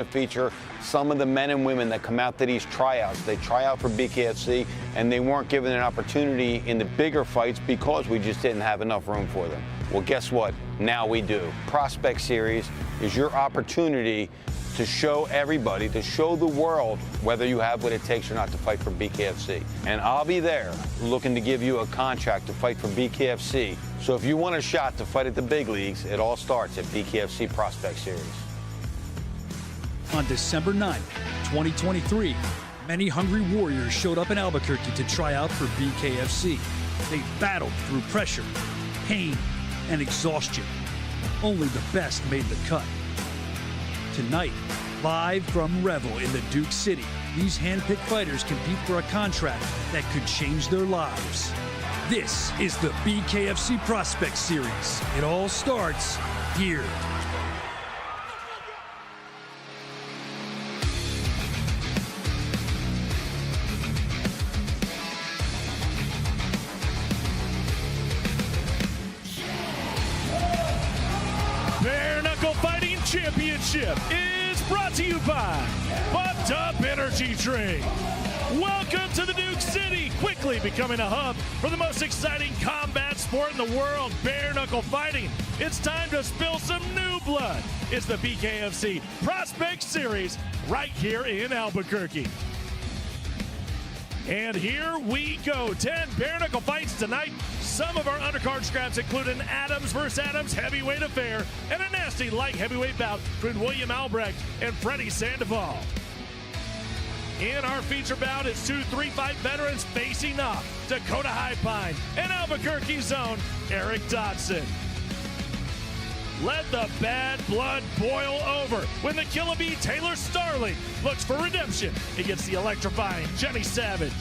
feature some of the men and women that come out to these tryouts. They try out for BKFC, and they weren't given an opportunity in the bigger fights because we just didn't have enough room for them. Well, guess what? Now we do. Prospect Series is your opportunity to show everybody, to show the world whether you have what it takes or not to fight for BKFC. And I'll be there looking to give you a contract to fight for BKFC. So if you want a shot to fight at the big leagues, it all starts at BKFC Prospect Series. On December 9th, 2023, many hungry warriors showed up in Albuquerque to try out for BKFC. They battled through pressure, pain, and exhaustion. Only the best made the cut. Tonight, live from Revel in the Duke City, these hand-picked fighters compete for a contract that could change their lives. This is the BKFC Prospect Series. It all starts here. Championship is brought to you by Bumped Up Energy Drink. Welcome to the Duke City, quickly becoming a hub for the most exciting combat sport in the world, bare knuckle fighting. It's time to spill some new blood. It's the BKFC Prospect Series right here in Albuquerque. And here we go, 10 bare knuckle fights tonight. Some of our undercard scraps include an Adams versus Adams heavyweight affair and a nasty light heavyweight bout between William Albrecht and Freddie Sandoval. In our feature bout is two 3-fight veterans facing off, Dakota Highpine and Albuquerque's own Eric Dodson. Let the bad blood boil over when the Killer Bee Taylor Starling looks for redemption against the electrifying Jenny Savage.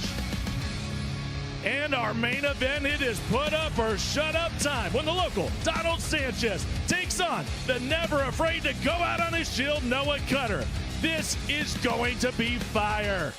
And our main event, it is put up or shut up time when the local Donald Sanchez takes on the never afraid to go out on his shield Noah Cutter. This is going to be fire.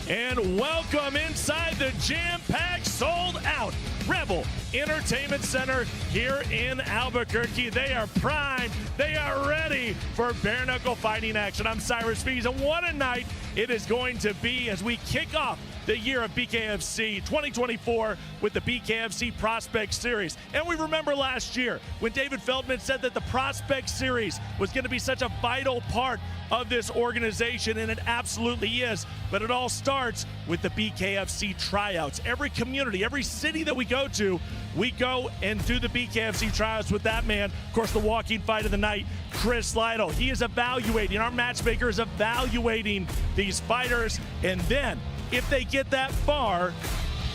And welcome inside the jam-packed, sold-out Rebel Entertainment Center here in Albuquerque. They are primed. They are ready for bare knuckle fighting action. I'm Cyrus Fees, and what a night it is going to be as we kick off the year of BKFC 2024 with the BKFC Prospect Series. And we remember last year when David Feldman said that the Prospect Series was going to be such a vital part of this organization, and it absolutely is. But it all starts with the BKFC tryouts. Every community, every city that we go to, we go and do the BKFC tryouts with that man. Of course, the walking fight of the night, Chris Lytle. He is evaluating, our matchmaker is evaluating these fighters, and then if they get that far,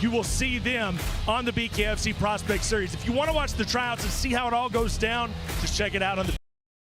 you will see them on the BKFC Prospect Series. If you want to watch the tryouts and see how it all goes down, just check it out on the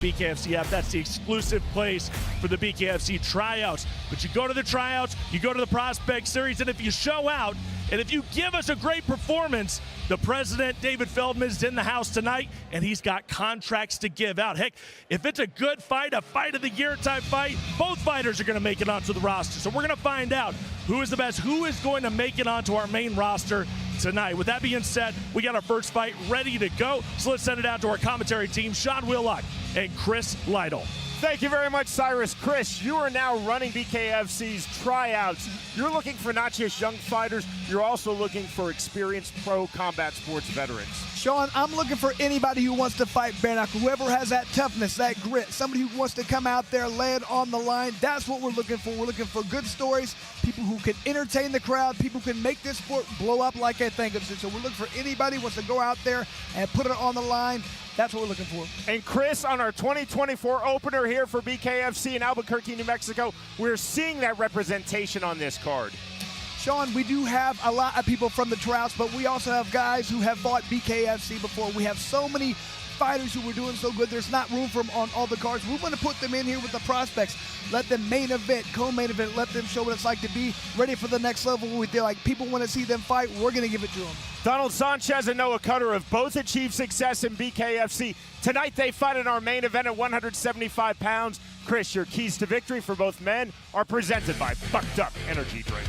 BKFC app. That's the exclusive place for the BKFC tryouts. But you go to the tryouts, you go to the Prospect Series, and if you show out, and if you give us a great performance, the president, David Feldman, is in the house tonight, and he's got contracts to give out. Heck, if it's a good fight, a fight of the year type fight, both fighters are going to make it onto the roster. So we're going to find out who is the best, who is going to make it onto our main roster tonight. With that being said, we got our first fight ready to go. So let's send it out to our commentary team, Sean Willock and Chris Lytle. Thank you very much, Cyrus. Chris, you are now running BKFC's tryouts. You're looking for not just young fighters, you're also looking for experienced pro combat sports veterans. Sean, I'm looking for anybody who wants to fight bare knuckle, whoever has that toughness, that grit, somebody who wants to come out there, lay it on the line. That's what we're looking for. We're looking for good stories, people who can entertain the crowd, people who can make this sport blow up like I think of it. So we're looking for anybody who wants to go out there and put it on the line. That's what we're looking for. And Chris, on our 2024 opener here for BKFC in Albuquerque, New Mexico, we're seeing that representation on this card. Sean, we do have a lot of people from the tryouts, but we also have guys who have fought BKFC before. We have so many fighters who were doing so good, there's not room for them on all the cards. We want to put them in here with the prospects. Let them main event, co-main event, let them show what it's like to be ready for the next level. We feel like people want to see them fight, we're going to give it to them. Donald Sanchez and Noah Cutter have both achieved success in BKFC. Tonight they fight in our main event at 175 pounds. Chris, your keys to victory for both men are presented by Bucked Up Energy Drink.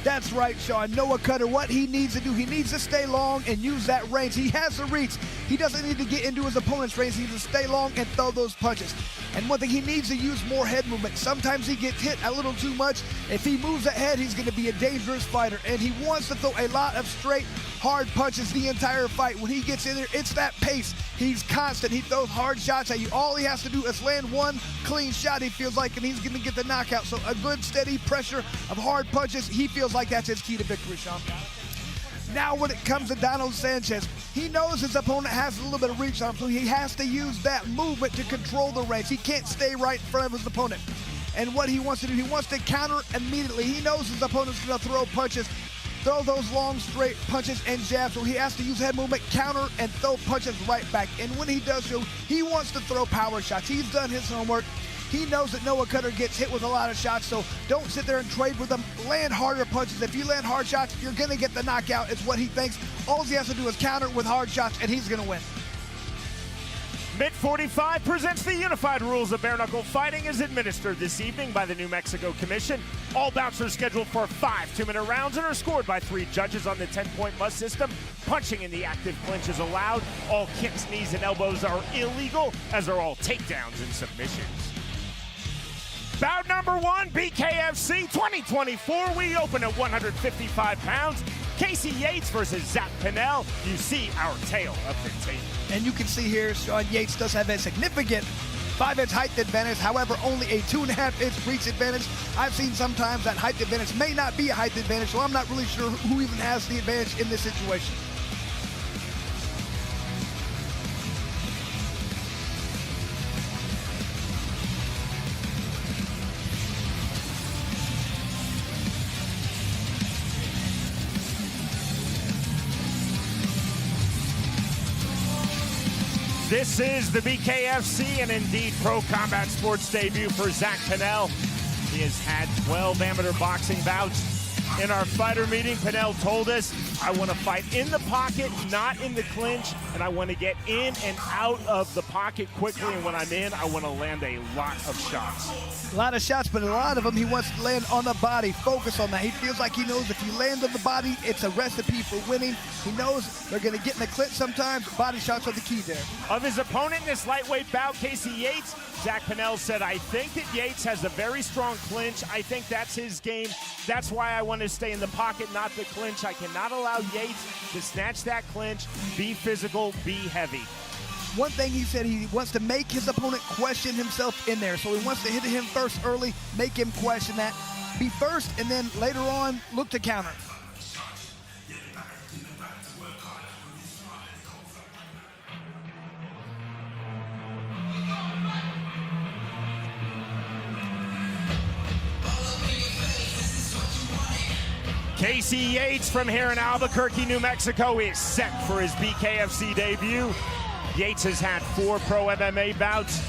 That's right, Sean. Noah Cutter, what he needs to do, he needs to stay long and use that range. He has the reach. He doesn't need to get into his opponent's range. He needs to stay long and throw those punches. And one thing, he needs to use more head movement. Sometimes he gets hit a little too much. If he moves that head, he's going to be a dangerous fighter. And he wants to throw a lot of straight, hard punches the entire fight. When he gets in there, it's that pace. He's constant. He throws hard shots at you. All he has to do is land one clean shot, he feels like, and he's going to get the knockout. So a good, steady pressure of hard punches, he feels like that's his key to victory, Sean. Now when it comes to Donald Sanchez, he knows his opponent has a little bit of reach on him, so he has to use that movement to control the range. He can't stay right in front of his opponent. And what he wants to do, he wants to counter immediately. He knows his opponent's going to throw punches, throw those long, straight punches and jabs, so he has to use head movement, counter, and throw punches right back. And when he does so, he wants to throw power shots. He's done his homework. He knows that Noah Cutter gets hit with a lot of shots, so don't sit there and trade with him. Land harder punches. If you land hard shots, you're going to get the knockout, is what he thinks. All he has to do is counter with hard shots, and he's going to win. Mid 45 presents the unified rules of bare knuckle fighting as administered this evening by the New Mexico Commission. All bouts are scheduled for 5 2-minute rounds and are scored by 3 judges on the 10-point must system. Punching in the active clinch is allowed. All kicks, knees, and elbows are illegal, as are all takedowns and submissions. Bout number 1, BKFC 2024. We open at 155 pounds. Casey Yates versus Zach Pannell. You see our tale of the tape. And you can see here, Sean, Yates does have a significant 5-inch height advantage, however, only a 2.5-inch reach advantage. I've seen sometimes that height advantage may not be a height advantage, so I'm not really sure who even has the advantage in this situation. This is the BKFC and indeed Pro Combat Sports debut for Zach Pannell. He has had 12 amateur boxing bouts. In our fighter meeting, Pannell told us, I want to fight in the pocket, not in the clinch, and I want to get in and out of the pocket quickly, and when I'm in, I want to land a lot of shots. A lot of shots, but a lot of them he wants to land on the body, focus on that. He feels like he knows if you land on the body, it's a recipe for winning. He knows they're going to get in the clinch sometimes. Body shots are the key there. Of his opponent in this lightweight bout, Casey Yates, Zach Pannell said, I think that Yates has a very strong clinch. I think that's his game. That's why I want to stay in the pocket, not the clinch. I cannot allow Yates to snatch that clinch, be physical, be heavy. One thing he said, he wants to make his opponent question himself in there. So he wants to hit him first early, make him question that. Be first, and then later on, look to counter. Casey Yates from here in Albuquerque, New Mexico is set for his BKFC debut. Yates has had 4 pro MMA bouts.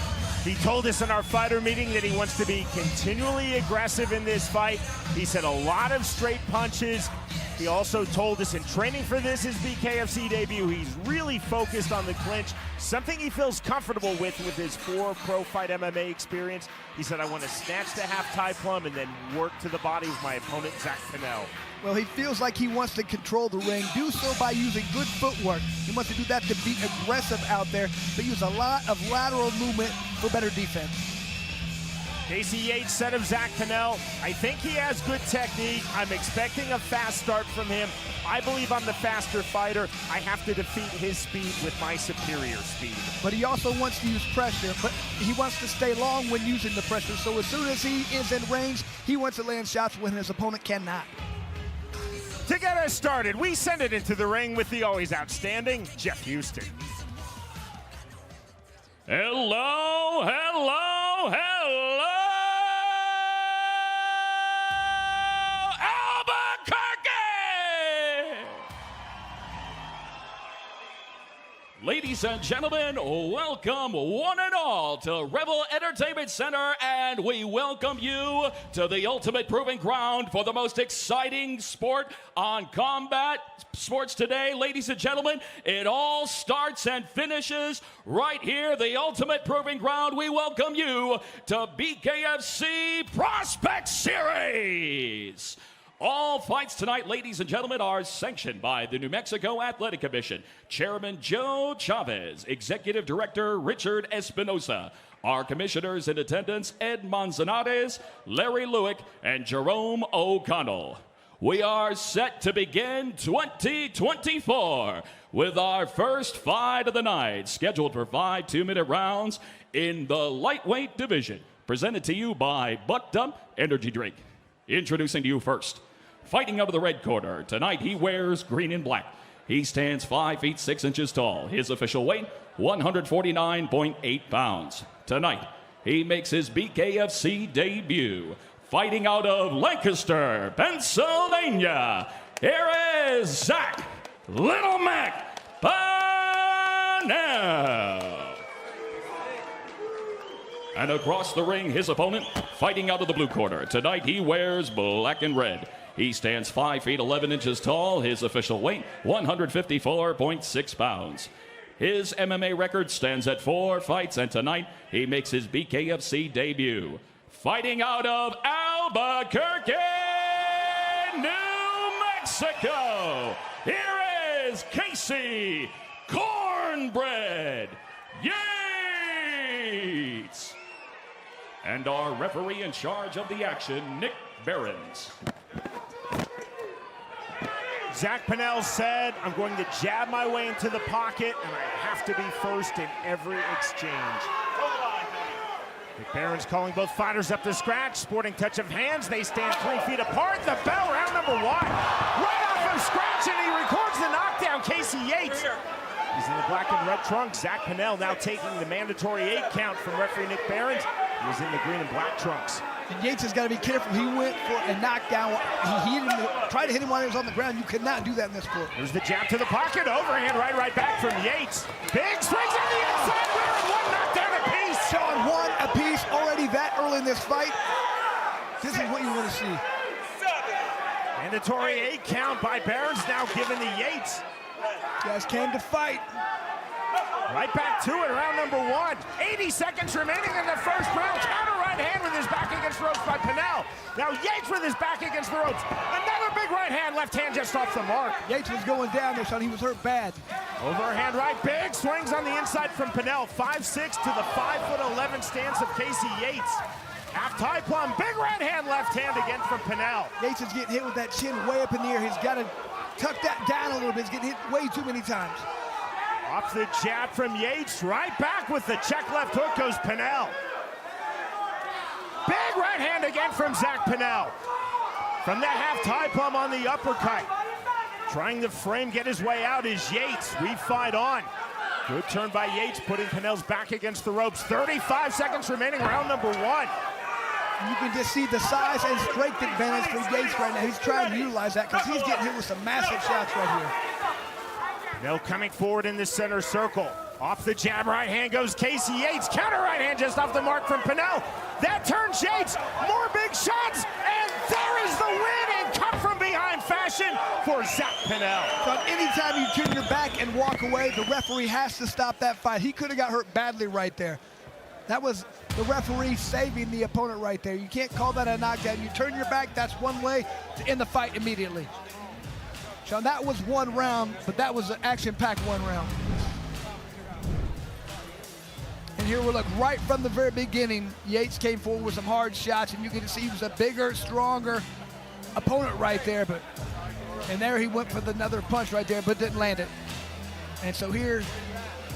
He told us in our fighter meeting that he wants to be continually aggressive in this fight. He said a lot of straight punches. He also told us in training for his BKFC debut, he's really focused on the clinch, something he feels comfortable with his 4 pro fight MMA experience. He said, I want to snatch the half tie plum and then work to the body of my opponent, Zach Pannell. Well, he feels like he wants to control the ring, do so by using good footwork. He wants to do that to be aggressive out there, but use a lot of lateral movement for better defense. Casey Yates said of Zach Pannell, I think he has good technique. I'm expecting a fast start from him. I believe I'm the faster fighter. I have to defeat his speed with my superior speed. But he also wants to use pressure, but he wants to stay long when using the pressure. So as soon as he is in range, he wants to land shots when his opponent cannot. To get us started, we send it into the ring with the always outstanding Jeff Houston. Hello, hello, hello, Albuquerque! Ladies and gentlemen, welcome one and all to Rebel Entertainment Center, and we welcome you to the ultimate proving ground for the most exciting sport on combat sports today. Ladies and gentlemen, it all starts and finishes right here, the ultimate proving ground. We welcome you to BKFC Prospect Series. All fights tonight, ladies and gentlemen, are sanctioned by the New Mexico Athletic Commission. Chairman Joe Chavez, Executive Director Richard Espinosa. Our commissioners in attendance, Ed Manzanares, Larry Lewick, and Jerome O'Connell. We are set to begin 2024 with our first fight of the night, scheduled for 5 2-minute rounds in the lightweight division. Presented to you by Buck Dump Energy Drink. Introducing to you first, fighting out of the red corner. Tonight he wears green and black. He stands 5 feet 6 inches tall. His official weight, 149.8 pounds. Tonight, he makes his BKFC debut. Fighting out of Lancaster, Pennsylvania, here is Zach Little Mac Pannell. And across the ring, his opponent, fighting out of the blue corner. Tonight, he wears black and red. He stands 5 feet 11 inches tall. His official weight, 154.6 pounds. His MMA record stands at 4 fights, and tonight, he makes his BKFC debut. Fighting out of Albuquerque, New Mexico, here is Casey Cornbread Yates. And our referee in charge of the action, Nick Behrens. Zach Pannell said, I'm going to jab my way into the pocket, and I have to be first in every exchange. Nick Behrens calling both fighters up to scratch. Sporting touch of hands. They stand 3 feet apart. The bell, round number 1. Right off of scratch, and he records the knockdown. Casey Yates. He's in the black and red trunks. Zach Pannell now taking the mandatory 8 count from referee Nick Behrens. He was in the green and black trunks. And Yates has got to be careful. He went for a knockdown. He hit him, tried to hit him while he was on the ground. You could not do that in this sport. There's the jab to the pocket. Overhand right back from Yates. Big swings on the inside. We're in 1 knockdown apiece. Showing 1 apiece already that early in this fight. This is what you want to see. Mandatory 8 count by Behrens, now given to Yates. Guys came to fight. Right back to it, round number 1. 80 seconds remaining in the first round. Counter right hand with his back against the ropes by Pannell. Now Yates with his back against the ropes. Another big right hand, left hand just off the mark. Yates was going down there, son. He was hurt bad. Overhand right, big swings on the inside from Pannell. 5'6" to the 5'11" stance of Casey Yates. Half tie plum, big right hand, left hand again from Pannell. Yates is getting hit with that chin way up in the air. He's got to tuck that down a little bit. He's getting hit way too many times. Off the jab from Yates, right back with the check left hook goes Pannell. Big right hand again from Zach Pannell. From the half tie plum on the uppercut. Trying to frame, get his way out is Yates. We fight on. Good turn by Yates, putting Pannell's back against the ropes. 35 seconds remaining, round number 1. You can just see the size and strength advantage for Yates right now. He's trying to utilize that because he's getting hit with some massive shots right here. Pannell coming forward in the center circle. Off the jab, right hand goes Casey Yates. Counter right hand just off the mark from Pannell. That turns Yates. More big shots, and there is the win in cut from behind fashion for Zach Pannell. So anytime you turn your back and walk away, the referee has to stop that fight. He could have got hurt badly right there. That was the referee saving the opponent right there. You can't call that a knockdown. You turn your back, that's one way to end the fight immediately. Sean, that was 1 round, but that was an action-packed 1 round. And here we look right from the very beginning. Yates came forward with some hard shots, and you can see he was a bigger, stronger opponent right there. And there he went for another punch right there, but didn't land it. And so here,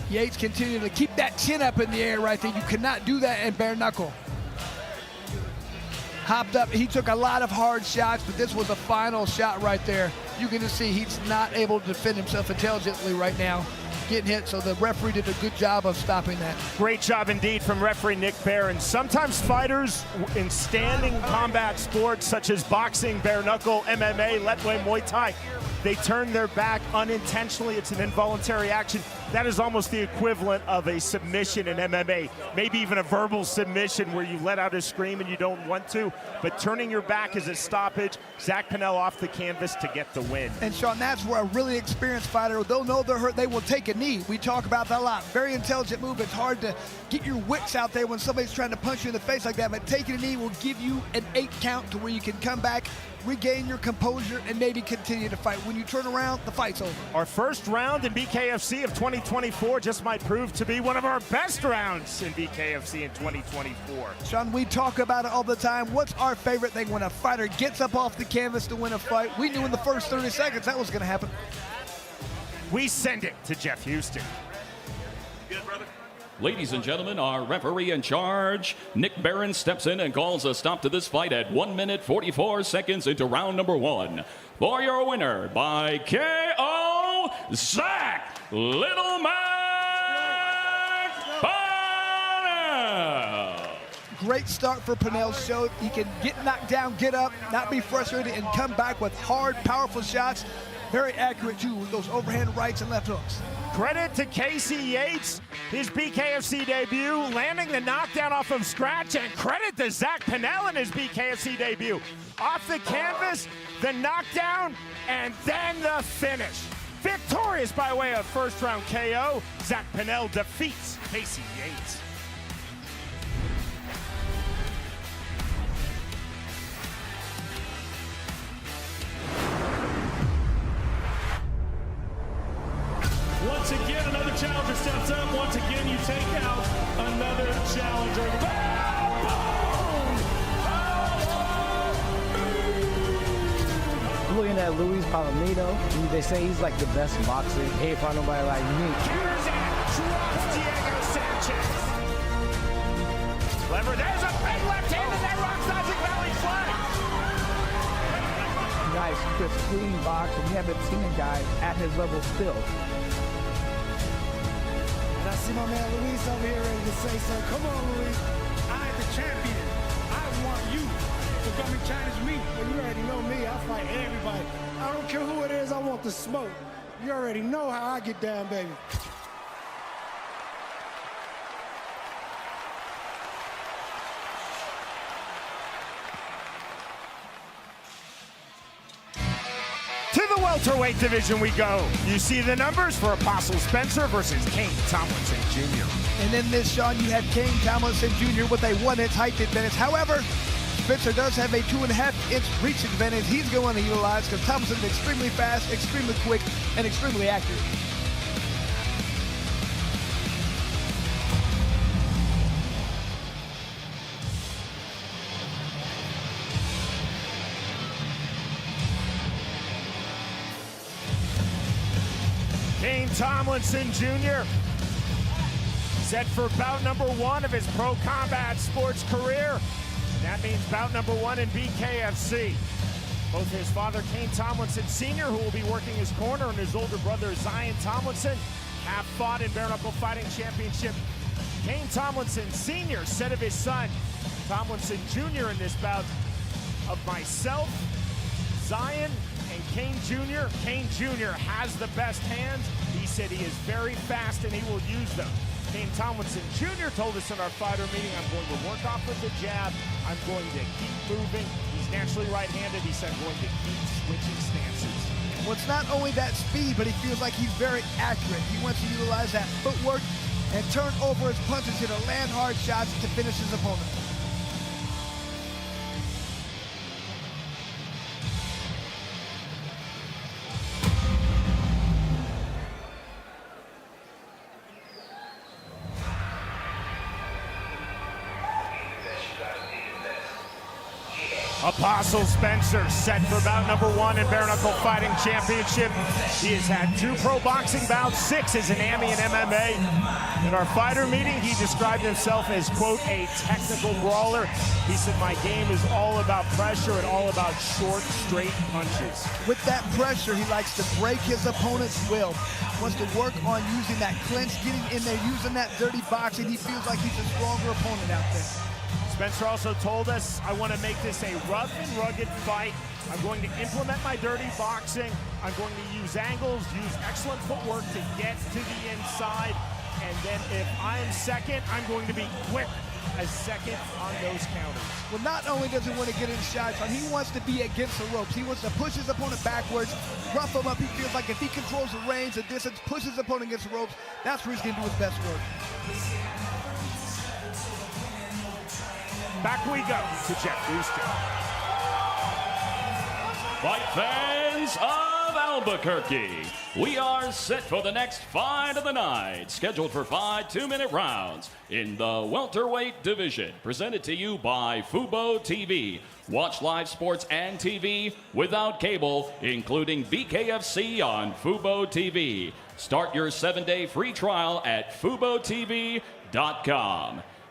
Yates continued to keep that chin up in the air right there. You cannot do that in bare knuckle. Hopped up, he took a lot of hard shots, but this was the final shot right there. You can just see he's not able to defend himself intelligently right now, getting hit, so the referee did a good job of stopping that. Great job indeed from referee Nick Behrens. Sometimes fighters in standing combat sports such as boxing, bare knuckle, MMA, lightweight, Muay Thai, they turn their back unintentionally. It's an involuntary action. that is almost the equivalent of a submission in MMA, maybe even a verbal submission where you let out a scream and you don't want to, but turning your back is a stoppage. Zach Pannell off the canvas to get the win. And Sean, that's where a really experienced fighter, they'll know they're hurt, they will take a knee. We talk about that a lot. Very intelligent move. It's hard to get your wits out there when somebody's trying to punch you in the face like that, but taking a knee will give you an 8 count to where you can come back, regain your composure, and maybe continue to fight. When you turn around, the fight's over. Our first round in BKFC of 2024 just might prove to be one of our best rounds in BKFC in 2024. Sean, we talk about it all the time. What's our favorite thing when a fighter gets up off the canvas to win a fight? We knew in the first 30 seconds that was going to happen. We send it to Jeff Houston. Good, brother. Ladies and gentlemen, our referee in charge, Nick Barron, steps in and calls a stop to this fight at 1 minute 44 seconds into round number 1. For your winner by KO, Zach Little Mac Pannell. Great start for Pannell. Showed he can get knocked down, get up, not be frustrated, and come back with hard, powerful shots. Very accurate, too, with those overhand rights and left hooks. Credit to Casey Yates, his BKFC debut, landing the knockdown off of scratch, and credit to Zach Pannell in his BKFC debut. Off the canvas, the knockdown, and then the finish. Victorious by way of first round KO, Zach Pannell defeats Casey Yates. Once again, another challenger steps up. Once again, you take out another challenger. Looking at Luis Palomino, they say he's like the best boxer. He ain't find nobody like me. Here's that, drops Diego Sanchez. Clever, there's a big left hand and that rocks Isaac Valley flag. Nice, crisp, clean box, and we haven't seen a guy at his level still. And I see my man Luis over here ready to say so. Come on, Luis. I'm the champion. I want you to come and challenge me. And you already know me. I fight everybody. I don't care who it is. I want the smoke. You already know how I get down, baby. To the welterweight division we go. You see the numbers for Apostle Spencer versus Kane Tomlinson Jr. And in this, Sean, you have Kane Tomlinson Jr. with a 1-inch height advantage. However, Spencer does have a 2.5-inch reach advantage he's going to utilize because Tomlinson's extremely fast, extremely quick, and extremely accurate. Kane Tomlinson Jr. set for bout number 1 of his pro combat sports career. That means bout number 1 in BKFC. Both his father, Kane Tomlinson Sr., who will be working his corner, and his older brother, Zion Tomlinson, have fought in Bare Knuckle Fighting Championship. Kane Tomlinson Sr. said of his son, Tomlinson Jr. in this bout, of myself, Zion, and Kane Jr. Kane Jr. has the best hands. He said he is very fast and he will use them. Kane Tomlinson Jr. told us in our fighter meeting, I'm going to work off with the jab. I'm going to keep moving. He's naturally right-handed. He said, I'm going to keep switching stances. Well, it's not only that speed, but he feels like he's very accurate. He wants to utilize that footwork and turn over his punches to land hard shots to finish his opponent. Apostle Spencer set for bout number 1 in Bare Knuckle Fighting Championship. He has had 2 pro boxing bouts, 6 as an AMI and MMA. In our fighter meeting, he described himself as, quote, a technical brawler. He said, my game is all about pressure and all about short, straight punches. With that pressure, he likes to break his opponent's will. Wants to work on using that clinch, getting in there, using that dirty boxing. He feels like he's a stronger opponent out there. Spencer also told us, I want to make this a rough and rugged fight. I'm going to implement my dirty boxing. I'm going to use angles, use excellent footwork to get to the inside. And then if I'm second, I'm going to be quick as second on those counters. Well, not only does he want to get in shots, he wants to be against the ropes. He wants to push his opponent backwards, rough him up. He feels like if he controls the range, the distance, pushes his opponent against the ropes, that's where he's going to do his best work. Back we go to Jeff Houston. Fight fans of Albuquerque, we are set for the next fight of the night, scheduled for 5 2-minute rounds in the welterweight division, presented to you by Fubo TV. Watch live sports and TV without cable, including BKFC on Fubo TV. Start your 7-day free trial at FuboTV.com.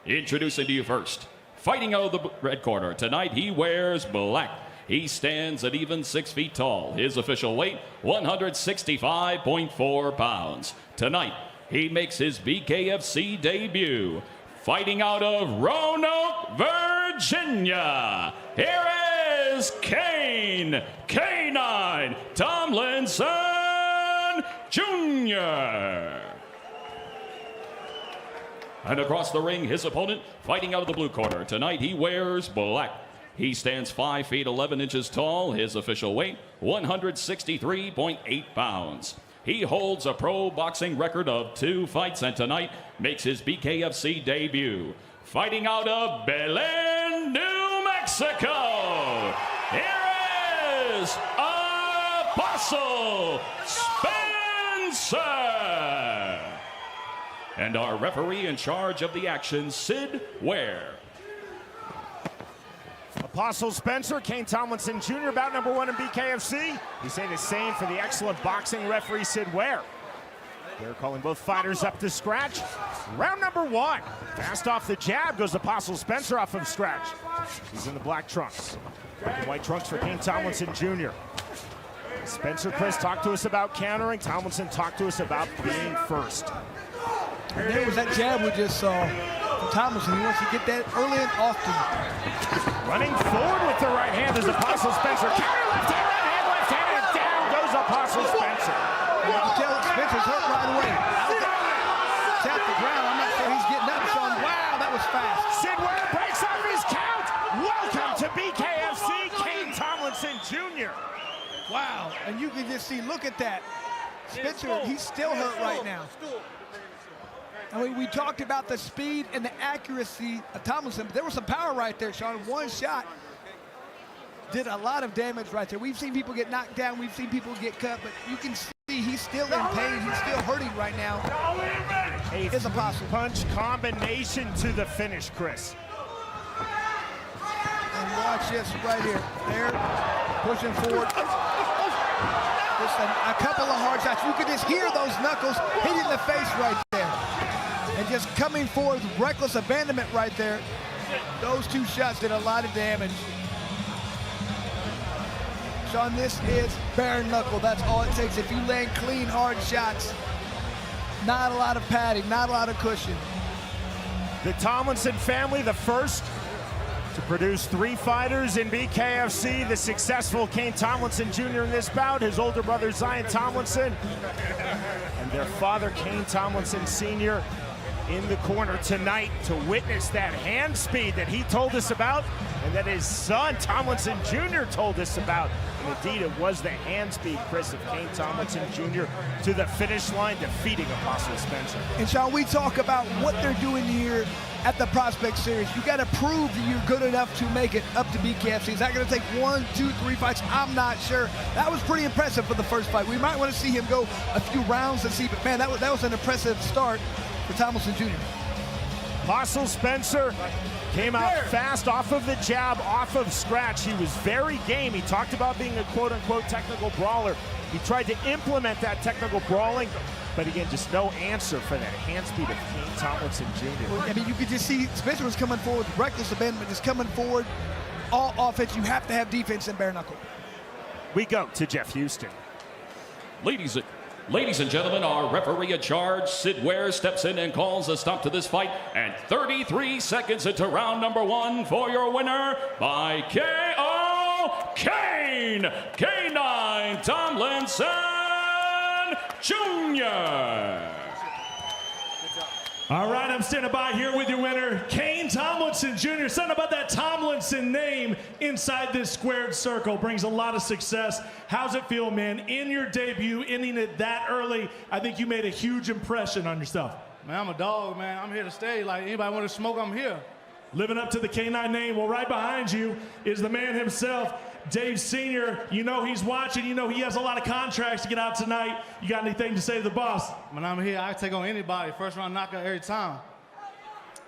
Introducing to you first, fighting out of the red corner. Tonight he wears black. He stands at even 6 feet tall. His official weight, 165.4 pounds. Tonight, he makes his BKFC debut. Fighting out of Roanoke, Virginia, here is K9 Tomlinson Jr. And across the ring, his opponent, fighting out of the blue corner. Tonight, he wears black. He stands 5 feet 11 inches tall. His official weight, 163.8 pounds. He holds a pro boxing record of 2 fights and tonight makes his BKFC debut. Fighting out of Belen, New Mexico, here is Apostle Spencer. And our referee in charge of the action, Sid Ware. Apostle Spencer, Kane Tomlinson Jr., bout number 1 in BKFC. We say the same for the excellent boxing referee, Sid Ware. They're calling both fighters up to scratch. Round number 1. Fast off the jab goes Apostle Spencer off of scratch. He's in the black trunks. Black and white trunks for Kane Tomlinson Jr. Spencer, Chris, talked to us about countering. Tomlinson talked to us about being first. And there was that jab we just saw from Tomlinson. He wants to get that early and often. Running forward with the right hand is Apostle Spencer. Counter left hand, and down goes Apostle Spencer. You can tell Spencer's hurt right away. Tap the ground. I'm not sure he's getting up, Sean. Wow, that was fast. Sid Ware breaks off his count. Welcome to BKFC, Kane Tomlinson Jr. Wow, and you can just see, look at that. Spencer, he's still hurt right now. I mean, we talked about the speed and the accuracy of Tomlinson, but there was some power right there, Sean. One shot did a lot of damage right there. We've seen people get knocked down. We've seen people get cut, but you can see he's still in pain. He's still hurting right now. It's Apostle. Punch combination to the finish, Chris. And watch this right here. There, pushing forward. Just a couple of hard shots. You could just hear those knuckles hitting the face right there. And just coming forward with reckless abandonment right there. Those 2 shots did a lot of damage. Sean, this is bare knuckle. That's all it takes. If you land clean, hard shots, not a lot of padding, not a lot of cushion. The Tomlinson family, the first to produce 3 fighters in BKFC. The successful Kane Tomlinson Jr. in this bout, his older brother Zion Tomlinson, and their father Kane Tomlinson Sr. in the corner tonight to witness that hand speed that he told us about and that his son Tomlinson Jr. told us about. And indeed, it was the hand speed, Chris, of Kane Tomlinson Jr. to the finish line, defeating Apostle Spencer. And Sean, we talk about what they're doing here at the Prospect Series. You got to prove that you're good enough to make it up to BKFC. Is that going to take 1, 2, 3 fights? I'm not sure. That was pretty impressive for the first fight. We might want to see him go a few rounds to see, but man, that was an impressive start for Tomlinson Jr. Apostle Spencer came out fast off of the jab, off of scratch. He was very game. He talked about being a quote-unquote technical brawler. He tried to implement that technical brawling, but again, just no answer for that hand speed of Kane Tomlinson Jr. I mean, you could just see Spencer was coming forward with reckless abandonment, just coming forward. All offense, you have to have defense in bare knuckle. We go to Jeff Houston. Ladies and gentlemen, our referee in charge, Sid Ware, steps in and calls a stop to this fight. And 33 seconds into round number 1 for your winner by KO, Kane K9 Tomlinson Jr. All right, I'm standing by here with your winner, Kane Tomlinson Jr. Something about that Tomlinson name inside this squared circle brings a lot of success. How's it feel, man? In your debut, ending it that early, I think you made a huge impression on yourself. Man, I'm a dog, man. I'm here to stay. Like, anybody want to smoke, I'm here. Living up to the K9 name. Well, right behind you is the man himself, Dave Sr. You know he's watching. You know he has a lot of contracts to get out tonight. You got anything to say to the boss? When I'm here, I take on anybody. First round knockout every time.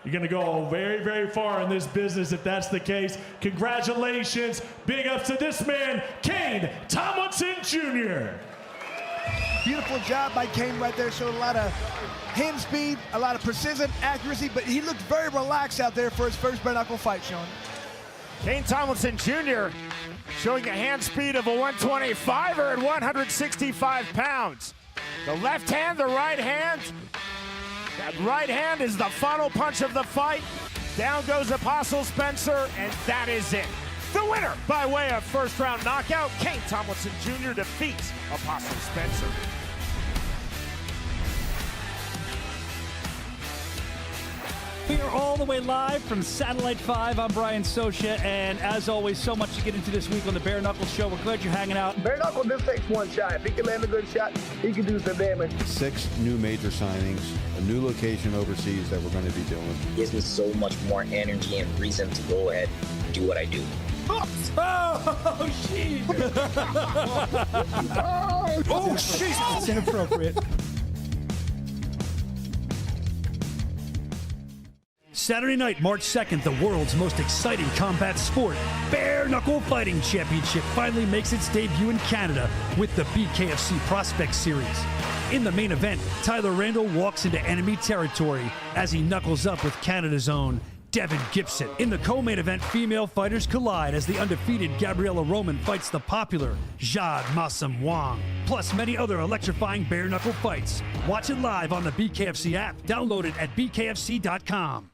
You're going to go very, very far in this business if that's the case. Congratulations. Big ups to this man, Kane Tomlinson Jr. Beautiful job by Kane right there. Showed a lot of hand speed, a lot of precision, accuracy, but he looked very relaxed out there for his first bare knuckle fight, Sean. Kane Tomlinson Jr. showing a hand speed of a 125er at 165 pounds. The left hand, the right hand. That right hand is the final punch of the fight. Down goes Apostle Spencer, and that is it. The winner by way of first round knockout, Kane Tomlinson Jr. defeats Apostle Spencer. We are all the way live from Satellite 5. I'm Brian Socha, and as always, so much to get into this week on the Bare Knuckle Show. We're glad you're hanging out. Bare Knuckle just takes one shot. If he can land a good shot, he can do some damage. 6 new major signings, a new location overseas that we're going to be doing. Gives me so much more energy and reason to go ahead and do what I do. Oh, shit! Oh, shit! It's inappropriate. Saturday night, March 2nd, the world's most exciting combat sport, Bare Knuckle Fighting Championship, finally makes its debut in Canada with the BKFC Prospect Series. In the main event, Tyler Randall walks into enemy territory as he knuckles up with Canada's own Devin Gibson. In the co-main event, female fighters collide as the undefeated Gabriella Roman fights the popular Jade Massam Wong, plus many other electrifying bare knuckle fights. Watch it live on the BKFC app. Download it at bkfc.com.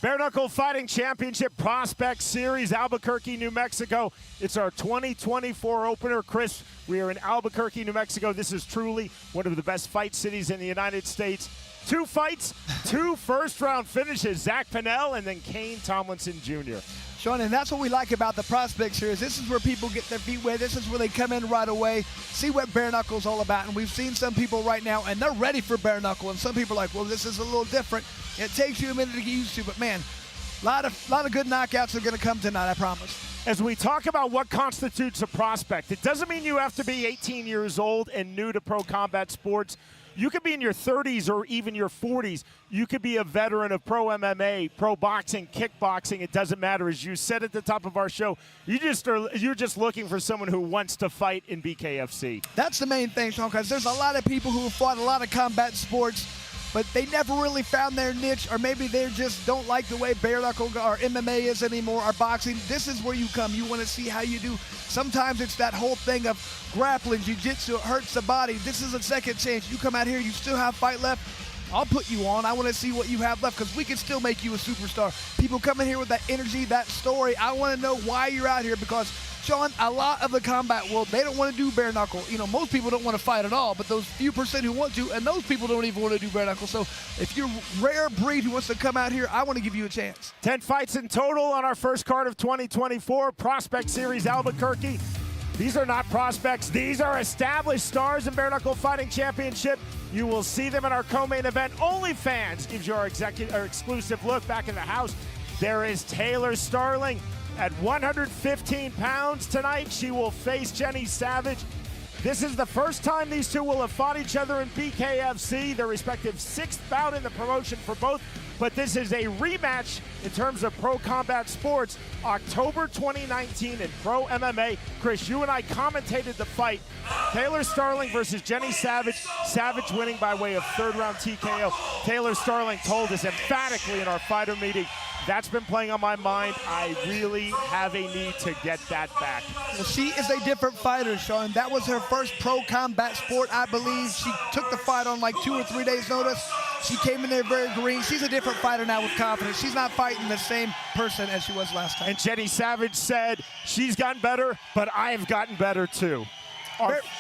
Bare Knuckle Fighting Championship Prospect Series, Albuquerque, New Mexico. It's our 2024 opener. Chris, we are in Albuquerque, New Mexico. This is truly one of the best fight cities in the United States. 2 fights, 2 first-round finishes. Zach Pannell and then Kane Tomlinson Jr. Sean, and that's what we like about the Prospect Series. This is where people get their feet wet. This is where they come in right away, see what bare knuckle's all about. And we've seen some people right now, and they're ready for bare knuckle. And some people are like, well, this is a little different. It takes you a minute to get used to, but man, a lot of good knockouts are going to come tonight, I promise. As we talk about what constitutes a prospect, it doesn't mean you have to be 18 years old and new to pro combat sports. You could be in your 30s or even your 40s. You could be a veteran of pro MMA, pro boxing, kickboxing. It doesn't matter. As you said at the top of our show, you're just looking for someone who wants to fight in BKFC. That's the main thing, Sean, because there's a lot of people who have fought a lot of combat sports, but they never really found their niche, or maybe they just don't like the way bare knuckle or MMA is anymore, or boxing. This is where you come. You want to see how you do. Sometimes it's that whole thing of grappling, jiu-jitsu, it hurts the body. This is a second chance. You come out here, you still have fight left. I'll put you on. I want to see what you have left, because we can still make you a superstar. People come in here with that energy, that story. I want to know why you're out here, because Sean, a lot of the combat world, they don't want to do bare knuckle. You know, most people don't want to fight at all, but those few percent who want to, and those people don't even want to do bare knuckle. So if you're a rare breed who wants to come out here, I want to give you a chance. 10 fights in total on our first card of 2024 Prospect Series Albuquerque. These are not prospects. These are established stars in Bare Knuckle Fighting Championship. You will see them in our co-main event. OnlyFans gives you our exclusive look back in the house. There is Taylor Starling. At 115 pounds tonight, she will face Jenny Savage. This is the first time these two will have fought each other in BKFC, their respective 6th bout in the promotion for both. But this is a rematch in terms of pro combat sports. October 2019 in pro MMA. Chris, you and I commentated the fight. Taylor Starling versus Jenny Savage. Savage winning by way of 3rd round TKO. Taylor Starling told us emphatically in our fighter meeting, that's been playing on my mind. I really have a need to get that back. Well, she is a different fighter, Sean. That was her first pro combat sport, I believe. She took the fight on like 2 or 3 days notice. She came in there very green. She's a different fighter now with confidence. She's not fighting the same person as she was last time. And Jenny Savage said, she's gotten better, but I've gotten better too.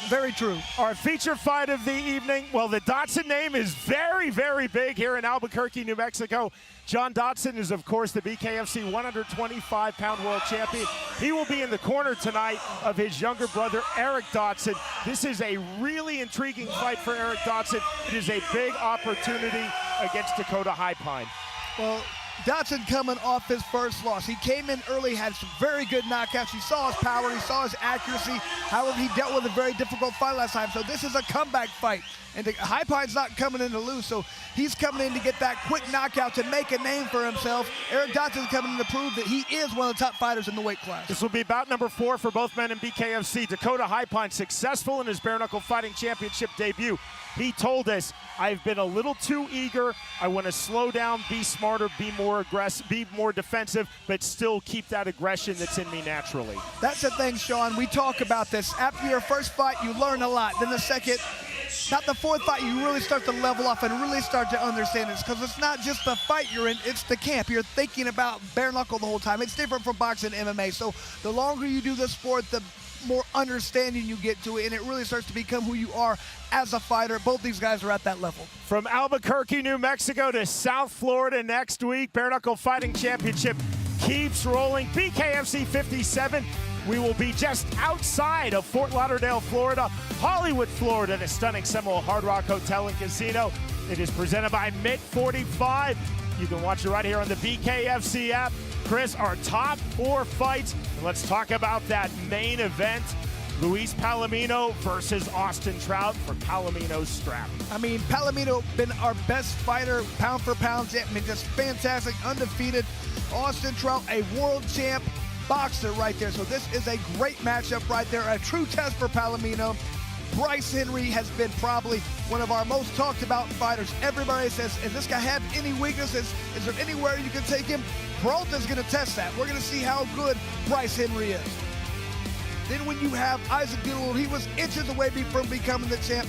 Very true. Our feature fight of the evening, well, the Dodson name is very, very big here in Albuquerque, New Mexico. John Dodson is, of course, the BKFC 125-pound world champion. He will be in the corner tonight of his younger brother, Eric Dodson. This is a really intriguing fight for Eric Dodson. It is a big opportunity against Dakota Highpine. Well, Dodson coming off his first loss. He came in early, had some very good knockouts. He saw his power, he saw his accuracy. However, he dealt with a very difficult fight last time. So this is a comeback fight. And Highpine's not coming in to lose, so he's coming in to get that quick knockout to make a name for himself. Eric Dodson's coming in to prove that he is one of the top fighters in the weight class. This will be bout number 4 for both men in BKFC. Dakota Highpine successful in his bare knuckle fighting championship debut. He told us, I've been a little too eager. I want to slow down, be smarter, be more aggressive, be more defensive, but still keep that aggression that's in me naturally. That's the thing, Sean. We talk about this. After your first fight, you learn a lot. Then the second, not the fourth fight, you really start to level off and really start to understand this, because it's not just the fight you're in, it's the camp. You're thinking about bare knuckle the whole time. It's different from boxing and MMA. So the longer you do the sport, the more understanding you get to it, and it really starts to become who you are as a fighter. Both these guys are at that level. From Albuquerque, New Mexico to South Florida next week, Bare Knuckle Fighting Championship keeps rolling. BKFC 57. We will be just outside of Fort Lauderdale, Florida, Hollywood, Florida, the stunning Seminole Hard Rock Hotel and Casino. It is presented by Mitt 45. You can watch it right here on the BKFC app. Chris, our top 4 fights. And let's talk about that main event. Luis Palomino versus Austin Trout for Palomino's strap. I mean, Palomino been our best fighter, pound for pound. I mean, just fantastic, undefeated. Austin Trout, a world champ boxer right there. So this is a great matchup right there. A true test for Palomino. Bryce Henry has been probably one of our most talked about fighters. Everybody says, does this guy have any weaknesses? Is there anywhere you can take him? Peralta's going to test that. We're going to see how good Bryce Henry is. Then when you have Isaac Doolittle, he was inches away from becoming the champ.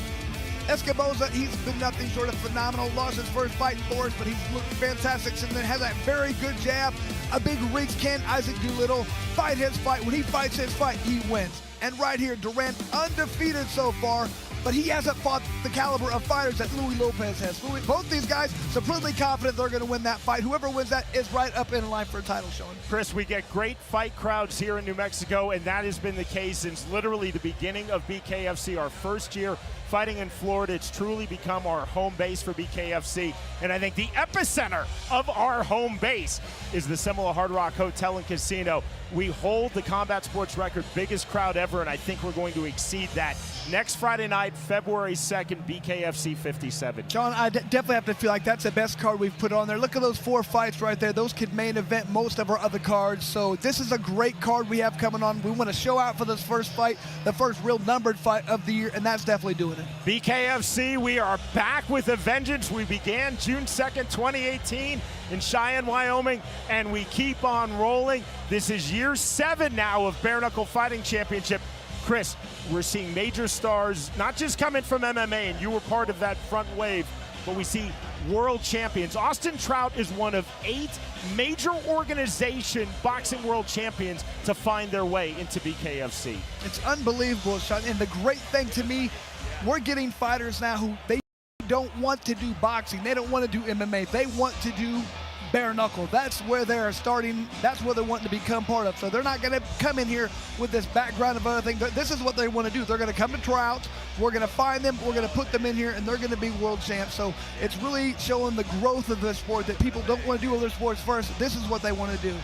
Escoboza, he's been nothing short of phenomenal. Lost his first fight for us, but he's looked fantastic since then. Has that very good jab, a big reach. Can Isaac Doolittle fight his fight? When he fights his fight, he wins. And right here, Durant undefeated so far, but he hasn't fought the caliber of fighters that Louis Lopez has. Both these guys supremely confident they're going to win that fight. Whoever wins that is right up in line for a title, Sean. Chris, we get great fight crowds here in New Mexico, and that has been the case since literally the beginning of BKFC, our first year fighting in Florida. It's truly become our home base for BKFC, and I think the epicenter of our home base is the Seminole Hard Rock Hotel and Casino. We hold the combat sports record, biggest crowd ever, and I think we're going to exceed that next Friday night, February 2nd, BKFC 57. John, I definitely have to feel like that's the best card we've put on there. Look at those 4 fights right there. Those could main event most of our other cards. So this is a great card we have coming on. We want to show out for this first fight, the first real numbered fight of the year, and that's definitely doing it. BKFC, we are back with a vengeance. We began June 2nd, 2018 in Cheyenne, Wyoming, and we keep on rolling. This is year 7 now of Bare Knuckle Fighting Championship. Chris, we're seeing major stars, not just coming from MMA, and you were part of that front wave, but we see world champions. Austin Trout is one of 8 major organization boxing world champions to find their way into BKFC. It's unbelievable, Sean. And the great thing to me, we're getting fighters now who they don't want to do boxing. They don't want to do MMA. They want to do bare knuckle. That's where they're starting. That's where they want to become part of. So they're not going to come in here with this background of other things. This is what they want to do. They're going to come to tryouts. We're going to find them. We're going to put them in here, and they're going to be world champs. So it's really showing the growth of the sport, that people don't want to do other sports first. This is what they want to do.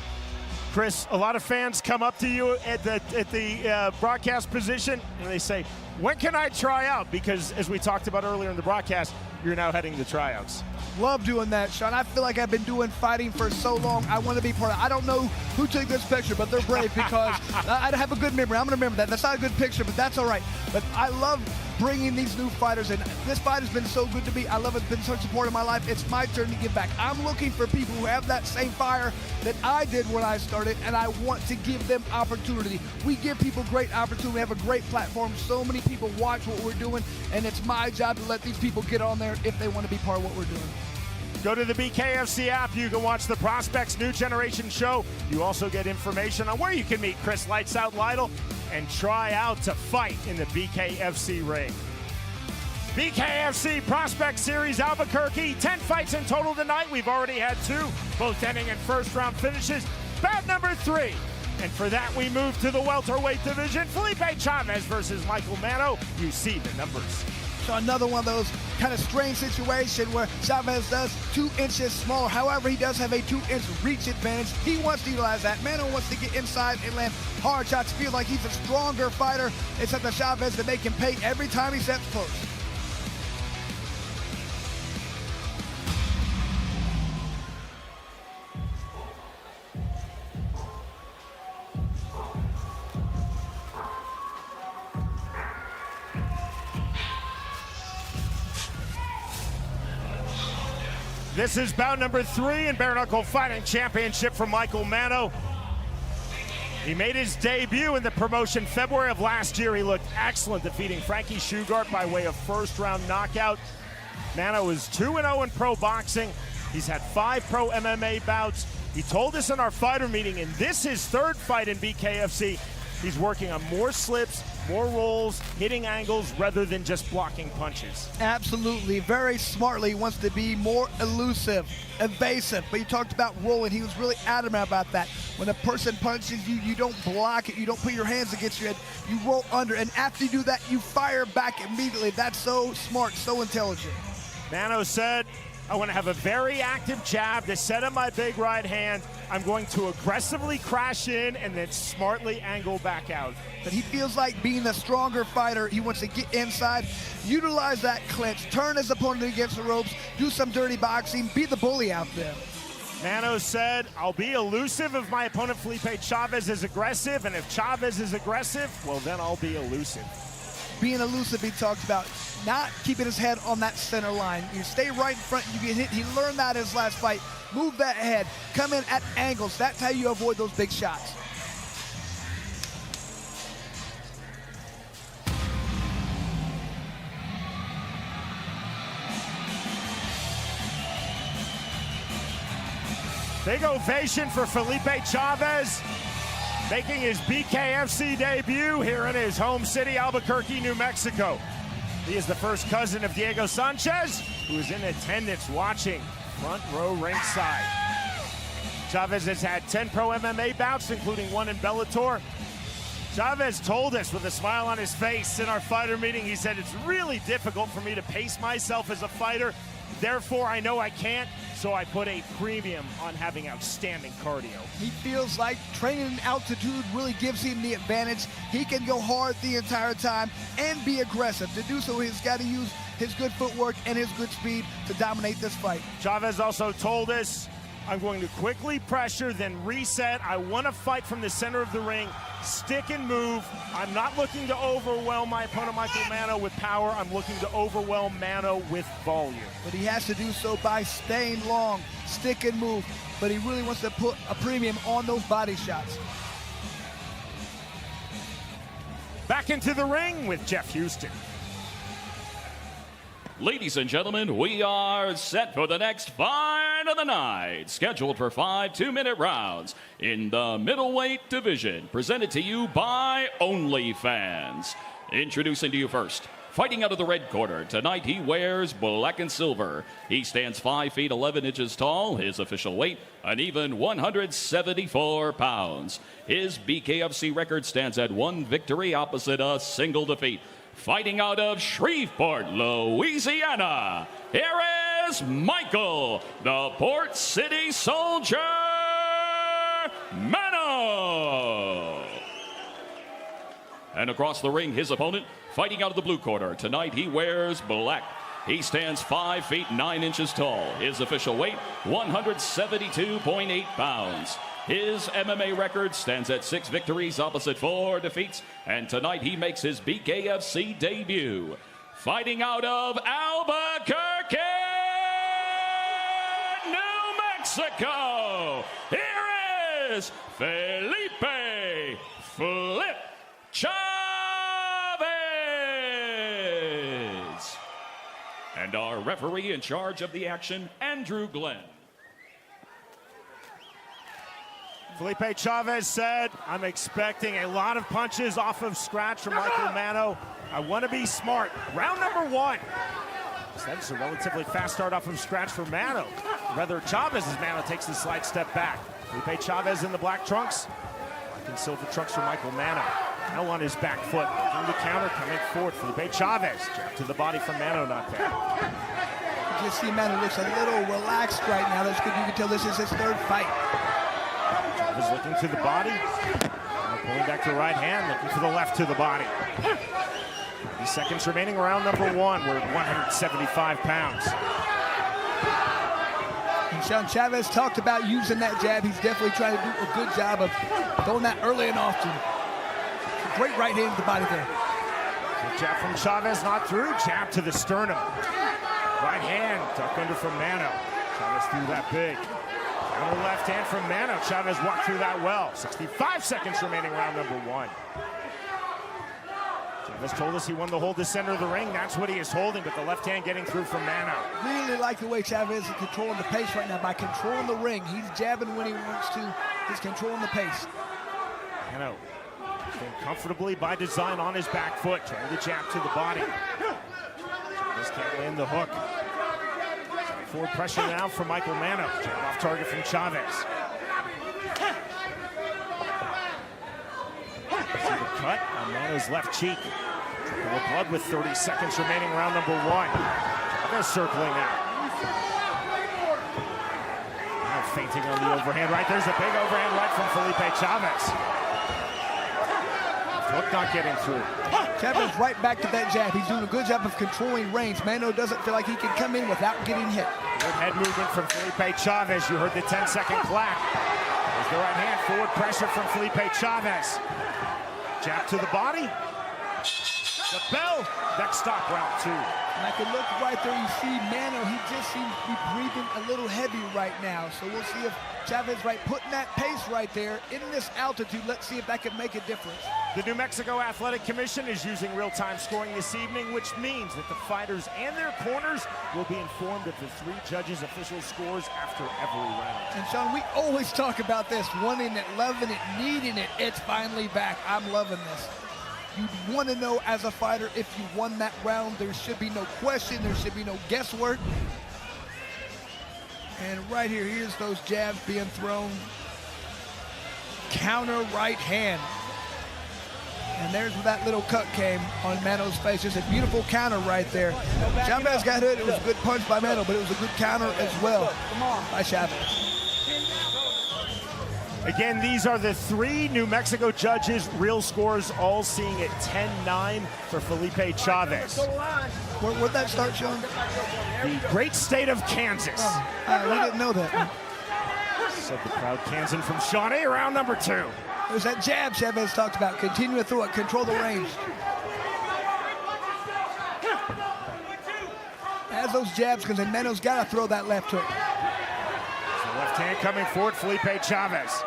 Chris, a lot of fans come up to you at the broadcast position, and they say, when can I try out? Because as we talked about earlier in the broadcast, you're now heading to tryouts. Love doing that, Sean. I feel like I've been doing fighting for so long. I want to be part of it. I don't know who took this picture, but they're brave because I have a good memory. I'm going to remember that. That's not a good picture, but that's all right. But I love bringing these new fighters in. This fight has been so good to me. I love it. It's been such support in my life. It's my turn to give back. I'm looking for people who have that same fire that I did when I started, and I want to give them opportunity. We give people great opportunity. We have a great platform. So many people watch what we're doing, and it's my job to let these people get on there if they want to be part of what we're doing. Go to the BKFC app. You can watch the Prospects New Generation show. You also get information on where you can meet Chris Lights Out Lytle and try out to fight in the BKFC ring. BKFC Prospect Series Albuquerque. 10 fights in total tonight. We've already had 2, both ending in first-round finishes. Bout number 3. And for that, we move to the welterweight division. Felipe Chavez versus Michael Manno. You see the numbers. So another one of those kind of strange situation where Chavez does 2 inches smaller. However, he does have a 2-inch reach advantage. He wants to utilize that. Manno wants to get inside and land hard shots. Feels like he's a stronger fighter. It's up to Chavez to make him pay every time he steps close. This is bout number 3 in Bare Knuckle Fighting Championship for Michael Manno. He made his debut in the promotion February of last year. He looked excellent, defeating Frankie Shugart by way of first-round knockout. Manno is 2-0 in pro boxing. He's had 5 pro MMA bouts. He told us in our fighter meeting, and this is his 3rd fight in BKFC, he's working on more slips, more rolls, hitting angles, rather than just blocking punches. Absolutely. Very smartly, he wants to be more elusive, evasive. But you talked about rolling. He was really adamant about that. When a person punches you, you don't block it. You don't put your hands against your head. You roll under. And after you do that, you fire back immediately. That's so smart, so intelligent. Manno said, I want to have a very active jab to set up my big right hand. I'm going to aggressively crash in and then smartly angle back out. But he feels like being the stronger fighter. He wants to get inside, utilize that clinch, turn his opponent against the ropes, do some dirty boxing, be the bully out there. Manno said, I'll be elusive if my opponent Felipe Chavez is aggressive, and if Chavez is aggressive, well, then I'll be elusive. Being elusive, he talks about not keeping his head on that center line. You stay right in front, you get hit. He learned that in his last fight. Move that head, come in at angles. That's how you avoid those big shots. Big ovation for Felipe Chavez, making his BKFC debut here in his home city, Albuquerque, New Mexico. He is the first cousin of Diego Sanchez, who is in attendance watching front row ringside. Chavez has had 10 pro MMA bouts, including 1 in Bellator. Chavez told us with a smile on his face in our fighter meeting, he said, it's really difficult for me to pace myself as a fighter. Therefore, I know I can't, so I put a premium on having outstanding cardio. He feels like training in altitude really gives him the advantage. He can go hard the entire time and be aggressive. To do so, he's got to use his good footwork and his good speed to dominate this fight. Chavez also told us, I'm going to quickly pressure, then reset. I want to fight from the center of the ring, stick and move. I'm not looking to overwhelm my opponent, Michael Manno, with power. I'm looking to overwhelm Manno with volume. But he has to do so by staying long, stick and move. But he really wants to put a premium on those body shots. Back into the ring with Jeff Houston. Ladies and gentlemen, we are set for the next fight of the night, scheduled for 5 2-minute rounds in the middleweight division, presented to you by OnlyFans. Introducing to you first, fighting out of the red corner, tonight he wears black and silver. He stands 5 feet 11 inches tall, his official weight, an even 174 pounds. His BKFC record stands at 1 victory opposite a single defeat. Fighting out of Shreveport, Louisiana, here is Michael, the Port City Soldier, Manno. And across the ring, his opponent, fighting out of the blue corner. Tonight he wears black. He stands 5 feet 9 inches tall. His official weight, 172.8 pounds. His MMA record stands at 6 victories opposite 4 defeats, and tonight he makes his BKFC debut. fighting out of Albuquerque, New Mexico, here is Felipe Flip Chavez. And our referee in charge of the action, Andrew Glenn. Felipe Chavez said, I'm expecting a lot of punches off of scratch from Michael Manno. I want to be smart. Round number 1. So that's a relatively fast start off of scratch for Manno. Rather, Chavez as Manno takes the slight step back. Felipe Chavez in the black trunks. Black and silver trunks for Michael Manno. Manno on his back foot. Doing the counter, coming forward. Felipe Chavez. Jab to the body from Manno, not there. You just see Manno looks a little relaxed right now. That's good. You can tell this is his 3rd fight. Chavez looking to the body. Manno pulling back to the right hand, looking to the left to the body. 30 seconds remaining, round number 1. We're at 175 pounds. And Sean Chavez talked about using that jab. He's definitely trying to do a good job of throwing that early and often. Great right hand to the body there. So jab from Chavez, not through. Jab to the sternum. Right hand, tuck under from Manno. Chavez threw that big. Counter left hand from Manno. Chavez walked through that well. 65 seconds remaining, round number 1. Chavez told us he wanted to hold the center of the ring. That's what he is holding, but the left hand getting through from Manno. Really like the way Chavez is controlling the pace right now by controlling the ring. He's jabbing when he wants to. He's controlling the pace. Manno staying comfortably by design on his back foot, trying to jab to the body. Chavez can't land the hook. Forward pressure now from Michael Manno. Jab off target from Chavez. See the cut on Manno's left cheek. Trickle of blood with 30 seconds remaining, round number 1. Chavez circling out. Now feinting on the overhand right. There's a big overhand right from Felipe Chavez. Hook not getting through. Chavez right back to that jab. He's doing a good job of controlling range. Manno doesn't feel like he can come in without getting hit. Good head movement from Felipe Chavez. You heard the 10-second clap. There's the right hand. Forward pressure from Felipe Chavez. Jab to the body. The bell. Next stop, round 2. And I can look right there. You see Manno. He just seems to be breathing a little heavy right now. So we'll see if Chavez putting that pace right there in this altitude. Let's see if that can make a difference. The New Mexico Athletic Commission is using real-time scoring this evening, which means that the fighters and their corners will be informed of the 3 judges' official scores after every round. And Sean, we always talk about this, wanting it, loving it, needing it. It's finally back. I'm loving this. You want to know as a fighter if you won that round. There should be no question. There should be no guesswork. And right here, here's those jabs being thrown. Counter right hand. And there's where that little cut came on Manno's face. Just a beautiful counter right there. Chavez got hit. It was a good punch by Manno, but it was a good counter as well by Chavez. Again, these are the 3 New Mexico judges. Real scores all seeing it 10-9 for Felipe Chavez. Where'd that start, Sean? The great state of Kansas. We didn't know that. Said the crowd Kansan from Shawnee, round number 2. It was that jab Chavez talked about. Continue to throw it, control the range. As those jabs, because Manno's got to throw that left hook. So left hand coming forward, Felipe Chavez.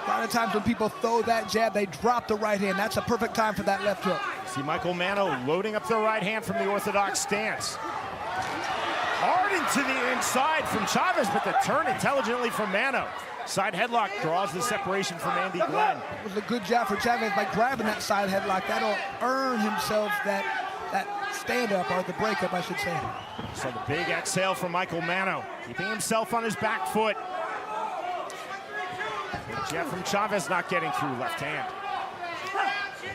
A lot of times when people throw that jab, they drop the right hand. That's a perfect time for that left hook. See Michael Manno loading up the right hand from the orthodox stance. Hard into the inside from Chavez, but the turn intelligently from Manno. Side headlock draws the separation from Andy Glenn. It was a good job for Chavez by grabbing that side headlock. That'll earn himself that stand-up, or the breakup, I should say. So the big exhale from Michael Manno, keeping himself on his back foot. Jab from Chavez not getting through, left hand.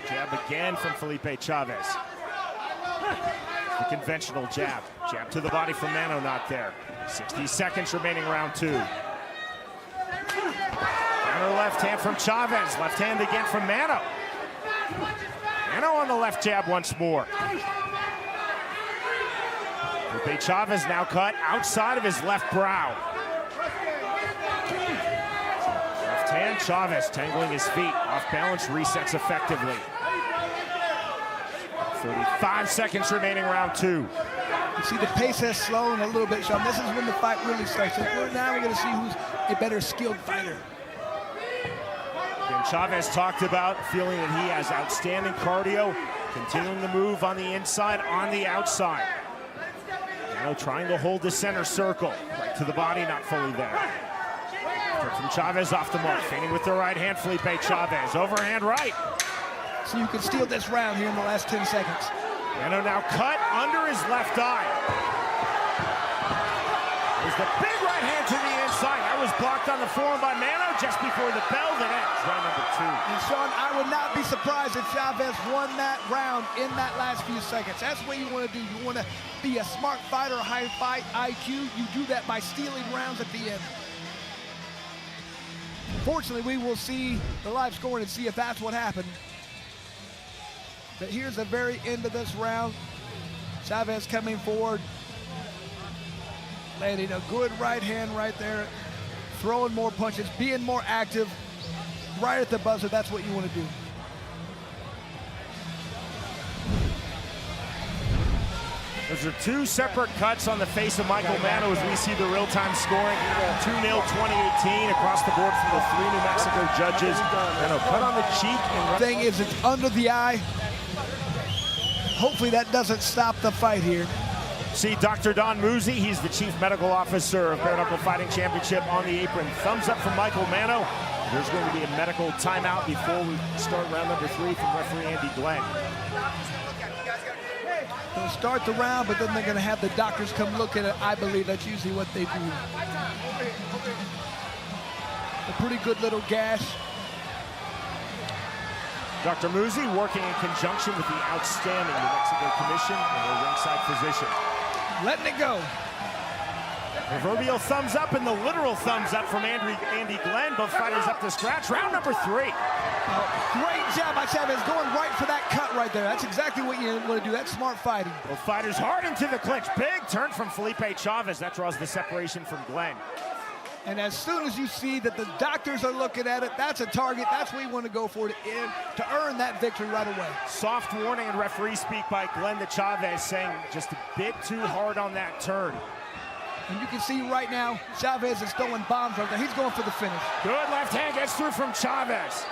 Jab again from Felipe Chavez. The conventional jab. Jab to the body from Manno, not there. 60 seconds remaining, round 2. Counter left hand from Chavez. Left hand again from Manno. Manno on the left jab once more. Felipe Chavez now cut outside of his left brow. Left hand, Chavez tangling his feet. Off balance, resets effectively. 35 seconds remaining, round 2. You see the pace has slowed a little bit, Sean. This is when the fight really starts. Now we're going to see who's a better skilled fighter. And Chavez talked about feeling that he has outstanding cardio, continuing to move on the inside, on the outside. Manno trying to hold the center circle. Right to the body, not fully there. From Chavez off the mark, feigning with the right hand, Felipe Chavez. Overhand right. So you can steal this round here in the last 10 seconds. Manno now cut under his left eye. There's the big right hand to the inside. That was blocked on the forearm by Manno just before the bell that ends round number 2. And Sean, I would not be surprised if Chavez won that round in that last few seconds. That's what you want to do. You want to be a smart fighter, a high fight IQ. You do that by stealing rounds at the end. Fortunately, we will see the live scoring and see if that's what happened. But here's the very end of this round. Chavez coming forward, landing a good right hand right there, throwing more punches, being more active. Right at the buzzer, that's what you want to do. Those are 2 separate cuts on the face of Michael Manno as we see the real-time scoring. 2-0 2018 across the board from the 3 New Mexico judges. Manno cut on the cheek. The thing is, it's under the eye. Hopefully that doesn't stop the fight here. See Dr. Don Muzi, he's the Chief Medical Officer of Bare Knuckle Fighting Championship on the apron. Thumbs up from Michael Manno. There's going to be a medical timeout before we start round number 3 from referee Andy Glenn. They'll start the round, but then they're going to have the doctors come look at it. I believe that's usually what they do. A pretty good little gash. Dr. Muzi working in conjunction with the outstanding New Mexico Commission and their ringside physician. Letting it go. Proverbial thumbs up and the literal thumbs up from Andy Glenn. Both fighters up to scratch. Round number 3. Great job by Chavez, going right for that cut right there. That's exactly what you want to do. That's smart fighting. Both fighters hard into the clinch. Big turn from Felipe Chavez. That draws the separation from Glenn. And as soon as you see that the doctors are looking at it, that's a target. That's what you want to go for to earn that victory right away. Soft warning and referee speak by Glenn to Chavez saying just a bit too hard on that turn. And you can see right now, Chavez is throwing bombs right there. He's going for the finish. Good left hand gets through from Chavez.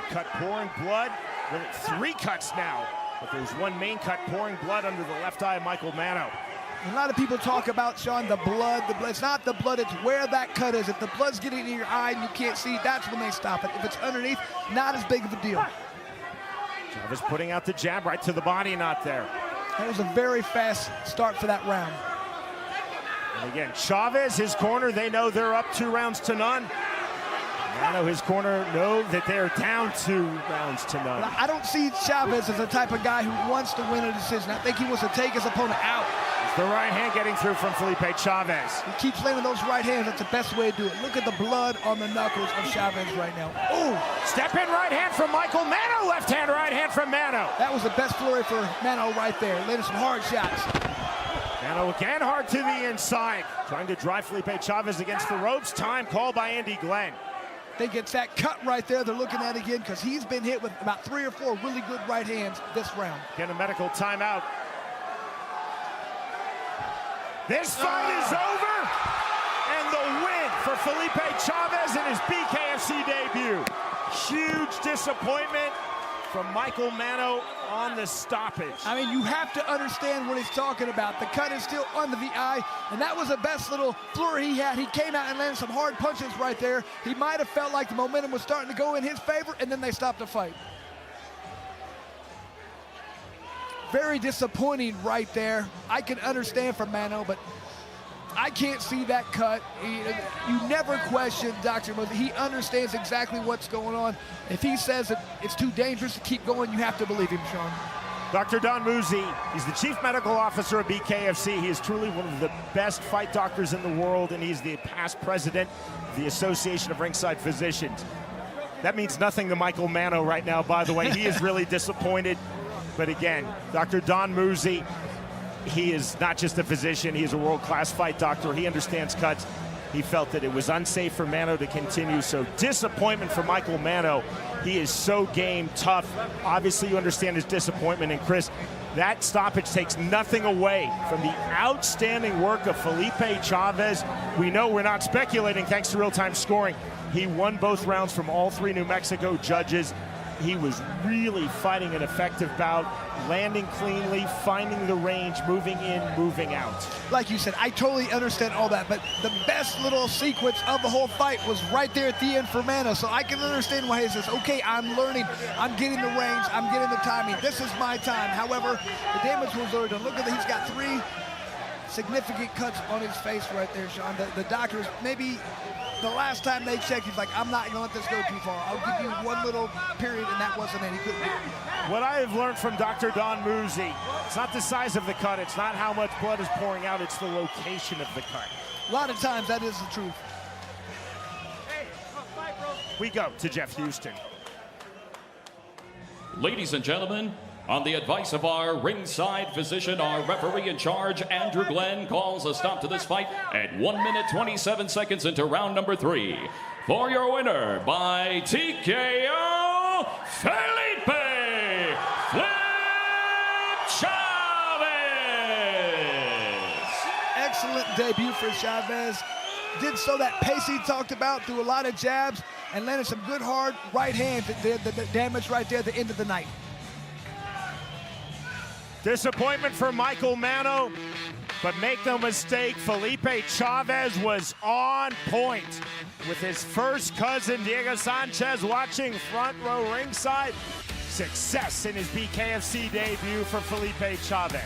Cut pouring blood. Really 3 cuts now. But there's 1 main cut pouring blood under the left eye of Michael Manno. A lot of people talk about, Sean, the blood. It's not the blood, it's where that cut is. If the blood's getting in your eye and you can't see, that's when they stop it. If it's underneath, not as big of a deal. Chavez putting out the jab right to the body, not there. That was a very fast start for that round. And again, Chavez, his corner, they know they're up 2 rounds to none. Manno, his corner, know that they're down 2 rounds to none. I don't see Chavez as the type of guy who wants to win a decision. I think he wants to take his opponent out. The right hand getting through from Felipe Chavez. He keeps landing those right hands. That's the best way to do it. Look at the blood on the knuckles of Chavez right now. Oh, step in right hand from Michael Manno. Left hand, right hand from Manno. That was the best flurry for Manno right there. Landing some hard shots. Manno again hard to the inside. Trying to drive Felipe Chavez against the ropes. Time called by Andy Glenn. I think it's that cut right there they're looking at again because he's been hit with about 3 or 4 really good right hands this round. Get a medical timeout. This fight is over, and the win for Felipe Chavez in his BKFC debut. Huge disappointment from Michael Manno on the stoppage. I mean, you have to understand what he's talking about. The cut is still under the eye, and that was the best little flurry he had. He came out and landed some hard punches right there. He might have felt like the momentum was starting to go in his favor, and then they stopped the fight. Very disappointing right there. I can understand from Manno, but I can't see that cut. You never question Dr. Muzi. He understands exactly what's going on. If he says that it's too dangerous to keep going, you have to believe him, Sean. Dr. Don Muzi, he's the Chief Medical Officer of BKFC. He is truly one of the best fight doctors in the world, and he's the past president of the Association of Ringside Physicians. That means nothing to Michael Manno right now, by the way. He is really disappointed. But again, Dr. Don Muzi, he is not just a physician, he is a world-class fight doctor. He understands cuts. He felt that it was unsafe for Manno to continue, so disappointment for Michael Manno. He is so game tough. Obviously, you understand his disappointment, and Chris, that stoppage takes nothing away from the outstanding work of Felipe Chavez. We know we're not speculating thanks to real-time scoring. He won both rounds from all 3 New Mexico judges. He was really fighting an effective bout, landing cleanly, finding the range, moving in, moving out. Like you said, I totally understand all that, but the best little sequence of the whole fight was right there at the end for Manno. So I can understand why he says, okay, I'm learning, I'm getting the range, I'm getting the timing, this is my time. However, the damage was already done. Look at that, he's got 3 significant cuts on his face right there, Sean. The doctors, maybe the last time they checked, he's like, I'm not gonna let this go too far. I'll give you one little period, and that wasn't any good. What I have learned from Dr. Don Muzi, it's not the size of the cut, it's not how much blood is pouring out, it's the location of the cut. A lot of times that is the truth. We go to Jeff Houston. Ladies and gentlemen, on the advice of our ringside physician, our referee in charge, Andrew Glenn, calls a stop to this fight at 1 minute 27 seconds into round number 3. For your winner by TKO, Felipe Chavez. Excellent debut for Chavez. Did so that pace he talked about, threw a lot of jabs, and landed some good hard right hands that did the damage right there at the end of the night. Disappointment for Michael Manno, but make no mistake, Felipe Chavez was on point with his first cousin, Diego Sanchez, watching front row ringside. Success in his BKFC debut for Felipe Chavez.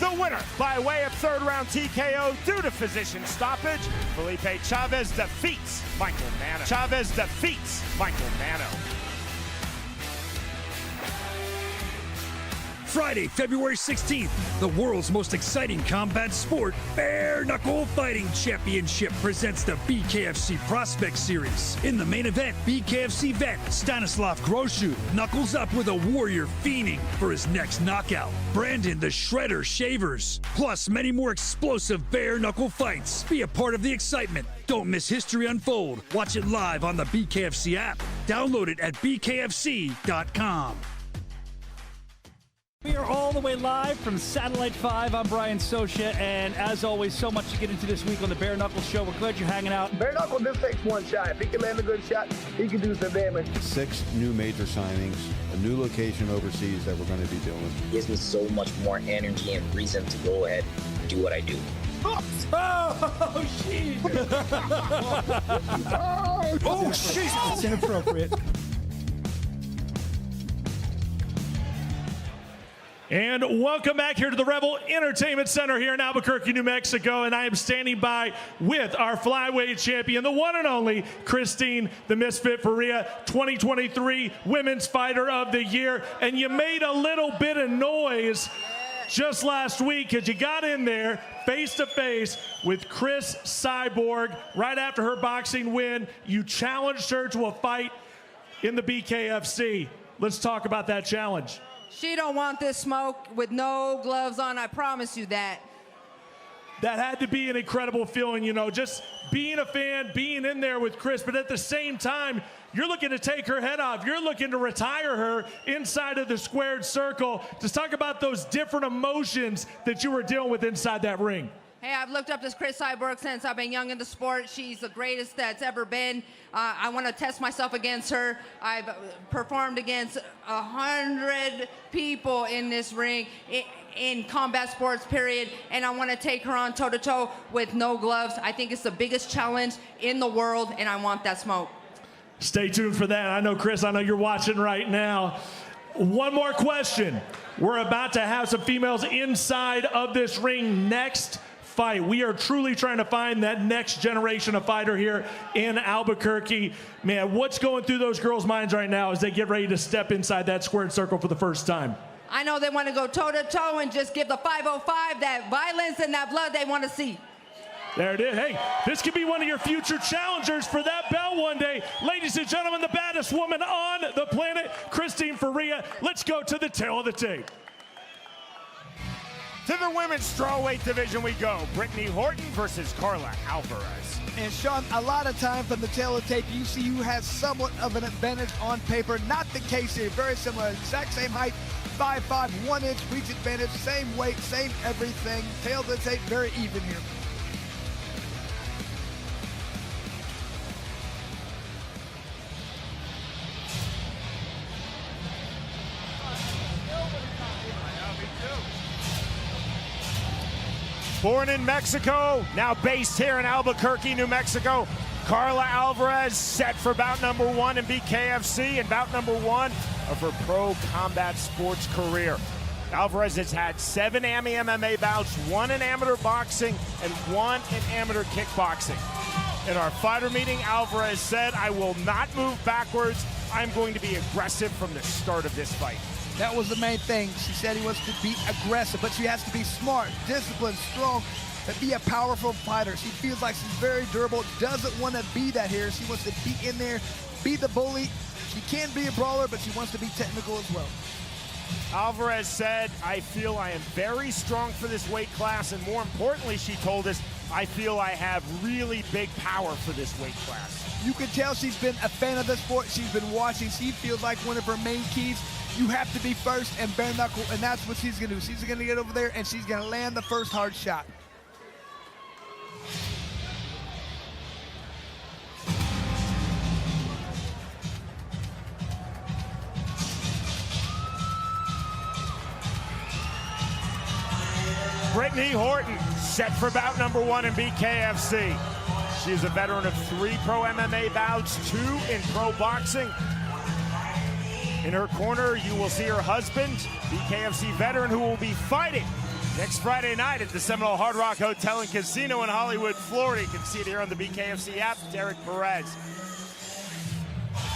The winner by way of 3rd round TKO due to physician stoppage, Felipe Chavez defeats Michael Manno. Chavez defeats Michael Manno. Friday, February 16th, the world's most exciting combat sport, Bare Knuckle Fighting Championship, presents the BKFC Prospect Series. In the main event, BKFC vet Stanislav Groshu knuckles up with a warrior fiending for his next knockout, Brandon the Shredder Shavers. Plus, many more explosive bare knuckle fights. Be a part of the excitement. Don't miss history unfold. Watch it live on the BKFC app. Download it at bkfc.com. We are all the way live from Satellite 5. I'm Brian Socha, and as always, so much to get into this week on the Bare Knuckle Show. We're glad you're hanging out. Bare Knuckle just takes one shot. If he can land a good shot, he can do some damage. 6 new major signings, a new location overseas that we're going to be doing. It gives me so much more energy and reason to go ahead and do what I do. Oh, shit! Oh, shit! It's inappropriate. And welcome back here to the Rebel Entertainment Center here in Albuquerque, New Mexico. And I am standing by with our flyweight champion, the one and only Christine the Misfit Faria, 2023 Women's Fighter of the Year. And you made a little bit of noise just last week because you got in there face-to-face with Chris Cyborg right after her boxing win. You challenged her to a fight in the BKFC. Let's talk about that challenge. She don't want this smoke with no gloves on, I promise you that. That had to be an incredible feeling, you know, just being a fan, being in there with Chris, but at the same time, you're looking to take her head off. You're looking to retire her inside of the squared circle. Just talk about those different emotions that you were dealing with inside that ring. Hey, I've looked up to Chris Cyborg since I've been young in the sport. She's the greatest that's ever been. I want to test myself against her. I've performed against 100 people in this ring in combat sports, period, and I want to take her on toe-to-toe with no gloves. I think it's the biggest challenge in the world, and I want that smoke. Stay tuned for that. I know, Chris, I know you're watching right now. One more question. We're about to have some females inside of this ring next fight. We are truly trying to find that next generation of fighter here in Albuquerque. Man, what's going through those girls' minds right now as they get ready to step inside that squared circle for the first time? I know they want to go toe-to-toe and just give the 505 that violence and that blood they want to see. There it is. Hey, this could be one of your future challengers for that belt one day. Ladies and gentlemen, the baddest woman on the planet, Christine Faria. Let's go to the tail of the tape. To the women's strawweight division we go. Brittany Horton versus Carla Alvarez. And Sean, a lot of time from the tail of tape, you see who has somewhat of an advantage on paper. Not the case here. Very similar. Exact same height. 5'5", 1 inch reach advantage. Same weight, same everything. Tail of the tape, very even here. Born in Mexico, now based here in Albuquerque, New Mexico, Carla Alvarez set for bout number 1 in BKFC and bout number 1 of her pro combat sports career. Alvarez has had 7 AMI MMA bouts, 1 in amateur boxing and 1 in amateur kickboxing. In our fighter meeting, Alvarez said, "I will not move backwards. I'm going to be aggressive from the start of this fight." That was the main thing. She said he wants to be aggressive, but she has to be smart, disciplined, strong, and be a powerful fighter. She feels like she's very durable, doesn't want to be that here. She wants to be in there, be the bully. She can be a brawler, but she wants to be technical as well. Alvarez said, "I feel I am very strong for this weight class, and more importantly," she told us, "I feel I have really big power for this weight class." You can tell she's been a fan of the sport. She's been watching. She feels like one of her main keys, you have to be first and bare knuckle, and that's what she's going to do. She's going to get over there, and she's going to land the first hard shot. Brittany Horton, set for bout number 1 in BKFC. She is a veteran of 3 pro MMA bouts, 2 in pro boxing. In her corner, you will see her husband, BKFC veteran, who will be fighting next Friday night at the Seminole Hard Rock Hotel and Casino in Hollywood, Florida. You can see it here on the BKFC app, Derek Perez.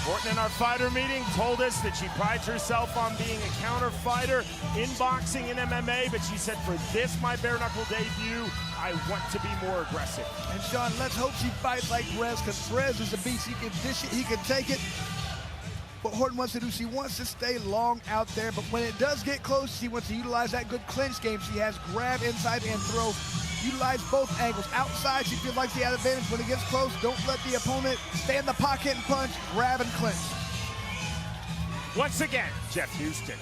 Horton in our fighter meeting told us that she prides herself on being a counter fighter in boxing and MMA, but she said, "For this, my bare knuckle debut, I want to be more aggressive." And Sean, let's hope she fights like Perez, because Perez is a beast. He can dish it, he can take it. What Horton wants to do, she wants to stay long out there, but when it does get close, she wants to utilize that good clinch game she has, grab inside and throw. Utilize both angles. Outside, she feels like she has advantage. When it gets close, don't let the opponent stay in the pocket and punch, grab and clinch. Once again, Jeff Houston.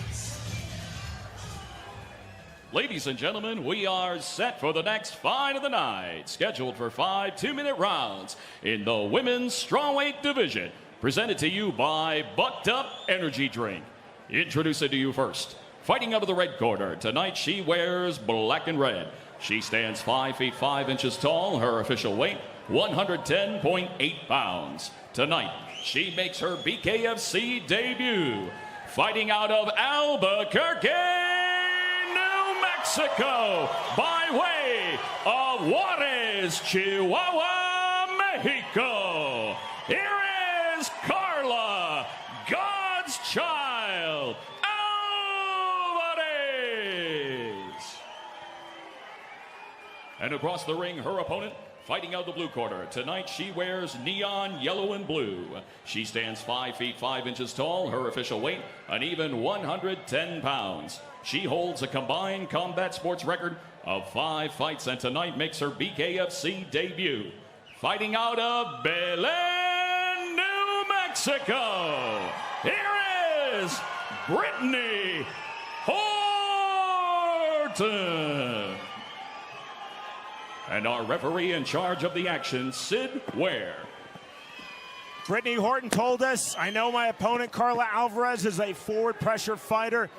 Ladies and gentlemen, we are set for the next fight of the night, scheduled for 5 2-minute rounds in the women's strawweight division. Presented to you by Bucked Up Energy Drink. Introducing to you first, fighting out of the red corner. Tonight she wears black and red. She stands 5 feet 5 inches tall. Her official weight, 110.8 pounds. Tonight, she makes her BKFC debut. Fighting out of Albuquerque, New Mexico, by way of Juarez, Chihuahua, Mexico. Here is Carla, God's Child, Alvarez. And across the ring, her opponent, fighting out the blue corner. Tonight, she wears neon yellow and blue. She stands 5 feet 5 inches tall. Her official weight, an even 110 pounds. She holds a combined combat sports record of 5 fights, and tonight makes her BKFC debut. Fighting out of Belen, New Mexico, here is Brittany Horton. And our referee in charge of the action, Sid Ware. Brittany Horton told us, "I know my opponent, Carla Alvarez, is a forward pressure fighter.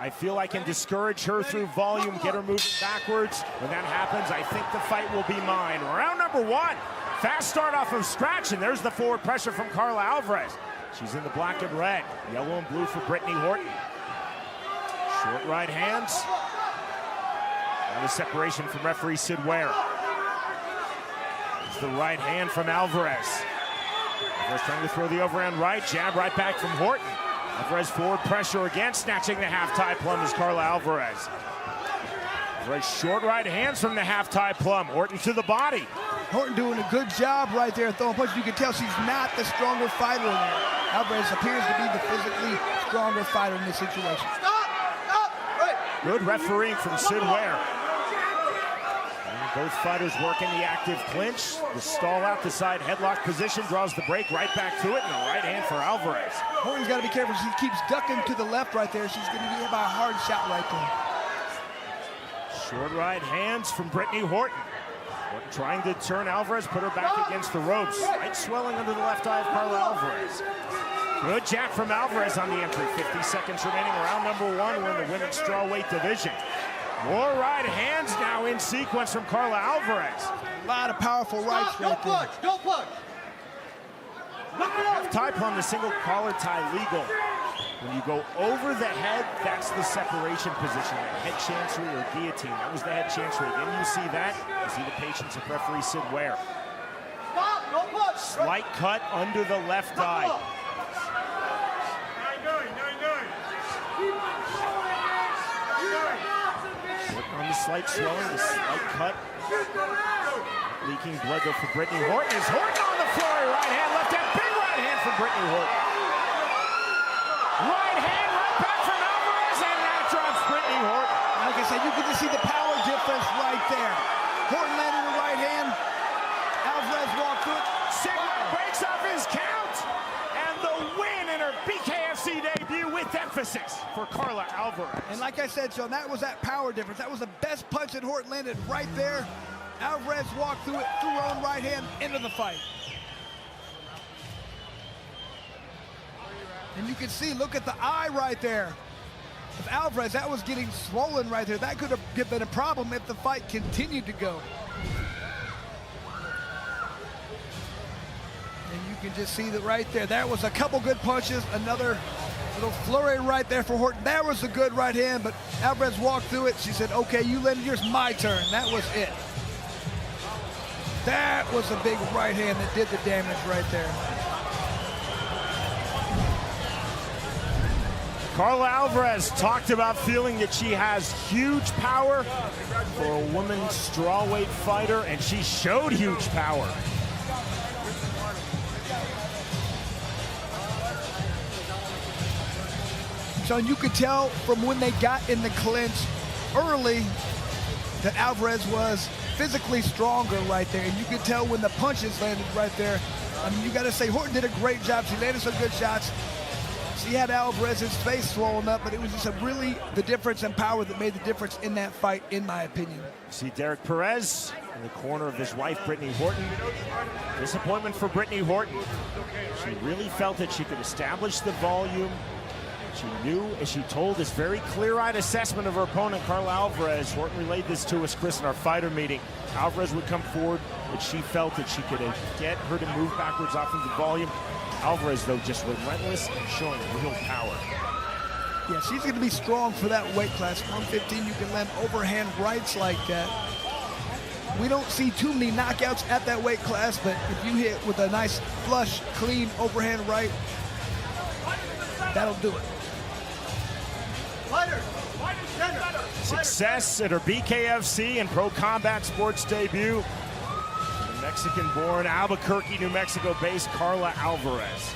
I feel I can discourage her through volume, get her moving backwards. When that happens, I think the fight will be mine." Round number 1. Fast start off of scratch, and there's the forward pressure from Carla Alvarez. She's in the black and red. Yellow and blue for Brittany Horton. Short right hands. And a separation from referee Sid Ware. It's the right hand from Alvarez. Alvarez trying to throw the overhand right. Jab right back from Horton. Alvarez forward pressure again, snatching the half-tie plum is Carla Alvarez. Alvarez short right hands from the half-tie plum. Horton to the body. Horton doing a good job right there throwing punches. You can tell she's not the stronger fighter in there. Alvarez appears to be the physically stronger fighter in this situation. Stop! Stop! Right! Good refereeing from Sid Ware. Both fighters working the active clinch. The stall out the side headlock position, draws the break right back to it, and a right hand for Alvarez. Horton's got to be careful. She keeps ducking to the left right there. She's going to be hit by a hard shot right there. Short right hands from Brittany Horton. Horton trying to turn Alvarez, put her back against the ropes. Right swelling under the left eye of Carla Alvarez. Good jab from Alvarez on the entry. 50 seconds remaining, round number 1. We're in the women's strawweight division. More right hands now in sequence from Carla Alvarez. A lot of powerful rights right there. Don't push. Tie on the single collar tie legal. When you go over the head, that's the separation position. Head chancery or guillotine. That was the head chancery. Then you see that. You see the patience of referee Sid Ware. Stop, don't push. Slight cut under the left eye. On the slight swelling, the slight cut. Leaking blood though for Brittany Horton. Is Horton on the floor? Right hand, left hand, big right hand from Brittany Horton. Right hand, right back from Alvarez, and that drops Brittany Horton. Like I said, you can just see the power difference right there. Horton landing the right hand. Alvarez walked through it. Sigma breaks off his count, and the win in her BKFC debut with emphasis for Carla Alvarez. And like I said, Sean, that was that power difference. That was the best punch that Horton landed right there. Alvarez walked through it, threw her own right hand into the fight. And you can see, look at the eye right there. If Alvarez, that was getting swollen right there. That could have been a problem if the fight continued to go. And you can just see that right there. That was a couple good punches. Another little flurry right there for Horton. That was a good right hand, but Alvarez walked through it. She said, okay, you landed yours, my turn. That was it. That was a big right hand that did the damage right there. Carla Alvarez talked about feeling that she has huge power for a woman's strawweight fighter, and she showed huge power. So you could tell from when they got in the clinch early that Alvarez was physically stronger right there. And you could tell when the punches landed right there. I mean, you got to say Horton did a great job. She landed some good shots. She had Alvarez's face swollen up, but it was just really the difference in power that made the difference in that fight, in my opinion. See Derek Perez in the corner of his wife, Brittany Horton. Disappointment for Brittany Horton. She really felt that she could establish the volume. She knew, as she told this very clear-eyed assessment of her opponent, Carla Alvarez. Horton relayed this to us, Chris, in our fighter meeting. Alvarez would come forward, but she felt that she could get her to move backwards off of the volume. Alvarez, though, just relentless and showing real power. Yeah, she's going to be strong for that weight class. 115, you can land overhand rights like that. We don't see too many knockouts at that weight class, but if you hit with a nice, flush, clean overhand right, that'll do it. Success at her BKFC and Pro Combat Sports debut. The Mexican-born, Albuquerque, New Mexico-based Carla Alvarez.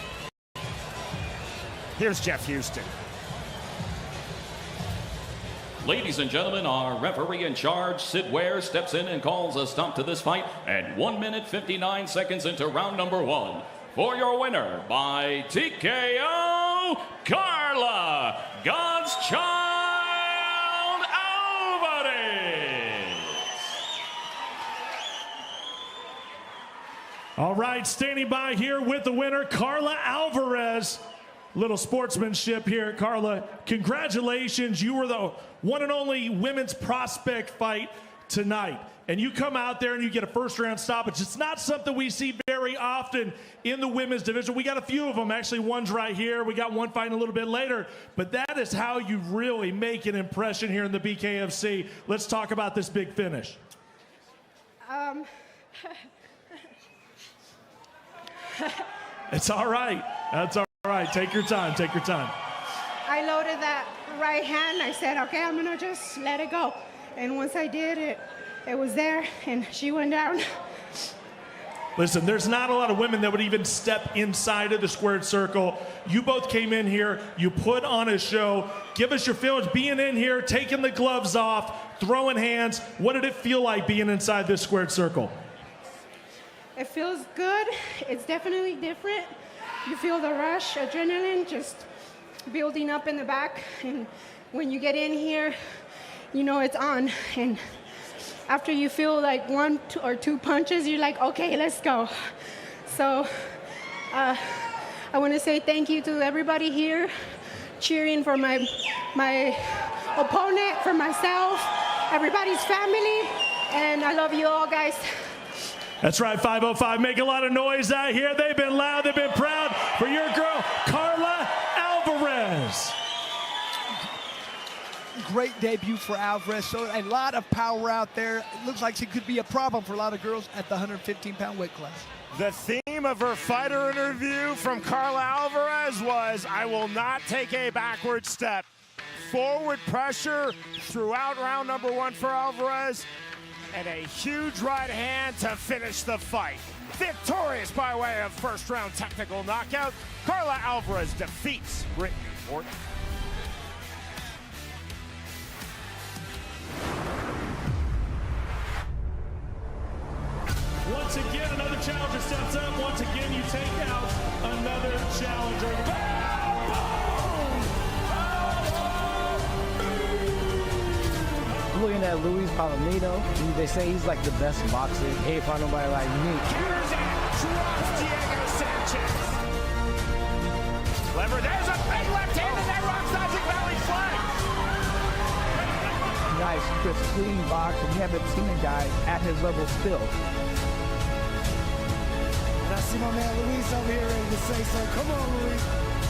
Here's Jeff Houston. Ladies and gentlemen, our referee in charge, Sid Ware, steps in and calls a stop to this fight at 1 minute 59 seconds into round number 1. For your winner by TKO, Carla God's Child Alvarez. All right, standing by here with the winner, Carla Alvarez. Little sportsmanship here, Carla. Congratulations. You were the one and only women's prospect fight tonight. And you come out there and you get a first-round stoppage. It's not something we see very often in the women's division. We got a few of them. Actually, one's right here. We got one fighting a little bit later. But that is how you really make an impression here in the BKFC. Let's talk about this big finish. It's all right. That's all right. Take your time. Take your time. I loaded that right hand. I said, okay, I'm going to just let it go. And once I did it, it was there, and she went down. Listen, there's not a lot of women that would even step inside of the squared circle. You both came in here, you put on a show. Give us your feelings being in here, taking the gloves off, throwing hands. What did it feel like being inside this squared circle? It feels good. It's definitely different. You feel the rush, adrenaline just building up in the back. And when you get in here, you know it's on. And after you feel like 1 or 2 punches, you're like, okay, let's go. So I want to say thank you to everybody here, cheering for my opponent, for myself, everybody's family, and I love you all, guys. That's right, 505. Make a lot of noise out here. They've been loud, they've been proud for your girl, Carla Alvarez. Great debut for Alvarez. So a lot of power out there. It looks like she could be a problem for a lot of girls at the 115-pound weight class. The theme of her fighter interview from Carla Alvarez was, I will not take a backward step. Forward pressure throughout round number 1 for Alvarez, and a huge right hand to finish the fight. Victorious by way of first-round technical knockout, Carla Alvarez defeats Brittany Orton. Once again, another challenger steps up. Once again, you take out another challenger. Looking at Luis Palomino, they say he's like the best boxer. He ain't fought nobody like me. Here's it, drops Diego Sanchez. Clever, there's a big left hand, and that rocks Dodson Valley flag. Nice, crisp, clean box, and we haven't seen a guy at his level still. And I see my man Luis over here ready to say so. Come on, Luis.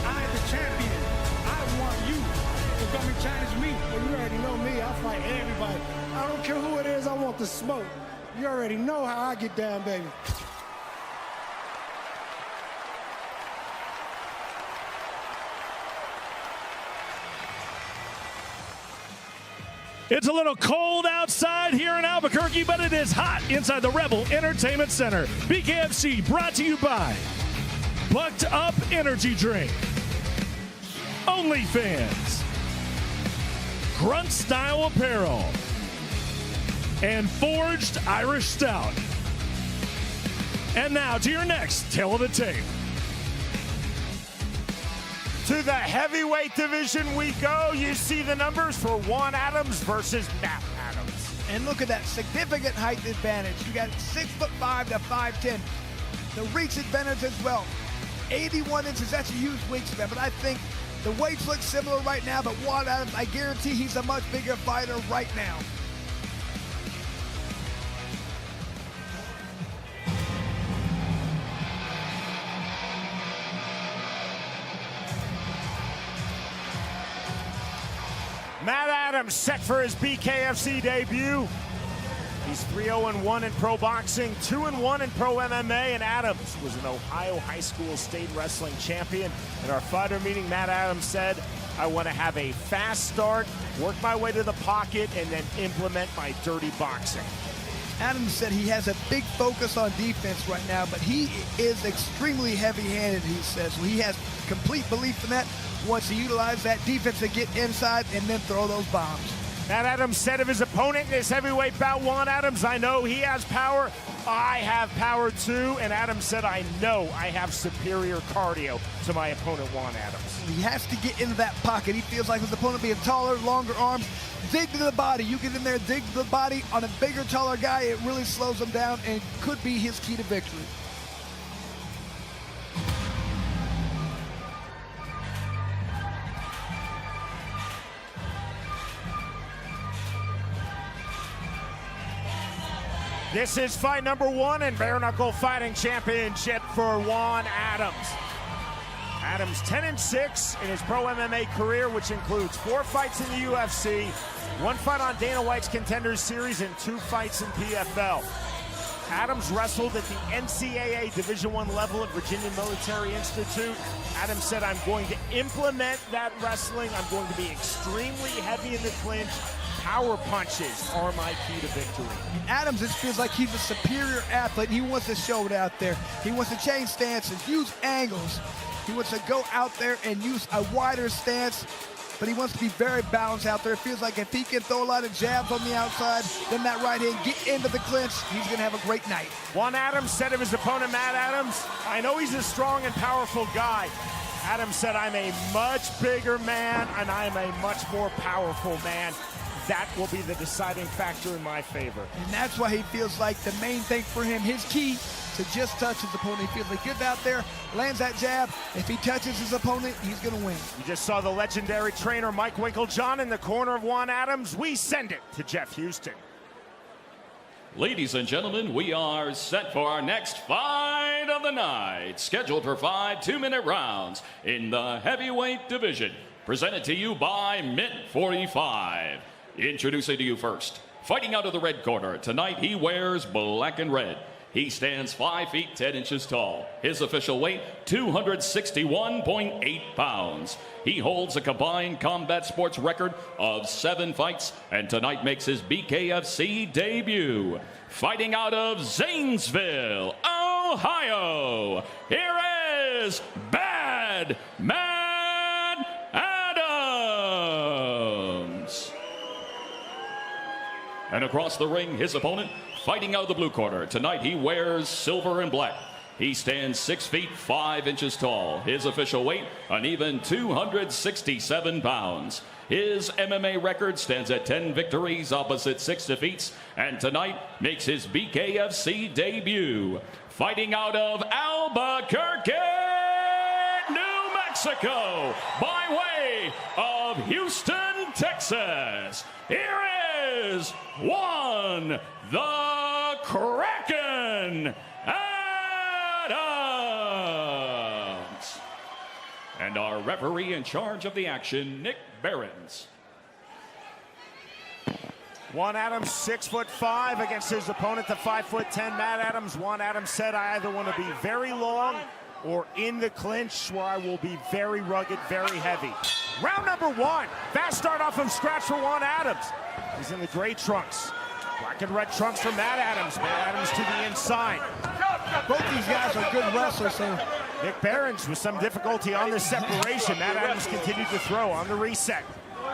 I am the champion. I want you to come and challenge me. Well, you already know me. I'll fight everybody. I don't care who it is. I want the smoke. You already know how I get down, baby. It's a little cold outside here in Albuquerque, but it is hot inside the Rebel Entertainment Center. BKFC brought to you by Bucked Up Energy Drink, OnlyFans, Grunt Style Apparel, and Forged Irish Stout. And now to your next Tale of the Tape. To the heavyweight division we go. You see the numbers for Juan Adams versus Matt Adams. And look at that significant height advantage. You got 6'5" to 5'10". The reach advantage as well. 81 inches, that's a huge wingspan, but I think the weights look similar right now, but Juan Adams, I guarantee he's a much bigger fighter right now. Matt Adams set for his BKFC debut. He's 3-0-1 in pro boxing, 2-1 in pro MMA, and Adams was an Ohio high school state wrestling champion. In our fighter meeting, Matt Adams said, I want to have a fast start, work my way to the pocket, and then implement my dirty boxing. Adams said he has a big focus on defense right now, but he is extremely heavy-handed, he says. So he has complete belief in that. Wants to utilize that defense to get inside and then throw those bombs. Matt Adams said of his opponent in this heavyweight bout, Juan Adams, I know he has power. I have power too. And Adams said, I know I have superior cardio to my opponent, Juan Adams. He has to get into that pocket. He feels like his opponent being taller, longer arms. Dig to the body. You get in there, dig to the body. On a bigger, taller guy, it really slows him down and could be his key to victory. This is fight number 1 in Bare Knuckle Fighting Championship for Juan Adams. Adams 10-6 in his pro MMA career, which includes 4 fights in the UFC, 1 fight on Dana White's Contenders Series, and 2 fights in PFL. Adams wrestled at the NCAA Division I level at Virginia Military Institute. Adams said, I'm going to implement that wrestling. I'm going to be extremely heavy in the clinch, power punches are my key to victory. Adams just feels like he's a superior athlete. He wants to show it out there. He wants to change stances, use angles. He wants to go out there and use a wider stance, but he wants to be very balanced out there. It feels like if he can throw a lot of jabs on the outside, then that right hand get into the clinch, he's going to have a great night. Juan Adams said of his opponent, Matt Adams, I know he's a strong and powerful guy. Adams said, I'm a much bigger man, and I'm a much more powerful man. That will be the deciding factor in my favor. And that's why he feels like the main thing for him, his key, to just touch his opponent. He feels like good out there, lands that jab. If he touches his opponent, he's going to win. You just saw the legendary trainer Mike Winklejohn in the corner of Juan Adams. We send it to Jeff Houston. Ladies and gentlemen, we are set for our next fight of the night, scheduled for 5 2-minute rounds in the heavyweight division. Presented to you by Mint 45. Introducing to you first, fighting out of the red corner. Tonight he wears black and red. He stands 5 feet 10 inches tall. His official weight, 261.8 pounds. He holds a combined combat sports record of 7 fights, and tonight makes his BKFC debut. Fighting out of Zanesville, Ohio, here is Bad Man Adams. And across the ring, his opponent, fighting out of the blue corner. Tonight he wears silver and black. He stands 6 feet 5 inches tall. His official weight, an even 267 pounds. His MMA record stands at 10 victories opposite 6 defeats, and tonight makes his BKFC debut. Fighting out of Albuquerque, New Mexico, by way of Houston, Texas. Here is Juan the Kraken Adams. And our referee in charge of the action, Nick Behrens. Juan Adams, 6'5" against his opponent, the 5'10" Matt Adams. Juan Adams said, I either want to be very long or in the clinch where I will be very rugged, very heavy. Round number 1. Fast start off from scratch for Juan Adams. He's in the gray trunks. Black and red trunks for Matt Adams. Matt Adams to the inside. Both these guys are good wrestlers, so Nick Behrens with some difficulty on the separation. Matt Adams continued to throw on the reset.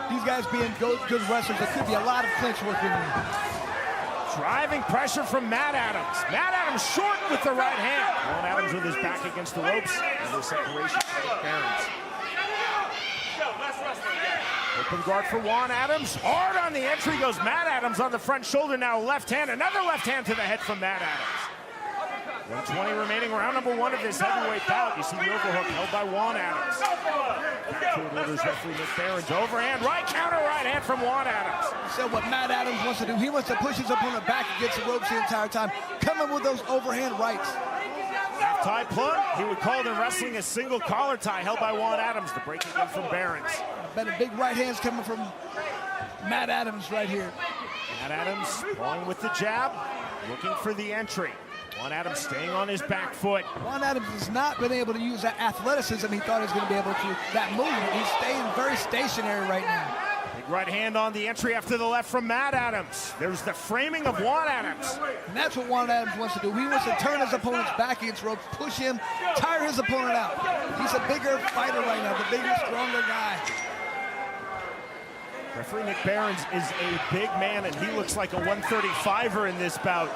These guys being good wrestlers, there could be a lot of clinch work in there. Driving pressure from Matt Adams. Matt Adams short with the right hand. Juan Adams with his back against the ropes. And the separation for Nick Behrens. Open guard for Juan Adams. Hard on the entry goes Matt Adams on the front shoulder. Now left hand. Another left hand to the head from Matt Adams. 120 remaining, round number 1 of this heavyweight bout. You see the overhook held by Juan Adams. Backfield orders referee Nick Behrens. Overhand, right counter, right hand from Juan Adams. So what Matt Adams wants to do, he wants to push his opponent back against the ropes the entire time, coming with those overhand rights. Half-tie plug, he would call it in wrestling a single collar tie held by Juan Adams. The breaking in from Behrens. Bet a big right hand's coming from Matt Adams right here. Matt Adams going with the jab, looking for the entry. Juan Adams staying on his back foot. Juan Adams has not been able to use that athleticism he thought he was going to be able to, that movement. He's staying very stationary right now. Big right hand on the entry after the left from Matt Adams. There's the framing of Juan Adams. And that's what Juan Adams wants to do. He wants to turn his opponent's back against ropes, push him, tire his opponent out. He's a bigger fighter right now, the bigger, stronger guy. Referee Nick Behrens is a big man, and he looks like a 135er in this bout.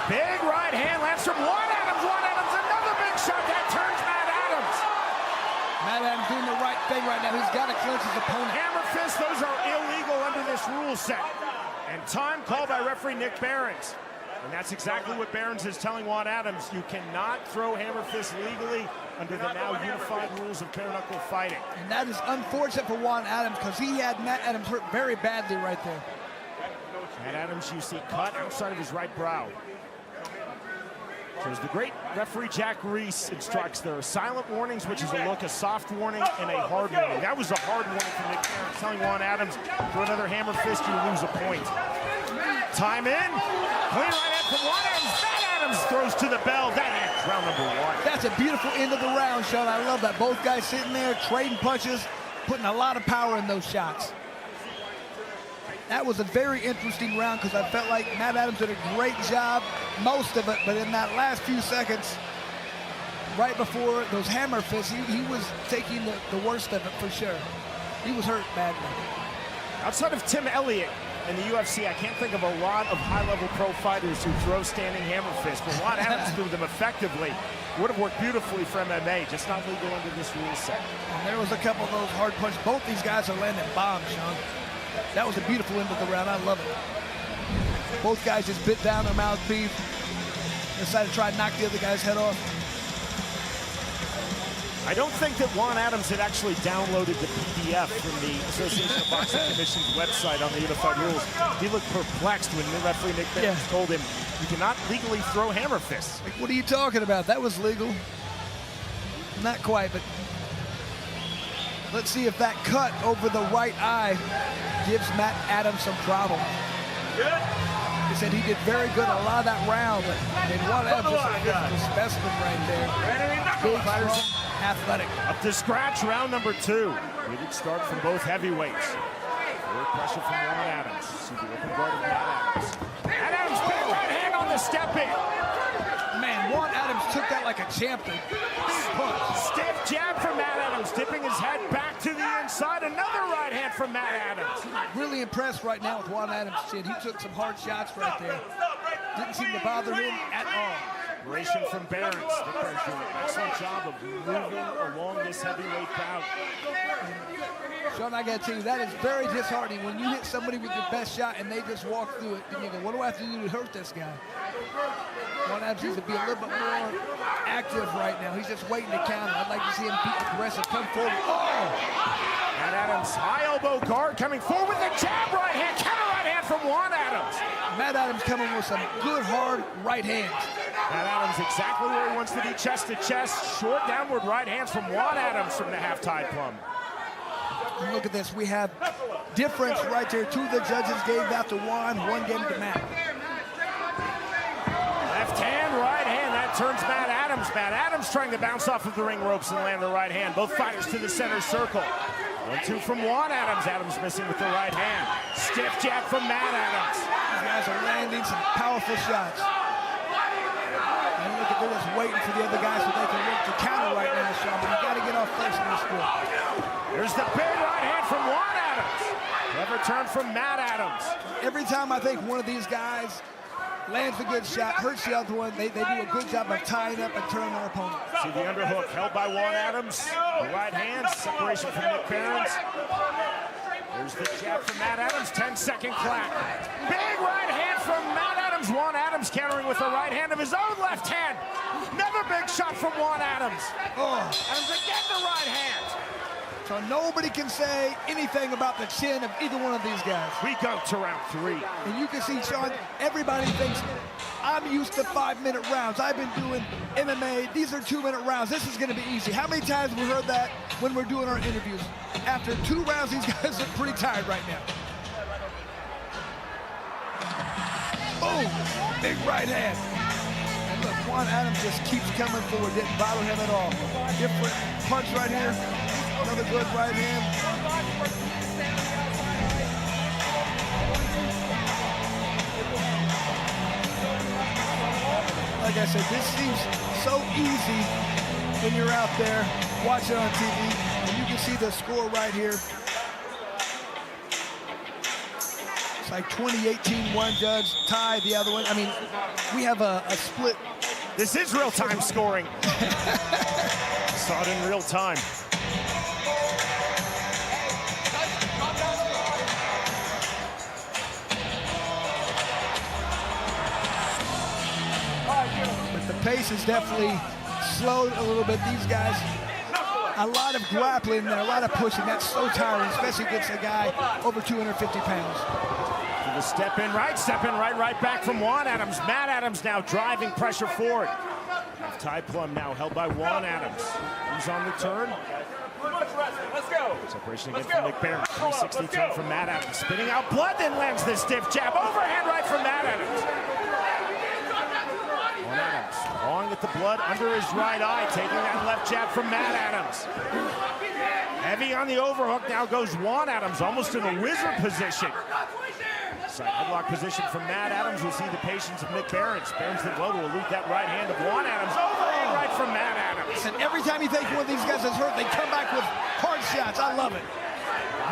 Big right hand lands from Juan Adams. Juan Adams, another big shot that turns Matt Adams. Matt Adams doing the right thing right now. He's got to clinch his opponent. Hammer fist, those are illegal under this rule set. And time called by referee Nick Behrens. And that's exactly what Behrens is telling Juan Adams. You cannot throw hammer fists legally under the now unified rules of bare knuckle fighting. And that is unfortunate for Juan Adams because he had Matt Adams hurt very badly right there. Matt Adams, you see cut outside of his right brow. So as the great referee Jack Reese instructs, there are silent warnings, which is a look, a soft warning, and a hard warning. That was a hard warning from Nick Behrens, telling Juan Adams, throw another hammer fist, you lose a point. Time in. Clean right hand from Juan Adams. Matt Adams throws to the bell. That ends round number 1. That's a beautiful end of the round, Sean. I love that. Both guys sitting there, trading punches, putting a lot of power in those shots. That was a very interesting round because I felt like Matt Adams did a great job, most of it, but in that last few seconds, right before those hammer fists, he was taking the worst of it for sure. He was hurt badly. Outside of Tim Elliott in the UFC, I can't think of a lot of high-level pro fighters who throw standing hammer fists, but Juan Adams threw them effectively. Would have worked beautifully for MMA, just not legal under this rule set. And there was a couple of those hard punches. Both these guys are landing bombs, Sean. That was a beautiful end of the round. I love it. Both guys just bit down their mouthpiece, decided to try and knock the other guy's head off. I don't think that Juan Adams had actually downloaded the PDF from the Association of Boxing Commission's website on the Unified Rules. He looked perplexed when referee Nick Barnes told him, you cannot legally throw hammer fists. Like, what are you talking about? That was legal. Not quite, but let's see if that cut over the right eye gives Matt Adams some problem. Good. He said he did very good a lot of that round, and Juan Adams is a specimen right there. Big, strong, athletic. Up to scratch, round number 2. Good start from both heavyweights. Forward pressure from Juan Adams. See the open guard of Matt Adams. Matt Adams, big right hand on the step in. Man, Juan Adams took that like a champion. Stiff jab from Matt Adams, dipping his head back to the inside. Another right hand from Matt Adams. Really impressed right now with Juan Adams' chin. He took some hard shots right there. Didn't seem to bother him at all. Operation from Barons. Nick Barons doing an excellent job of moving along this heavyweight bout. Sean, I got to tell you, that is very disheartening when you hit somebody with your best shot and they just walk through it. And you go, what do I have to do to hurt this guy? Juan Adams needs to be a little bit more active right now. He's just waiting to counter. I'd like to see him be aggressive, come forward. Oh! Matt Adams, high elbow guard coming forward with a jab right hand, counter right hand from Juan Adams. Matt Adams coming with some good, hard right hands. Matt Adams exactly where he wants to be, chest to chest. Short downward right hands from Juan Adams from the half-tide plum. Look at this. We have difference right there. 2 of the judges gave that to Juan, 1 gave to Matt. Left hand, right hand. That turns Matt Adams. Matt Adams trying to bounce off of the ring ropes and land the right hand. Both fighters to the center circle. 1-2 from Juan Adams. Adams missing with the right hand. Stiff jab from Matt Adams. These guys are landing some powerful shots. And look at, they're just waiting for the other guys so they can look to counter right now, Sean. But you got to get off first in this sport. There's the big right hand from Juan Adams. Clever turn from Matt Adams. Every time I think one of these guys lands a good shot, hurts the other one, they do a good job of tying up and turning their opponent. See the underhook held by Juan Adams. The right hand, separation from Nick Barons. There's the jab from Matt Adams, 10-second clap. Big right hand from Matt Adams. Juan Adams countering with the right hand of his own left hand. Another big shot from Juan Adams. Oh. Adams again the right hand. So nobody can say anything about the chin of either one of these guys. We go to round 3. And you can see, Sean, everybody thinks, I'm used to 5-minute rounds. I've been doing MMA. These are 2-minute rounds. This is going to be easy. How many times have we heard that when we're doing our interviews? After 2 rounds, these guys are pretty tired right now. Boom! Big right hand. And look, Juan Adams just keeps coming forward. Didn't bother him at all. Different punch right here. Another good right hand. Like I said, this seems so easy when you're out there watching on TV, and you can see the score right here. It's like 20-18, one judge, tie the other one. I mean, we have a split. This is real-time scoring. Saw it in real time. But the pace is definitely slowed a little bit. These guys, a lot of grappling there, a lot of pushing. That's so tiring, especially against a guy over 250 pounds. To the step in right back from Juan Adams. Matt Adams now driving pressure forward. Half-tie plum now held by Juan Adams. He's on the turn. Let's go. Separation again from Nick Barron. 360 turn from Matt Adams. Spitting out blood, then lands the stiff jab. Overhand right from Matt Adams. Juan Adams clawing at the blood under his right eye, taking that left jab from Matt Adams. Heavy on the overhook, now goes Juan Adams, almost in a wizard position. Right, headlock position from Matt Adams. We'll see the patience of Nick Behrens. Behrens did well to elude that right hand of Juan Adams. Overhand right from Matt Adams. And every time you think one of these guys is hurt, they come back with hard shots. I love it.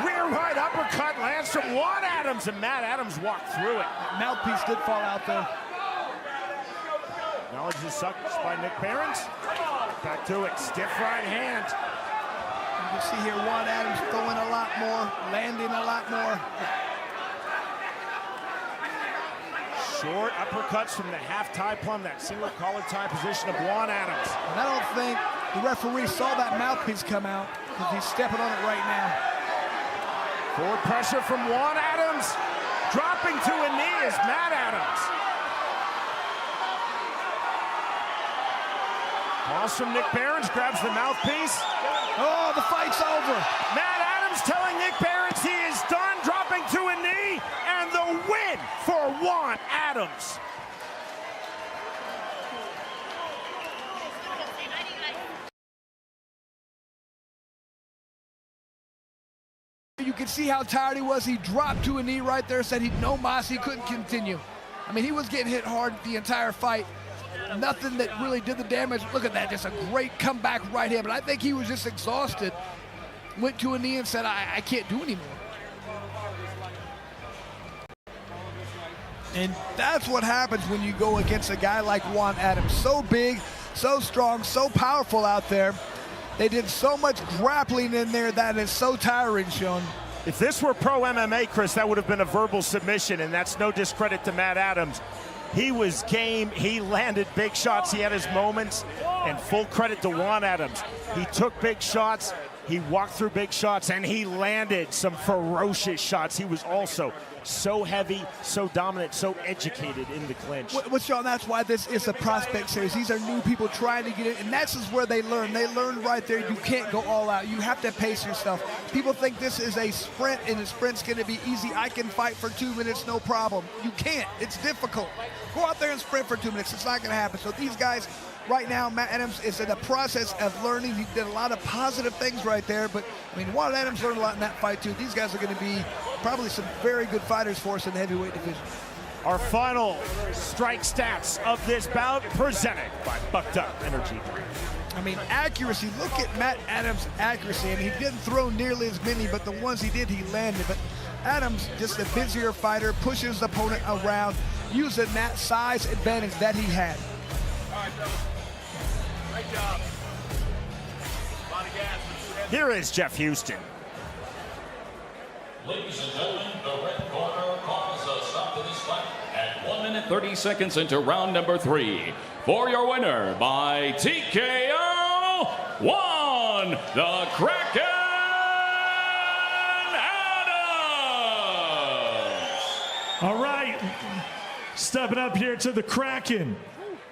Rear right uppercut lands from Juan Adams, and Matt Adams walked through it. That mouthpiece did fall out there. Acknowledges the suckers by Nick Behrens. Back to it, stiff right hand. You can see here Juan Adams throwing a lot more, landing a lot more. Short uppercuts from the half tie plum, that single collar tie position of Juan Adams. And I don't think the referee saw that mouthpiece come out because he's stepping on it right now. Forward pressure from Juan Adams. Dropping to a knee is Matt Adams. Pause from Nick Behrens, grabs the mouthpiece. Oh, the fight's over. Matt Adams telling Nick Behrens he is done, dropping to a knee, and the win for Juan Adams. You can see how tired he was. He dropped to a knee right there, said he no mas, he couldn't continue. I mean, he was getting hit hard the entire fight. Nothing that really did the damage. Look at that, just a great comeback right hand. But I think he was just exhausted. Went to a knee and said, I can't do anymore. And that's what happens when you go against a guy like Juan Adams. So big, so strong, so powerful out there. They did so much grappling in there that is so tiring, Sean. If this were pro MMA, Chris, that would have been a verbal submission, and that's no discredit to Matt Adams. He was game, he landed big shots, he had his moments, and full credit to Juan Adams. He took big shots, he walked through big shots, and he landed some ferocious shots. He was also so heavy, so dominant, so educated in the clinch. Well, Sean, that's why this is a Prospect Series. These are new people trying to get in, and that's just where they learn. They learn right there. You can't go all out. You have to pace yourself. People think this is a sprint, and the sprint's going to be easy. I can fight for 2 minutes, no problem. You can't. It's difficult. Go out there and sprint for 2 minutes. It's not going to happen. So these guys, right now, Matt Adams is in the process of learning. He did a lot of positive things right there, but, I mean, Juan Adams learned a lot in that fight, too. These guys are going to be probably some very good fighters for us in the heavyweight division. Our final strike stats of this bout presented by Bucked Up Energy Drink. I mean, accuracy. Look at Matt Adams' accuracy. I mean, he didn't throw nearly as many, but the ones he did, he landed. But Adams, just a busier fighter, pushes the opponent around, using that size advantage that he had. All right, fellas. Great job. A lot of gas. Here is Jeff Houston. Ladies and gentlemen, the red corner calls a stop to this fight at 1 minute 30 seconds into round number 3. For your winner by TKO, Juan the Kraken Adams. All right, stepping up here to the Kraken.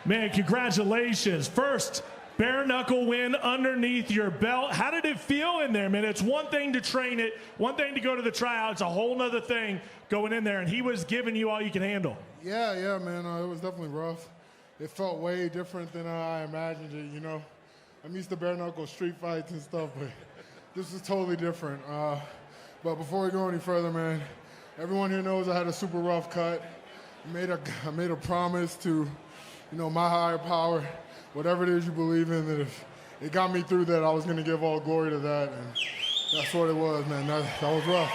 Man, congratulations. First bare knuckle win underneath your belt. How did it feel in there, man? It's one thing to train it, one thing to go to the tryouts, a whole nother thing going in there, and he was giving you all you can handle. Yeah, man. It was definitely rough. It felt way different than I imagined it, you know. I'm used to bare knuckle street fights and stuff, but this is totally different. But before we go any further, man, everyone here knows I had a super rough cut. I made a promise to, you know, my higher power, whatever it is you believe in, that if it got me through that, I was going to give all glory to that. And that's what it was, man. That was rough.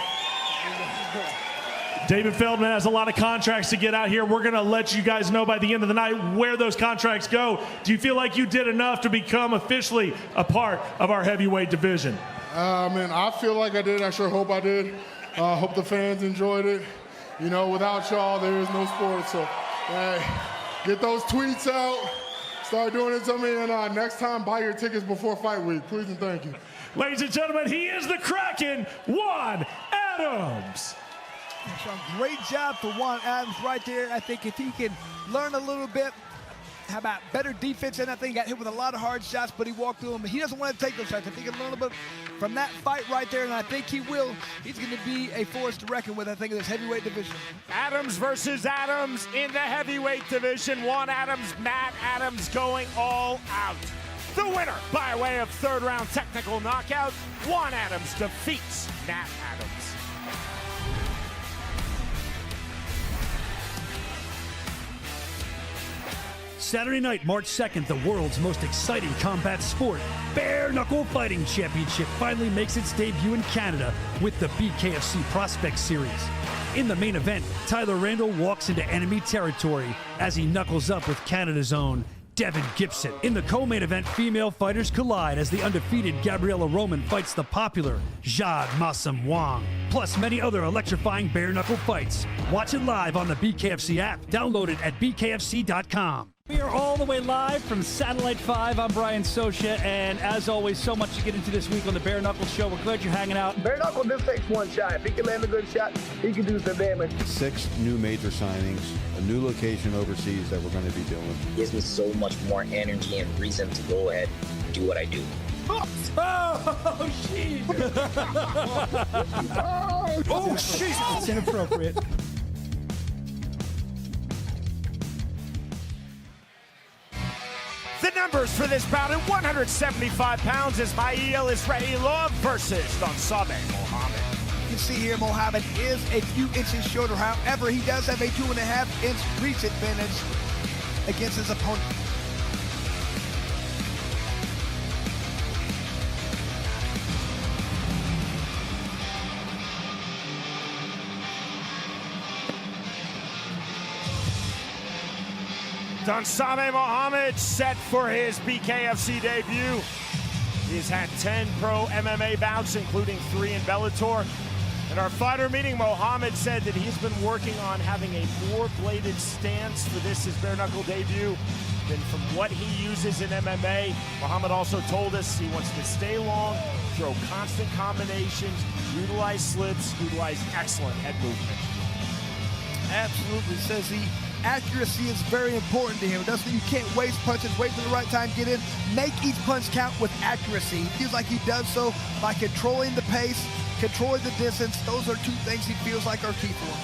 David Feldman has a lot of contracts to get out here. We're going to let you guys know by the end of the night where those contracts go. Do you feel like you did enough to become officially a part of our heavyweight division? Man, I feel like I did. I sure hope I did. Hope the fans enjoyed it. You know, without y'all, there is no sport. So, get those tweets out. Start doing it to me, and next time, buy your tickets before fight week. Please and thank you. Ladies and gentlemen, he is the Kraken, Juan Adams. Great job for Juan Adams right there. I think if he can learn a little bit, how about better defense, and I think he got hit with a lot of hard shots, but he walked through them. He doesn't want to take those shots. If he can learn a little bit from that fight right there, and I think he will, he's going to be a force to reckon with, I think, in this heavyweight division. Adams versus Adams in the heavyweight division. Juan Adams, Matt Adams going all out. The winner by way of third round technical knockout, Juan Adams defeats Matt Adams. Saturday night, March 2nd, the world's most exciting combat sport, Bare Knuckle Fighting Championship, finally makes its debut in Canada with the BKFC Prospect Series. In the main event, Tyler Randall walks into enemy territory as he knuckles up with Canada's own Devin Gibson. In the co-main event, female fighters collide as the undefeated Gabriella Roman fights the popular Jade Massam Wong. Plus many other electrifying bare knuckle fights. Watch it live on the BKFC app. Download it at bkfc.com. We are all the way live from Satellite 5. I'm Brian Socia, and as always, so much to get into this week on the Bare Knuckle Show. We're glad you're hanging out. Bare Knuckle just takes one shot. If he can land a good shot, he can do some damage. 6 new major signings, a new location overseas that we're going to be doing. Gives me so much more energy and reason to go ahead and do what I do. Oh, shit! Oh, shit! It's inappropriate. The numbers for this bout at 175 pounds is Ismail Israilov versus Thuggy Mohammed. You can see here Mohammed is a few inches shorter. However, he does have a 2.5-inch reach advantage against his opponent. Thuggy Mohammed set for his BKFC debut. He's had 10 pro MMA bouts, including 3 in Bellator. At our fighter meeting, Mohammed said that he's been working on having a more bladed stance for this, his bare knuckle debut, than from what he uses in MMA. Mohammed also told us he wants to stay long, throw constant combinations, utilize slips, utilize excellent head movement. Absolutely, says he. Accuracy is very important to him. You can't waste punches, wait for the right time, get in, make each punch count with accuracy. He feels like he does so by controlling the pace, controlling the distance. Those are 2 things he feels like are key for him.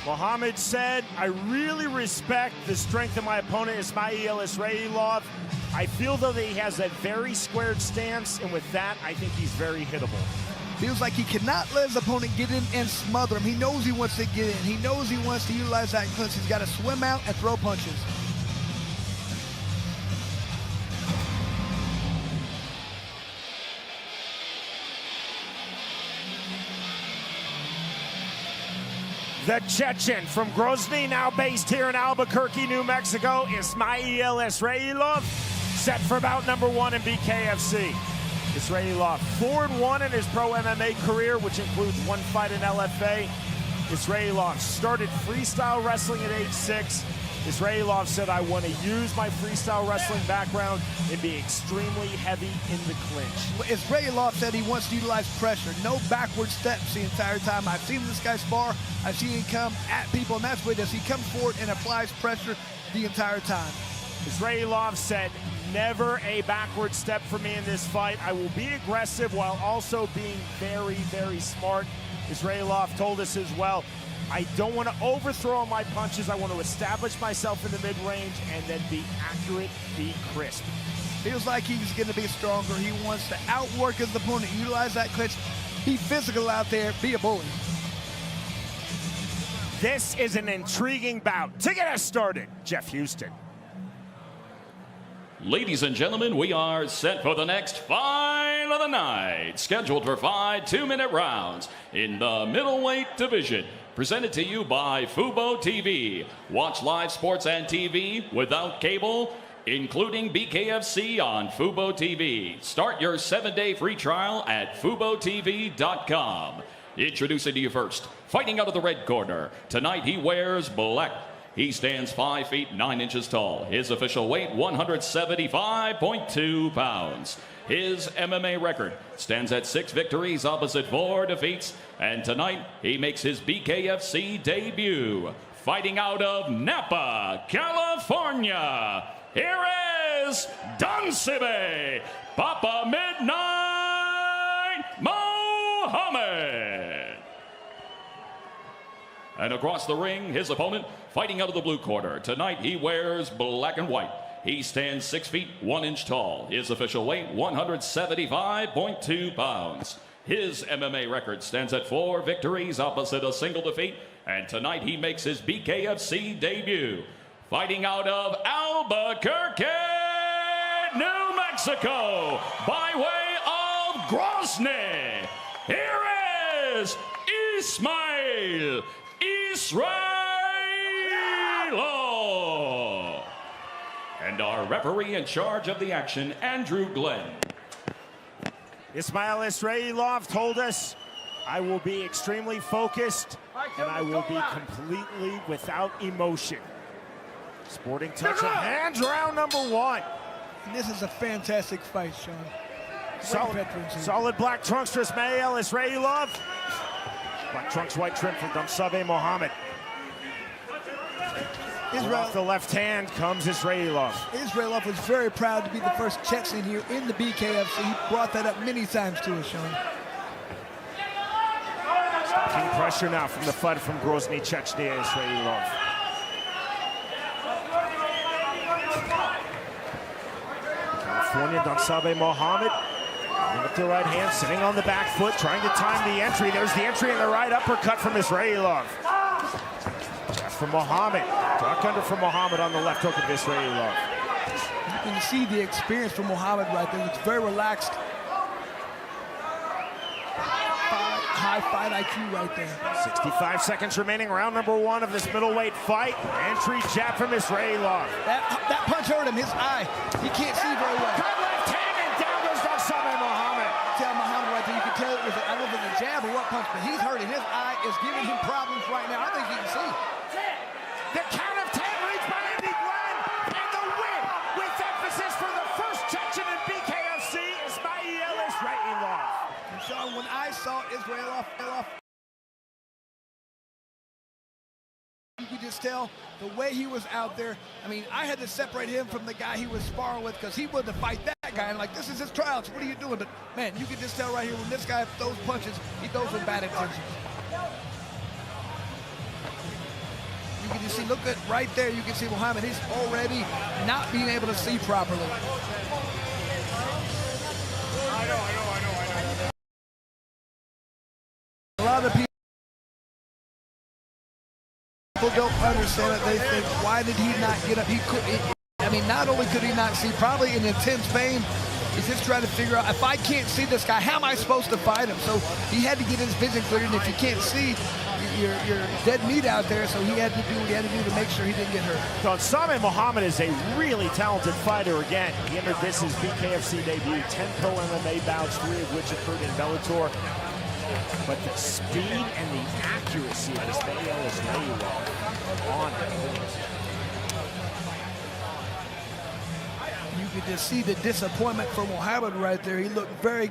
Mohammed said, I really respect the strength of my opponent, Ismail Israilov. I feel though that he has a very squared stance, and with that, I think he's very hittable. Feels like he cannot let his opponent get in and smother him. He knows he wants to get in. He knows he wants to utilize that clinch. He's got to swim out and throw punches. The Chechen from Grozny, now based here in Albuquerque, New Mexico, Ismail Israilov, set for bout number 1 in BKFC. Israilov 4-1 in his pro MMA career, which includes 1 fight in LFA. Israilov started freestyle wrestling at age 6. Israilov said, I want to use my freestyle wrestling background and be extremely heavy in the clinch. Israilov said he wants to utilize pressure, no backward steps the entire time. I've seen this guy spar, I've seen him come at people, and that's what he does. He comes forward and applies pressure the entire time. Israilov said, never a backward step for me in this fight. I will be aggressive while also being very, very smart. Israilov told us as well, I don't want to overthrow my punches. I want to establish myself in the mid-range and then be accurate, be crisp. Feels like he's going to be stronger. He wants to outwork his opponent, utilize that clinch, be physical out there, be a bully. This is an intriguing bout. To get us started, Jeff Houston. Ladies and gentlemen, we are set for the next fight of the night. Scheduled for 5 2-minute rounds in the middleweight division. Presented to you by Fubo TV. Watch live sports and TV without cable, including BKFC on Fubo TV. Start your 7-day free trial at FuboTV.com. Introducing to you first, fighting out of the red corner. Tonight he wears black. He stands 5 feet 9 inches tall. His official weight, 175.2 pounds. His MMA record stands at 6 victories opposite 4 defeats. And tonight, he makes his BKFC debut. Fighting out of Napa, California, here is Dunsebe, Papa Midnight Mohammed. And across the ring, his opponent, fighting out of the blue corner. Tonight, he wears black and white. He stands 6 feet 1 inch tall. His official weight, 175.2 pounds. His MMA record stands at 4 victories opposite a single defeat. And tonight he makes his BKFC debut. Fighting out of Albuquerque, New Mexico, by way of Grozny, here is Ismail Israilov. And our referee in charge of the action, Andrew Glenn. Ismail Israilov told us, I will be extremely focused and I will be completely without emotion. Sporting touch of hands, round number 1. And this is a fantastic fight, Sean. Solid black trunks for Ismail Israilov. Black trunks, white trim for Damsabe Mohammed. Off the left hand comes Israilov. Israilov was very proud to be the first Chechen here in the BKFC. He brought that up many times to us, Sean. Stopping pressure now from the fighter from Grozny, Chechnya, Israilov. California, Damsabe Mohammed. With the right hand, sitting on the back foot, trying to time the entry. There's the entry in the right uppercut from Israilov. Jab from Mohammed. Duck under from Mohammed on the left hook of Israilov. You can see the experience from Mohammed right there. It's very relaxed. High fight IQ right there. 65 seconds remaining, round number 1 of this middleweight fight. Entry jab from Israilov. That punch hurt him, his eye. He can't see very well. Cut left hand and down goes Damsabe Mohammed. Tell Mohammed right there, you can tell it was, I don't know if it was a jab or what punch, but he's hurting. His eye is giving him problems right now. I think he can see. The count of 10 reached by Andy Glenn, and the win with emphasis for the first Chechen in BKFC, Ismail Israilov. And Sean, when I saw Israilov, you could just tell the way he was out there. I mean, I had to separate him from the guy he was sparring with because he wanted to fight that guy. And like, this is his tryouts. What are you doing? But man, you can just tell right here when this guy throws punches, he throws with bad intentions. You can just see, look at right there, you can see Mohammed, he's already not being able to see properly. I know. A lot of people don't understand it. They think, why did he not get up? I mean, not only could he not see, probably in intense pain, he's just trying to figure out, if I can't see this guy, how am I supposed to fight him? So he had to get his vision cleared, and if you can't see, you're dead meat out there, so he had to do what he had to do to make sure he didn't get hurt. Damsabe Mohammed is a really talented fighter again. He entered this his BKFC debut, 10 pro MMA bouts, 3 of which occurred in Bellator. But the speed and the accuracy of Ismail Israilov on it. You could just see the disappointment from Mohammed right there. He looked very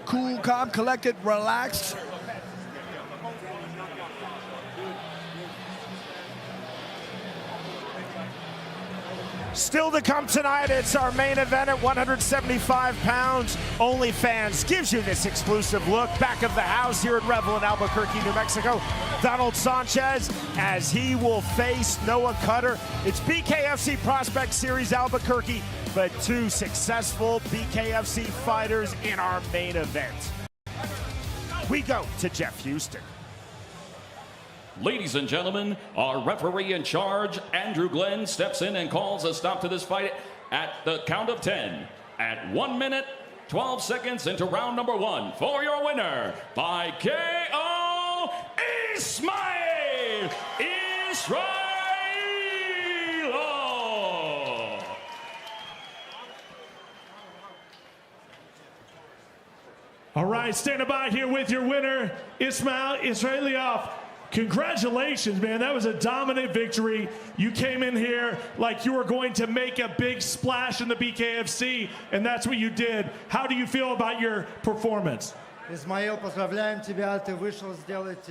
cool, calm, collected, relaxed. Still to come tonight, it's our main event at 175 pounds. OnlyFans gives you this exclusive look. Back of the house here at Revel in Albuquerque, New Mexico. Donald Sanchez, as he will face Noah Cutter. It's BKFC Prospect Series Albuquerque, but 2 successful BKFC fighters in our main event. We go to Jeff Houston. Ladies and gentlemen, our referee in charge, Andrew Glenn, steps in and calls a stop to this fight at the count of 10. At 1 minute, 12 seconds into round number 1. For your winner, by KO, Ismail Israilov. All right, standing by here with your winner, Ismail Israilov. Congratulations, man. That was a dominant victory. You came in here like you were going to make a big splash in the BKFC, and that's what you did. How do you feel about your performance? Ismail, поздравляем тебя. Ты вышел сделать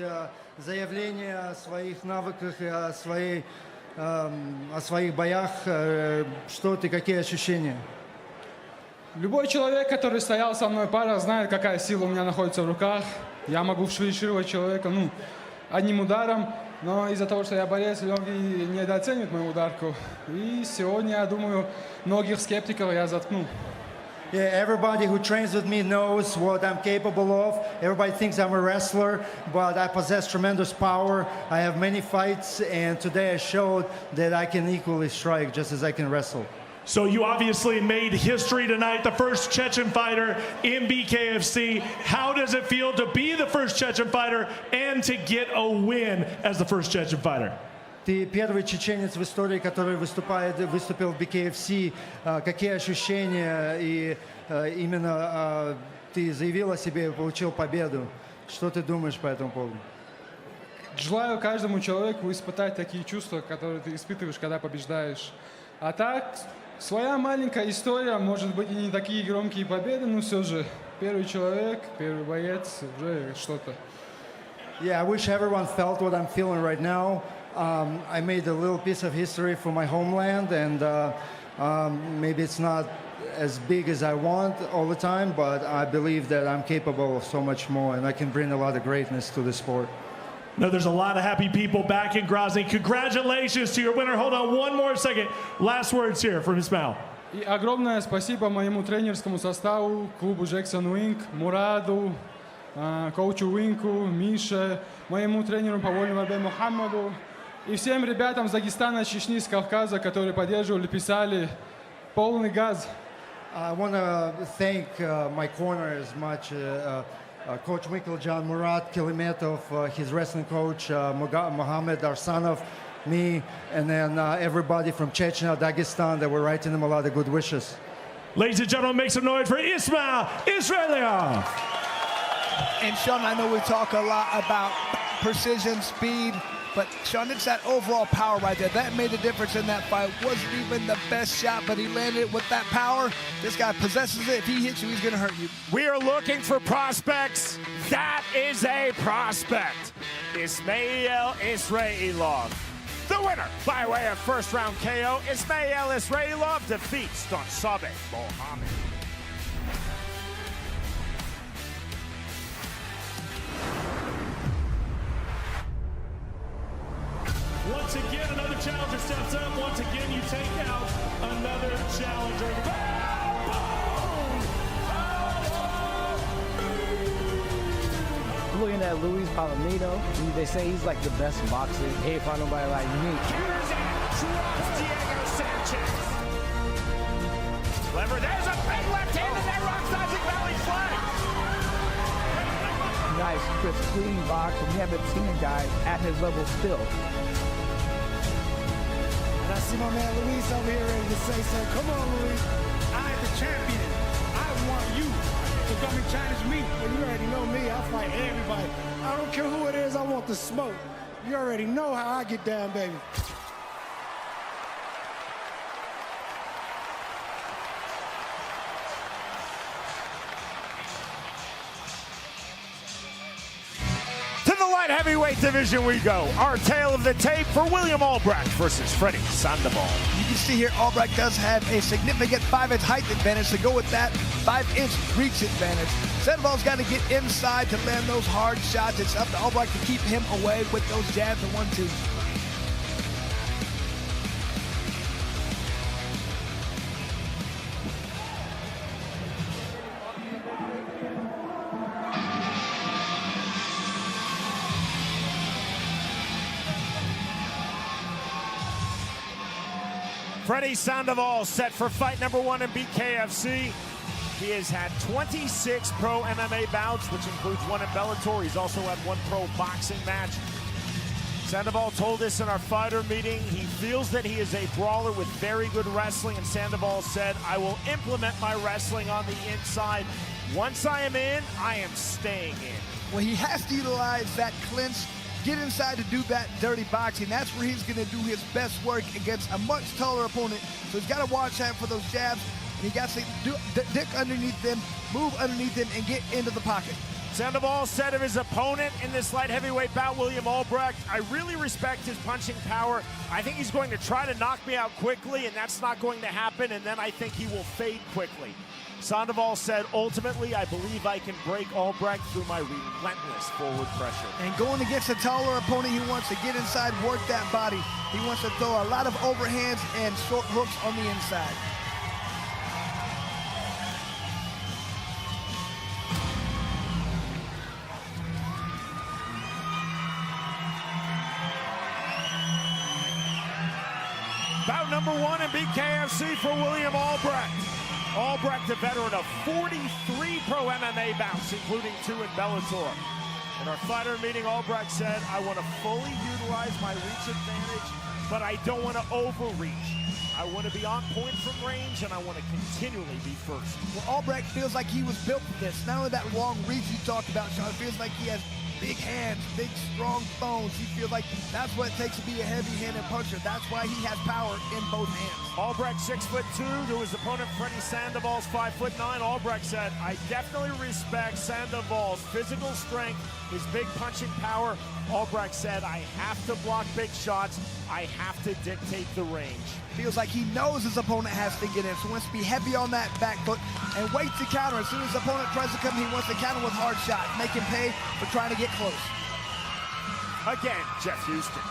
заявление о своих навыках и о своих боях. Что ты, какие ощущения? Любой человек, который стоял со мной пара, знает, какая сила у меня находится в руках. Я могу финишировать человека, одним ударом, но из-за того, что я борец, многие недооценивают мою ударку. И сегодня, я думаю, многих скептиков я заткнул. Yeah, everybody who trains with me knows what I'm capable of. Everybody thinks I'm a wrestler, but I possess tremendous power. I have many fights, and today I showed that I can equally strike just as I can wrestle. So you obviously made history tonight, the first Chechen fighter in BKFC. How does it feel to be the first Chechen fighter and to get a win as the first Chechen fighter? Ты первый чеченец в истории, который выступил в BKFC. Какие ощущения? И именно ты заявил о себе и получил победу. Что ты думаешь по этому поводу? Желаю каждому человеку испытать такие чувства, которые ты испытываешь, когда побеждаешь. А так, своя маленькая история, может быть, и не такие громкие победы, но все же первый человек, первый боец, уже что-то. Yeah, I wish everyone felt what I'm feeling right now. I made a little piece of history for my homeland, and maybe it's not as big as I want all the time, but I believe that I'm capable of so much more, and I can bring a lot of greatness to the sport. Now, there's a lot of happy people back in Grozny. Congratulations to your winner. Hold on one more second. Last words here from Ismail. И огромное спасибо моему тренерскому составу, клубу Jackson Wink, Мураду, коучу Уинку, Мише, моему тренеру по вольной борьбе Мухаммаду и всем ребятам с Дагестана, Чечни, с Кавказа, которые поддерживали, писали полный газ. I want to thank my corner as much, Coach Winkle, John Murat, Kilimetov, his wrestling coach, Mohammed Arsanov, me, and then everybody from Chechnya, Dagestan that were writing them a lot of good wishes. Ladies and gentlemen, make some noise for Ismail Israelov. And Sean, I know we talk a lot about precision, speed, but Sean, it's that overall power right there. That made a difference in that fight. Wasn't even the best shot, but he landed it with that power. This guy possesses it. If he hits you, he's gonna hurt you. We are looking for prospects. That is a prospect. Ismail Israelov. The winner by way of first round KO, Ismail Israelov defeats Donsabe Mohammed. Once again, another challenger steps up. Once again, you take out another challenger. Looking at Luis Palomino, they say he's like the best boxer. Hey, find nobody like me. Diego Sanchez. Clever, there's a big left hand and that rocks Isaac Valley flag. Nice, crisp, clean box, and we haven't seen a guy at his level still. And I see my man Luis over here ready to say so. Come on, Luis. I am the champion. I want you to come and challenge me. And you already know me. I fight everybody. I don't care who it is. I want the smoke. You already know how I get down, baby. Light heavyweight division we go. Our tale of the tape for William Albrecht versus Freddie Sandoval. You can see here Albrecht does have a significant 5-inch height advantage. To go with that 5-inch reach advantage, Sandoval's got to get inside to land those hard shots. It's up to Albrecht to keep him away with those jabs and 1-2. Freddie Sandoval set for fight number 1 in BKFC. He has had 26 pro MMA bouts, which includes 1 in Bellator. He's also had 1 pro boxing match. Sandoval told us in our fighter meeting he feels that he is a brawler with very good wrestling, and Sandoval said, I will implement my wrestling on the inside. Once I am in, I am staying in. Well, he has to utilize that clinch, get inside to do that dirty boxing. That's where he's going to do his best work against a much taller opponent. So he's got to watch out for those jabs, and he got to dick underneath them, move underneath them, and get into the pocket. Sandoval said of his opponent in this light heavyweight bout, William Albrecht, I really respect his punching power. I think he's going to try to knock me out quickly, and that's not going to happen, and then I think he will fade quickly. Sandoval said, ultimately, I believe I can break Albrecht through my relentless forward pressure. And going against a taller opponent, he wants to get inside, work that body. He wants to throw a lot of overhands and short hooks on the inside. Bout number 1 in BKFC for William Albrecht. Albrecht, a veteran of 43 pro MMA bouts, including 2 in Bellator. In our fighter meeting, Albrecht said, I want to fully utilize my reach advantage, but I don't want to overreach. I want to be on point from range, and I want to continually be first. Well, Albrecht feels like he was built for this. Not only that long reach you talked about, Sean, it feels like he has big hands, big, strong bones. He feels like that's what it takes to be a heavy-handed puncher. That's why he has power in both hands. Albrecht 6'2", to his opponent Freddie Sandoval's 5'9". Albrecht said, I definitely respect Sandoval's physical strength, his big punching power. Albrecht said, I have to block big shots. I have to dictate the range. Feels like he knows his opponent has to get in, so he wants to be heavy on that back foot and wait to counter. As soon as the opponent tries to come, he wants to counter with hard shots, make him pay for trying to get close. Again, Jeff Houston.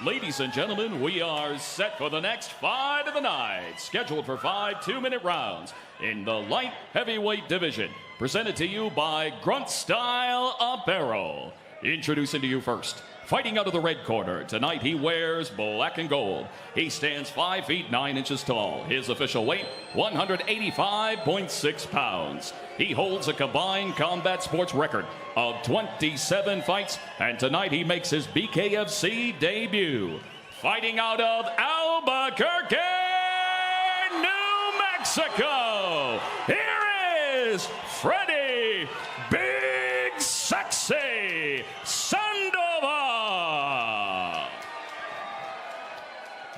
Ladies and gentlemen, we are set for the next fight of the night, scheduled for 5 2-minute rounds in the light heavyweight division. Presented to you by Grunt Style Apparel. Introducing to you first, fighting out of the red corner. Tonight he wears black and gold. He stands 5 feet 9 inches tall. His official weight, 185.6 pounds. He holds a combined combat sports record of 27 fights, and tonight he makes his BKFC debut. Fighting out of Albuquerque, New Mexico, here is Freddie Big Sexy Sandoval.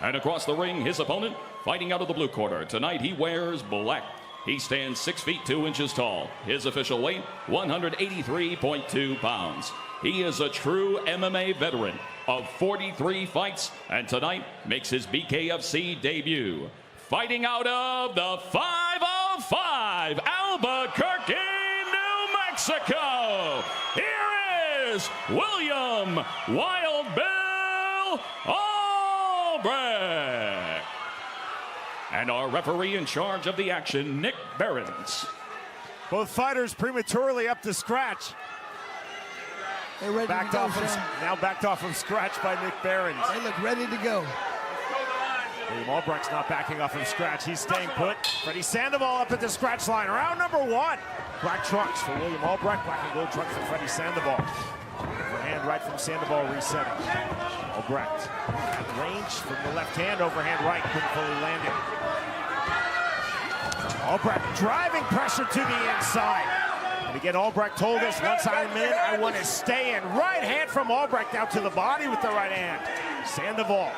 And across the ring, his opponent, fighting out of the blue corner. Tonight he wears black. He stands 6 feet 2 inches tall. His official weight, 183.2 pounds. He is a true MMA veteran of 43 fights, and tonight makes his BKFC debut. Fighting out of the 505, Albuquerque, New Mexico, here is William Wild Bill Albrecht. And our referee in charge of the action, Nick Behrens. Both fighters prematurely up to scratch. They're ready backed to go, off from, now backed off from scratch by Nick Behrens. They look ready to go. William Albrecht's not backing off from scratch. He's staying put. Freddie Sandoval up at the scratch line. Round number 1. Black trunks for William Albrecht. Black and gold trunks for Freddie Sandoval. Overhand right from Sandoval resetting. Albrecht at range from the left hand. Overhand right. Couldn't fully land it. Albrecht driving pressure to the inside. And again, Albrecht told us, once I'm in, I want to stay in. Right hand from Albrecht out to the body with the right hand. Sandoval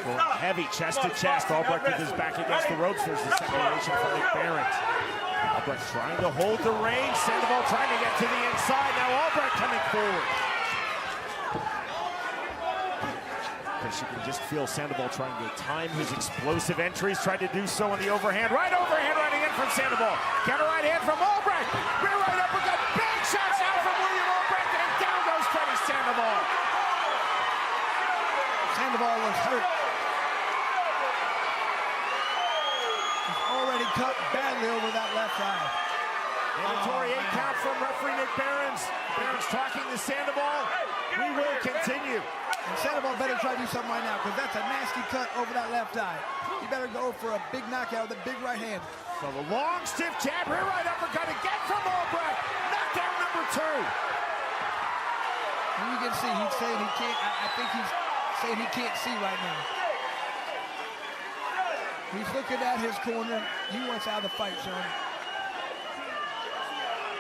going heavy, chest to chest. Albrecht with his back against the ropes. There's the separation from Nick Behrens. Albrecht trying to hold the range. Sandoval trying to get to the inside. Now Albrecht coming forward. Because you can just feel Sandoval trying to time his explosive entries. Tried to do so on the overhand. Right overhand right again from Sandoval. Counter right hand from Albrecht. Rear right uppercut. Big shots out from William Albrecht. And down goes Freddie Sandoval. Sandoval looks hurt. He's already cut badly over that left eye. Mandatory 8 count from referee Nick Behrens. Behrens talking to Sandoval. We will continue. And Sandoval better try to do something right now, because that's a nasty cut over that left eye. He better go for a big knockout with a big right hand. So the long, stiff jab, rear right uppercut again from Albrecht. Knockdown number 2. And you can see he's saying he can't. I think he's saying he can't see right now. He's looking at his corner. He wants out of the fight, Sean.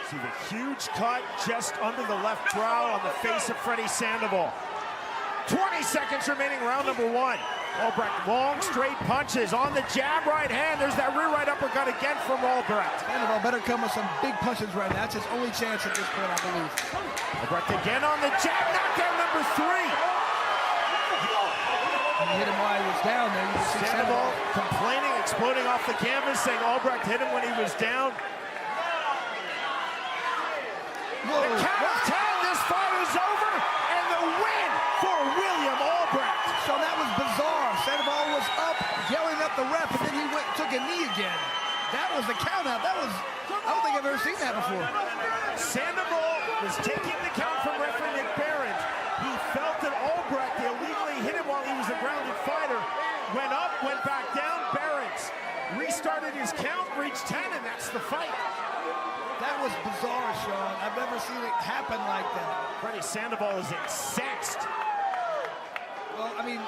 See the huge cut just under the left brow on the face of Freddie Sandoval. 20 seconds remaining, round number 1. Albrecht, long, straight punches on the jab right hand. There's that rear right uppercut again from Albrecht. Sandoval better come with some big punches right now. That's his only chance at this point, I believe. Albrecht again on the jab, knockdown number 3. And he hit him while he was down there. You can see Sandoval complaining, exploding off the canvas, saying Albrecht hit him when he was down. Whoa. The count of 10, this fight is over, and the win for William Albrecht. So that was bizarre. Sandoval was up, yelling at the ref, and then he went and took a knee again. That was the count out. That was, I don't think I've ever seen that before. Sandoval was taking the count from referee Nick Behrens. He felt that Albrecht illegally hit him while he was in started his count, reached 10, and that's the fight. That was bizarre, Sean. I've never seen it happen like that. Freddie Sandoval is incensed. Well, I mean,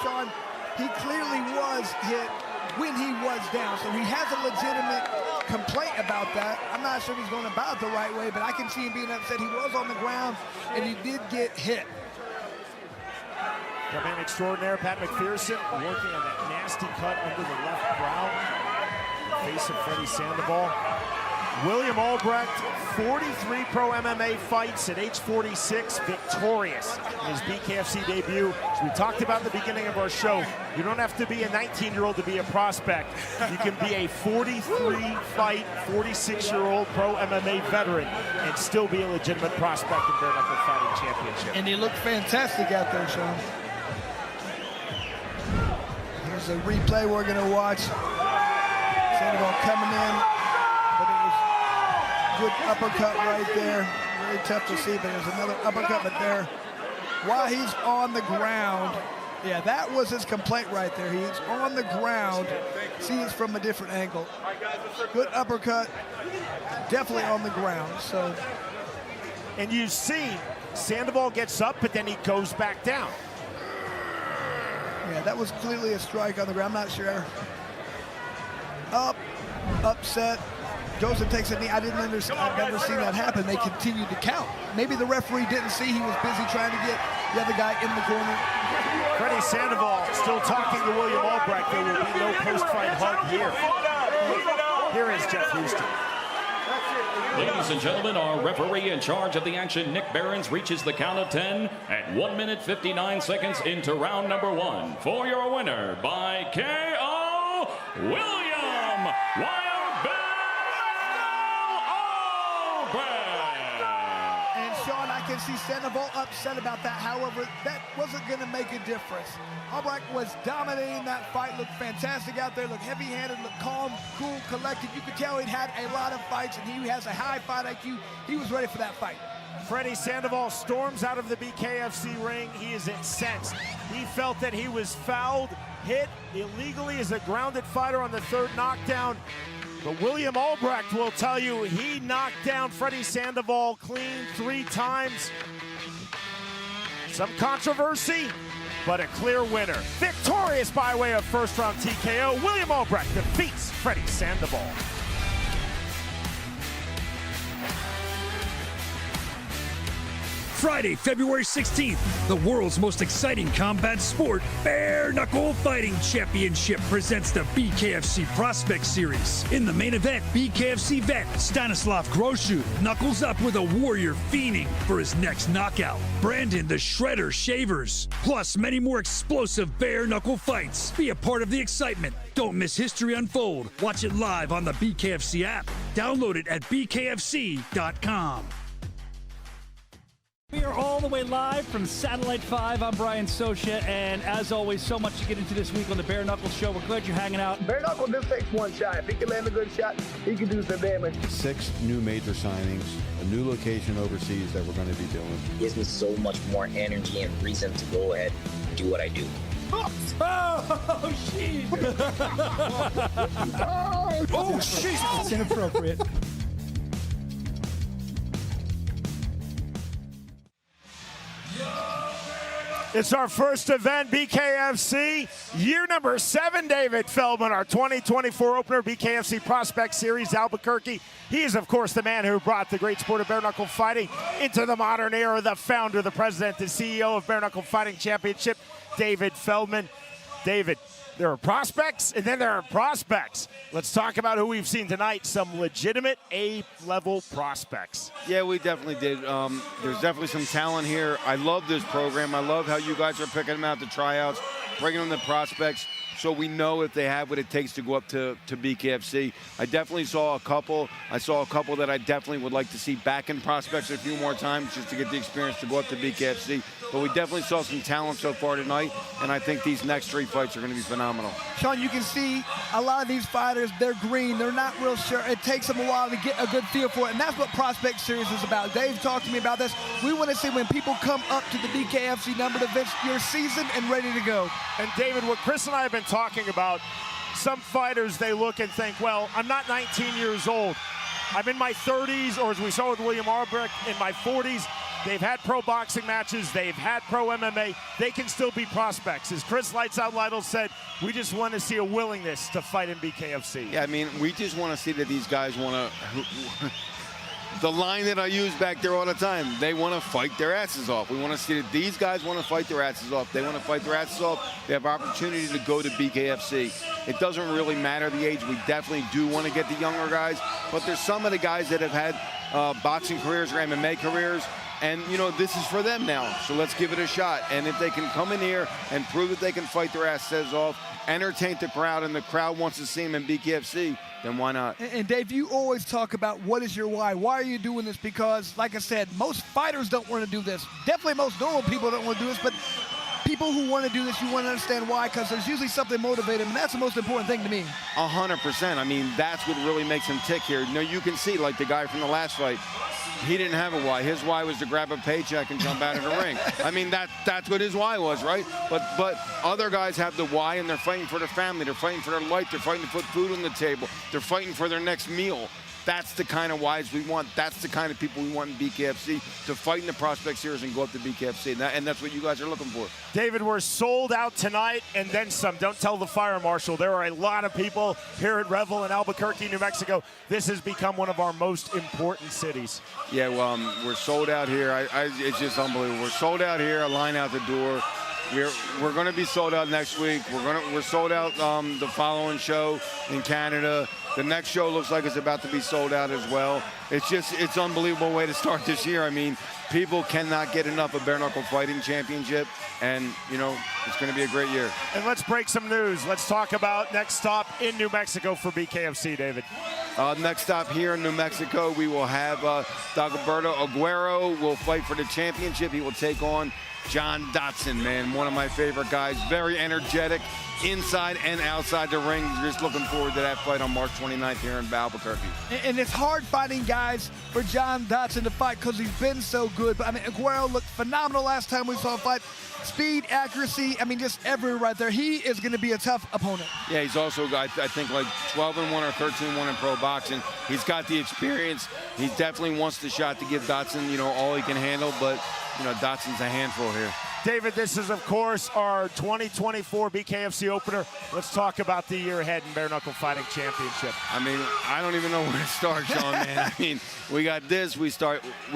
Sean, he clearly was hit when he was down, so he has a legitimate complaint about that. I'm not sure if he's going about it the right way, but I can see him being upset. He was on the ground, and he did get hit. The man extraordinaire, Pat McPherson, working on that nasty cut under the left brow. Face of Freddie Sandoval. William Albrecht, 43 pro MMA fights at age 46, victorious in his BKFC debut. As we talked about at the beginning of our show, you don't have to be a 19-year-old to be a prospect. You can be a 43-fight, 46-year-old pro MMA veteran and still be a legitimate prospect in bare knuckle fighting championship. And he looked fantastic out there, Sean. Here's a replay we're going to watch. Sandoval coming in, but it was good uppercut right there. Really tough to see, but there's another uppercut, but there. While he's on the ground, yeah, that was his complaint right there. He's on the ground. See, it's from a different angle. Good uppercut, definitely on the ground. So, and you see, Sandoval gets up, but then he goes back down. Yeah, that was clearly a strike on the ground. I'm not sure. Up, upset. Dodson takes a knee. I didn't understand. I've never seen that happen. They continued to count. Maybe the referee didn't see. He was busy trying to get the other guy in the corner. Freddie Sandoval still talking to William Albrecht. There will be no post-fight hug here. Here is Jeff Houston. Ladies and gentlemen, our referee in charge of the action, Nick Behrens, reaches the count of 10 at 1 minute 59 seconds into round number 1. For your winner by KO, William Wild Bill Albrecht. And Sean, I can see Sandoval upset about that. However, that wasn't going to make a difference. Albrecht was dominating that fight, looked fantastic out there, looked heavy-handed, looked calm, cool, collected. You could tell he'd had a lot of fights, and he has a high fight IQ. He was ready for that fight. Freddie Sandoval storms out of the BKFC ring. He is incensed. He felt that he was fouled, hit illegally as a grounded fighter on the third knockdown. But William Albrecht will tell you he knocked down Freddie Sandoval clean 3 times. Some controversy, but a clear winner. Victorious by way of first-round TKO, William Albrecht defeats Freddie Sandoval. Friday, February 16th, the world's most exciting combat sport, Bare Knuckle Fighting Championship, presents the BKFC Prospect Series. In the main event, BKFC vet Stanislav Groshu knuckles up with a warrior fiending for his next knockout, Brandon the Shredder Shavers. Plus, many more explosive bare knuckle fights. Be a part of the excitement. Don't miss history unfold. Watch it live on the BKFC app. Download it at bkfc.com. We are all the way live from Satellite 5. I'm Brian Socha, and as always, so much to get into this week on the Bare Knuckle Show. We're glad you're hanging out. Bare Knuckle just takes one shot. If he can land a good shot, he can do some damage. 6 new major signings, a new location overseas that we're going to be doing. Gives me so much more energy and reason to go ahead and do what I do. Oh, shit! Oh, shit! It's inappropriate. It's our first event, BKFC, year number 7, David Feldman, our 2024 opener, BKFC Prospect Series, Albuquerque. He is, of course, the man who brought the great sport of bare knuckle fighting into the modern era, the founder, the president, the CEO of Bare Knuckle Fighting Championship, David Feldman. David, there are prospects, and then there are prospects. Let's talk about who we've seen tonight, some legitimate A-level prospects. Yeah, we definitely did. There's definitely some talent here. I love this program. I love how you guys are picking them out to tryouts, bringing them the prospects, so we know if they have what it takes to go up to BKFC. I definitely saw a couple. I saw a couple that I definitely would like to see back in prospects a few more times just to get the experience to go up to BKFC. But we definitely saw some talent so far tonight, and I think these next 3 fights are going to be phenomenal. Sean, you can see a lot of these fighters, they're green. They're not real sure. It takes them a while to get a good feel for it, and that's what Prospect Series is about. Dave talked to me about this. We want to see when people come up to the BKFC numbered events, you're seasoned and ready to go. And David, what Chris and I have been talking about some fighters, they look and think, well, I'm not 19 years old. I'm in my 30s, or as we saw with William Albrecht, in my 40s. They've had pro boxing matches. They've had pro MMA. They can still be prospects. As Chris Lights Out Lytle said, we just want to see a willingness to fight in BKFC. Yeah, I mean, we just want to see that these guys want to... The line that I use back there all the time, they want to fight their asses off. We want to see that these guys want to fight their asses off. They want to fight their asses off. They have opportunity to go to BKFC. It doesn't really matter the age. We definitely do want to get the younger guys, but there's some of the guys that have had boxing careers or MMA careers, and, you know, this is for them now. So let's give it a shot. And if they can come in here and prove that they can fight their asses off, entertain the crowd, and the crowd wants to see them in BKFC, then why not? And Dave, you always talk about what is your why. Why are you doing this? Because, like I said, most fighters don't want to do this. Definitely most normal people don't want to do this, but people who want to do this, you want to understand why, because there's usually something motivating them, and that's the most important thing to me. 100%. I mean, that's what really makes him tick here. You know, you can see, like the guy from the last fight, he didn't have a why. His why was to grab a paycheck and jump out of the ring. I mean, that's what his why was, right? But other guys have the why, and they're fighting for their family. They're fighting for their life. They're fighting to put food on the table. They're fighting for their next meal. That's the kind of whys we want. That's the kind of people we want in BKFC to fight in the Prospect Series and go up to BKFC. And that's what you guys are looking for. David, we're sold out tonight and then some. Don't tell the fire marshal. There are a lot of people here at Revel in Albuquerque, New Mexico. This has become one of our most important cities. Yeah, well, we're sold out here. It's just unbelievable. We're sold out here, a line out the door. We're going to be sold out next week. We're sold out the following show in Canada. The next show looks like it's about to be sold out as well. It's unbelievable way to start this year. I mean, people cannot get enough of Bare Knuckle Fighting Championship, and, you know, it's going to be a great year. And let's break some news. Let's talk about next stop in New Mexico for BKFC, David. Next stop here in New Mexico, we will have Dagoberto Aguero will fight for the championship. He will take on John Dodson, man, one of my favorite guys. Very energetic inside and outside the ring. Just looking forward to that fight on March 29th here in Albuquerque. And it's hard finding guys for John Dodson to fight because he's been so good. But, I mean, Aguero looked phenomenal last time we saw him fight. Speed, accuracy, I mean, just everywhere right there. He is going to be a tough opponent. Yeah, he's also got, I think, like 12-1 or 13-1 in pro boxing. He's got the experience. He definitely wants the shot to give Dodson, you know, all he can handle. But, you know, Dodson's a handful here. David, this is, of course, our 2024 BKFC opener. Let's talk about the year ahead in Bare Knuckle Fighting Championship. I mean, I don't even know where to start, Sean, man. I mean, we got this. We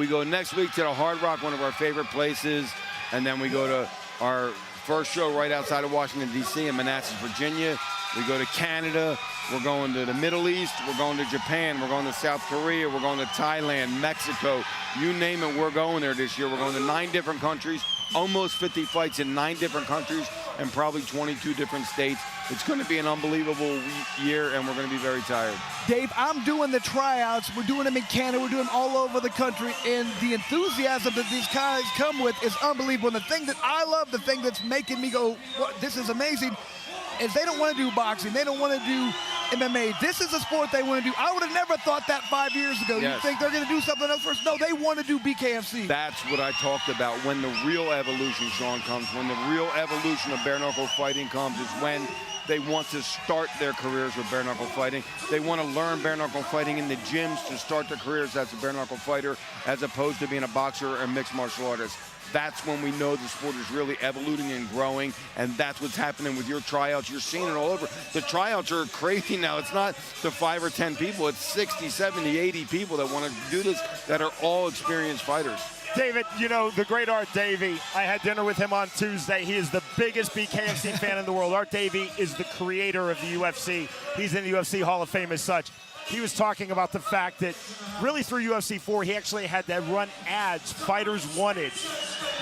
go next week to the Hard Rock, one of our favorite places, and then we go to our first show right outside of Washington, D.C. in Manassas, Virginia. We go to Canada. We're going to the Middle East. We're going to Japan. We're going to South Korea. We're going to Thailand, Mexico. You name it, we're going there this year. We're going to 9 different countries, almost 50 fights in 9 different countries, and probably 22 different states. It's going to be an unbelievable year, and we're going to be very tired. Dave, I'm doing the tryouts. We're doing them in Canada. We're doing them all over the country, and the enthusiasm that these guys come with is unbelievable. And the thing that I love, the thing that's making me go, this is amazing, is they don't want to do boxing. They don't want to do MMA. This is a sport they want to do. I would have never thought that 5 years ago. Yes. You think they're going to do something else first? No, they want to do BKFC. That's what I talked about. When the real evolution, Sean, comes, when the real evolution of bare knuckle fighting comes, is when they want to start their careers with bare knuckle fighting. They want to learn bare knuckle fighting in the gyms to start their careers as a bare knuckle fighter, as opposed to being a boxer or mixed martial artist. That's when we know the sport is really evoluting and growing, and that's what's happening with your tryouts. You're seeing it all over. The tryouts are crazy now. It's not the 5 or 10 people. It's 60, 70, 80 people that want to do this that are all experienced fighters. David, you know, the great Art Davie, I had dinner with him on Tuesday. He is the biggest BKFC fan in the world. Art Davie is the creator of the UFC. He's in the UFC Hall of Fame as such. He was talking about the fact that really through UFC 4, he actually had to run ads, Fighters Wanted,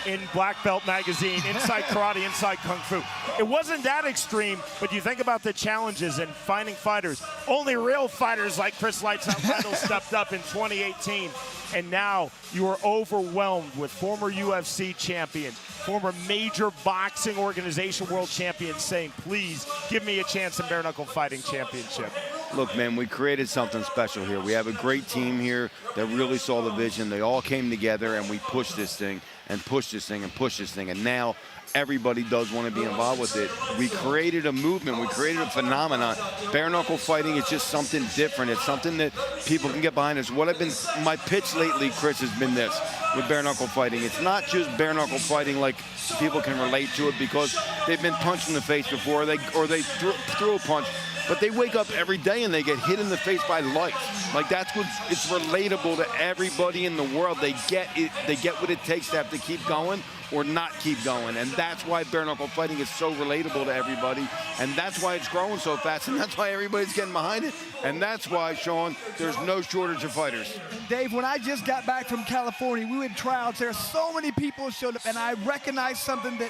in Black Belt Magazine, Inside Karate, Inside Kung Fu. It wasn't that extreme, but you think about the challenges in finding fighters. Only real fighters like Chris Lights Out Lytle stepped up in 2018. And now you are overwhelmed with former UFC champions, former major boxing organization world champions saying, please give me a chance in Bare Knuckle Fighting Championship. Look, man, we created something special here. We have a great team here that really saw the vision. They all came together, and we pushed this thing. and push this thing and push this thing. And now everybody does want to be involved with it. We created a movement. We created a phenomenon. Bare knuckle fighting is just something different. It's something that people can get behind. My pitch lately, Chris, has been this with bare knuckle fighting. It's not just bare knuckle fighting like people can relate to it because they've been punched in the face before, or they threw a punch. But they wake up every day and they get hit in the face by life. Like that's what it's relatable to everybody in the world. They get it. They get what it takes to have to keep going or not keep going. And that's why bare knuckle fighting is so relatable to everybody. And that's why it's growing so fast. And that's why everybody's getting behind it. And that's why, Sean, there's no shortage of fighters. Dave, when I just got back from California, we had tryouts there. So many people showed up, and I recognized something that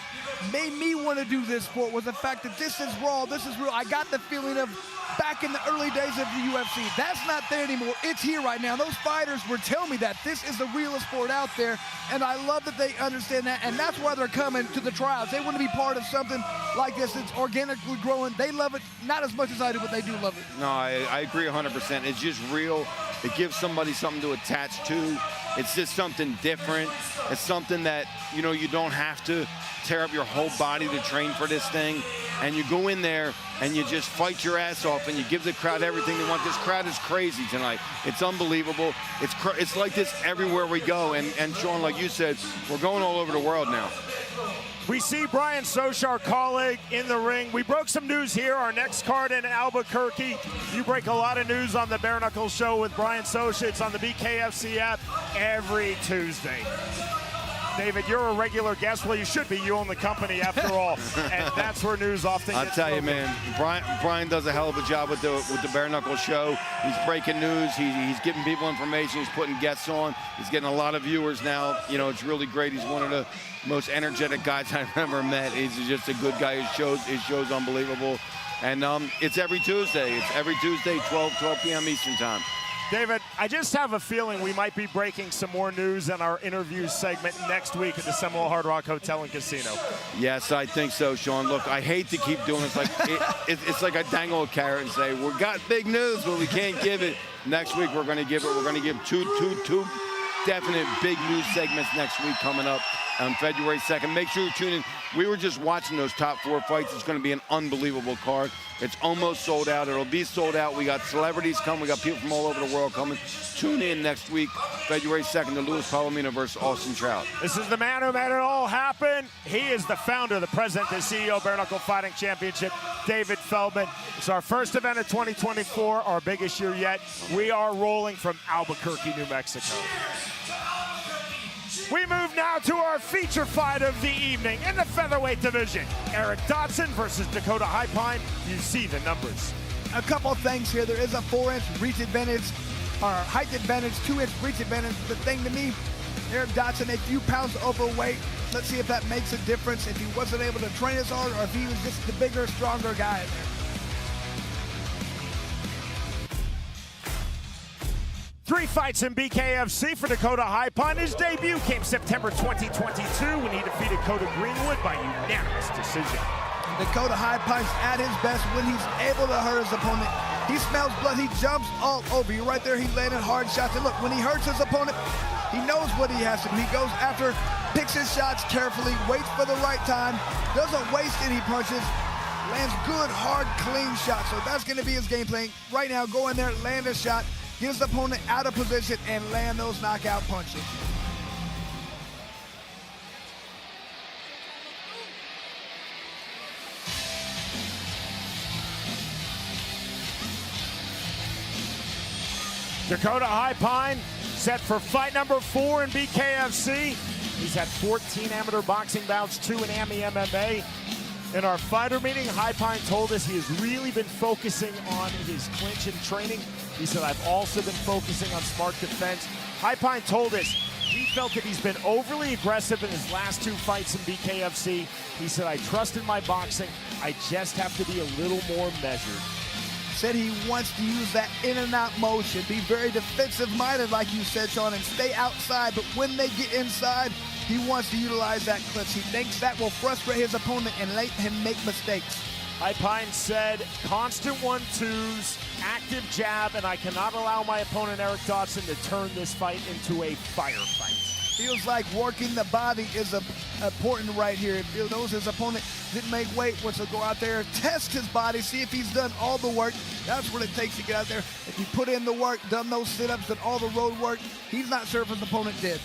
made me want to do this sport was the fact that this is raw, this is real. I got the feeling of back in the early days of the UFC. That's not there anymore. It's here right now. Those fighters were telling me that this is the realest sport out there, and I love that they understand that, and that's why they're coming to the tryouts. They want to be part of something like this that's organically growing. They love it, not as much as I do, but they do love it. No, I agree 100%. It's just real. It gives somebody something to attach to. It's just something different. It's something that, you know, you don't have to tear up your whole body to train for this thing. And you go in there and you just fight your ass off and you give the crowd everything they want. This crowd is crazy tonight. It's unbelievable. It's like this everywhere we go. And Sean, like you said, we're going all over the world now. We see Brian Socha, our colleague, in the ring. We broke some news here. Our next card in Albuquerque. You break a lot of news on the Bare Knuckle Show with Brian Socha. It's on the BKFC app every Tuesday. David, you're a regular guest. Well, you should be. You own the company after all. And that's where news often gets I'll tell you, broken. man, Brian does a hell of a job with the Bare Knuckle Show. He's breaking news. He's giving people information. He's putting guests on. He's getting a lot of viewers now. You know, it's really great. He's one of the most energetic guys I've ever met. He's just a good guy. His show's unbelievable. And it's every Tuesday. It's every Tuesday, 12 p.m. Eastern time. David, I just have a feeling we might be breaking some more news in our interview segment next week at the Seminole Hard Rock Hotel and Casino. Yes, I think so, Sean. Look, I hate to keep doing this. It's like I dangle a carrot and say, we got big news, but we can't give it. Next week, we're going to give it. We're going to give two definite big news segments next week coming up on February 2nd. Make sure you tune in. We were just watching those top 4 fights. It's going to be an unbelievable card. It's almost sold out. It'll be sold out. We got celebrities coming. We got people from all over the world coming. Tune in next week, February 2nd, to Luis Palomino versus Austin Trout. This is the man who made it all happen. He is the founder, the president, the CEO of Bare Knuckle Fighting Championship, David Feldman. It's our first event of 2024, our biggest year yet. We are rolling from Albuquerque, New Mexico. We move now to our feature fight of the evening in the featherweight division. Eric Dodson versus Dakota Highpine. You see the numbers. A couple of things here. There is a 4-inch reach advantage, or height advantage, 2-inch reach advantage. The thing to me, Eric Dodson, a few pounds overweight. Let's see if that makes a difference, if he wasn't able to train as hard or if he was just the bigger, stronger guy. 3 fights in BKFC for Dakota Highpine. His debut came September 2022 when he defeated Cody Greenwood by unanimous decision. Dakota Highpine's at his best when he's able to hurt his opponent. He smells blood, he jumps all over you. Right there, he landed hard shots. And look, when he hurts his opponent, he knows what he has to do. He goes after, picks his shots carefully, waits for the right time, doesn't waste any punches, lands good, hard, clean shots. So that's going to be his game plan. Right now, go in there, land a shot, get his opponent out of position, and land those knockout punches. Dakota Highpine set for fight number 4 in BKFC. He's had 14 amateur boxing bouts, 2 in AMI MMA. In our fighter meeting, Highpine told us he has really been focusing on his clinch and training. He said, I've also been focusing on smart defense. Highpine told us he felt that he's been overly aggressive in his last 2 fights in BKFC. He said, I trust in my boxing. I just have to be a little more measured. Said he wants to use that in and out motion, be very defensive minded like you said, Sean, and stay outside, but when they get inside, he wants to utilize that clinch. He thinks that will frustrate his opponent and let him make mistakes. Highpine said, constant 1-2s, active jab, and I cannot allow my opponent Eric Dodson to turn this fight into a firefight. Feels like working the body is important right here. He knows his opponent didn't make weight, wants to go out there, test his body, see if he's done all the work. That's what it takes to get out there. If he put in the work, done those sit-ups, done all the road work, he's not sure if his opponent did.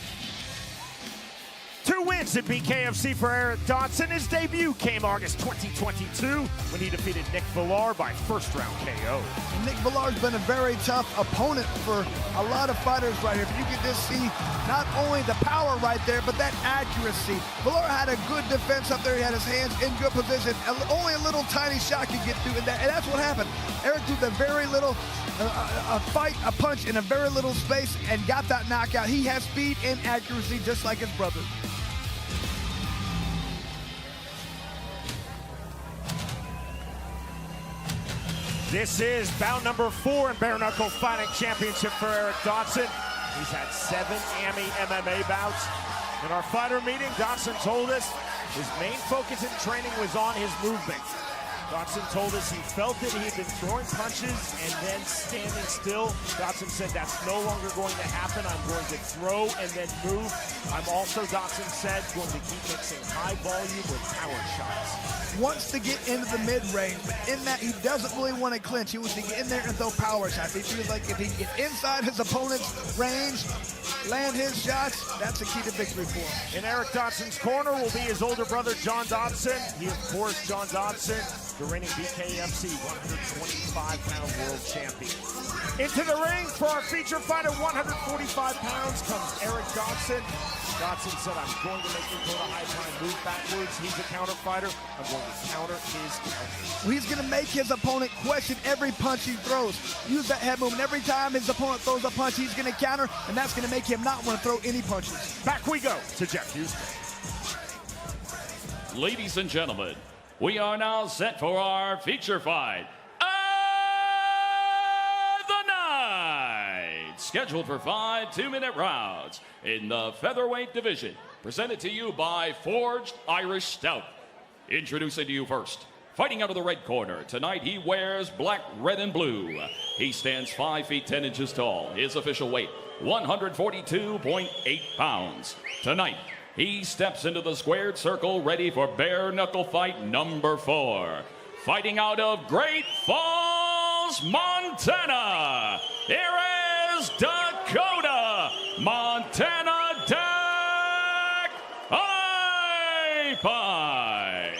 2 wins at BKFC for Eric Dodson. His debut came August 2022 when he defeated Nick Villar by first-round KO. Nick Villar's been a very tough opponent for a lot of fighters right here. But you can just see not only the power right there, but that accuracy. Villar had a good defense up there. He had his hands in good position. Only a little tiny shot could get through, and that's what happened. Eric threw the very little a punch in a very little space and got that knockout. He has speed and accuracy just like his brother. This is bout number 4 in Bare Knuckle Fighting Championship for Eric Dodson. He's had 7 AMI MMA bouts. In our fighter meeting, Dodson told us his main focus in training was on his movement. Dodson told us he felt that he had been throwing punches and then standing still. Dodson said that's no longer going to happen. I'm going to throw and then move. I'm also, Dodson said, going to keep mixing high volume with power shots. Wants to get into the mid-range, but in that he doesn't really want to clinch. He wants to get in there and throw power shots. He feels like if he can get inside his opponent's range, land his shots, that's the key to victory for him. In Eric Dodson's corner will be his older brother, John Dodson. He, of course, John Dodson, the reigning BKFC 125-pound world champion. Into the ring for our feature fight at 145 pounds comes Eric Dodson. Dodson said, I'm going to make Dakota Highpine move backwards. He's a counter fighter. I'm going to counter his counters. He's going to make his opponent question every punch he throws. Use that head movement. Every time his opponent throws a punch, he's going to counter, and that's going to make him not want to throw any punches. Back we go to Jeff Houston. Ladies and gentlemen, we are now set for our feature fight. Scheduled for 5 2-minute rounds in the featherweight division. Presented to you by Forged Irish Stout. Introducing to you first, fighting out of the red corner. Tonight he wears black, red, and blue. He stands 5 feet 10 inches tall. His official weight, 142.8 pounds. Tonight, he steps into the squared circle ready for bare knuckle fight number 4. Fighting out of Great Falls, Montana. Here is Dakota, Montana Highpine.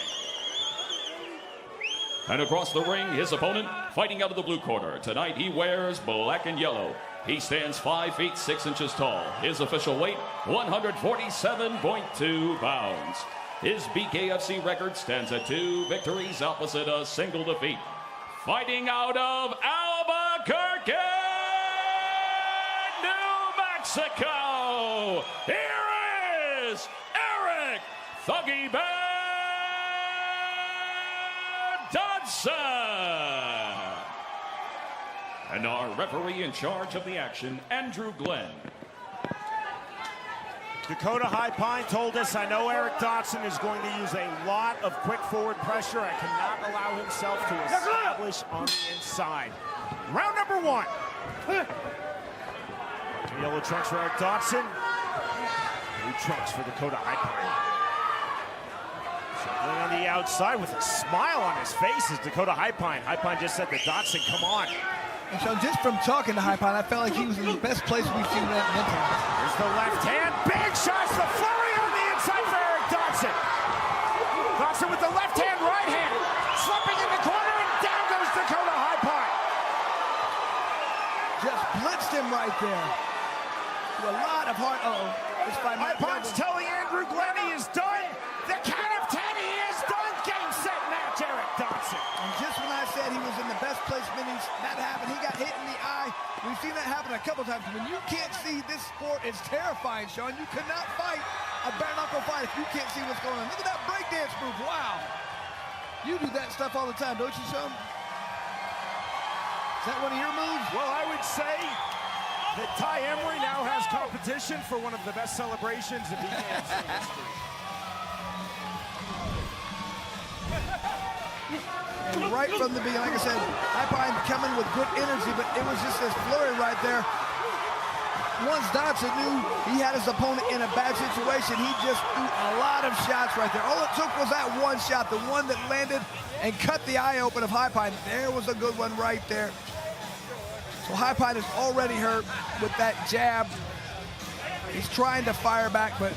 And across the ring, his opponent, fighting out of the blue corner. Tonight he wears black and yellow. He stands 5 feet 6 inches tall. His official weight, 147.2 pounds. His BKFC record stands at 2 victories opposite a single defeat. Fighting out of Albuquerque, New Mexico, here is Eric Thuggy Bear Dodson. And our referee in charge of the action, Andrew Glenn. Dakota Highpine told us, I know Eric Dodson is going to use a lot of quick forward pressure. I cannot allow himself to establish on the inside. Round number 1. Yellow trunks for Eric Dodson. Blue trunks for Dakota Highpine. Shuffling on the outside with a smile on his face is Dakota Highpine. Highpine just said to Dodson, come on. And so just from talking to Highpine, I felt like he was in the best place we've seen that mentally. Here's the left hand. Big shots. The flurry on the inside for Eric Dodson. Dodson with the left hand, right hand. Slipping in the corner, and down goes Dakota Highpine. Just blitzed him right there. A lot of heart. Highpine's telling Andrew Glenn he is done. The count of 10, he is done. Game, set, match, Eric Dodson. And just when I said he was in the best place, that happened. He got hit in the eye. We've seen that happen a couple times. When you can't see, this sport is terrifying, Sean. You cannot fight a bare knuckle fight if you can't see what's going on. Look at that breakdance move. Wow. You do that stuff all the time, don't you, Sean? Is that one of your moves? Well, I would say that Ty Emery now has competition for one of the best celebrations in BKFC history. And right from the beginning, like I said, Highpine coming with good energy, but it was just this flurry right there. once Dodson knew he had his opponent in a bad situation, he just threw a lot of shots right there. All it took was that one shot, the one that landed and cut the eye open of Highpine. There was a good one right there. So Highpine is already hurt with that jab. He's trying to fire back, but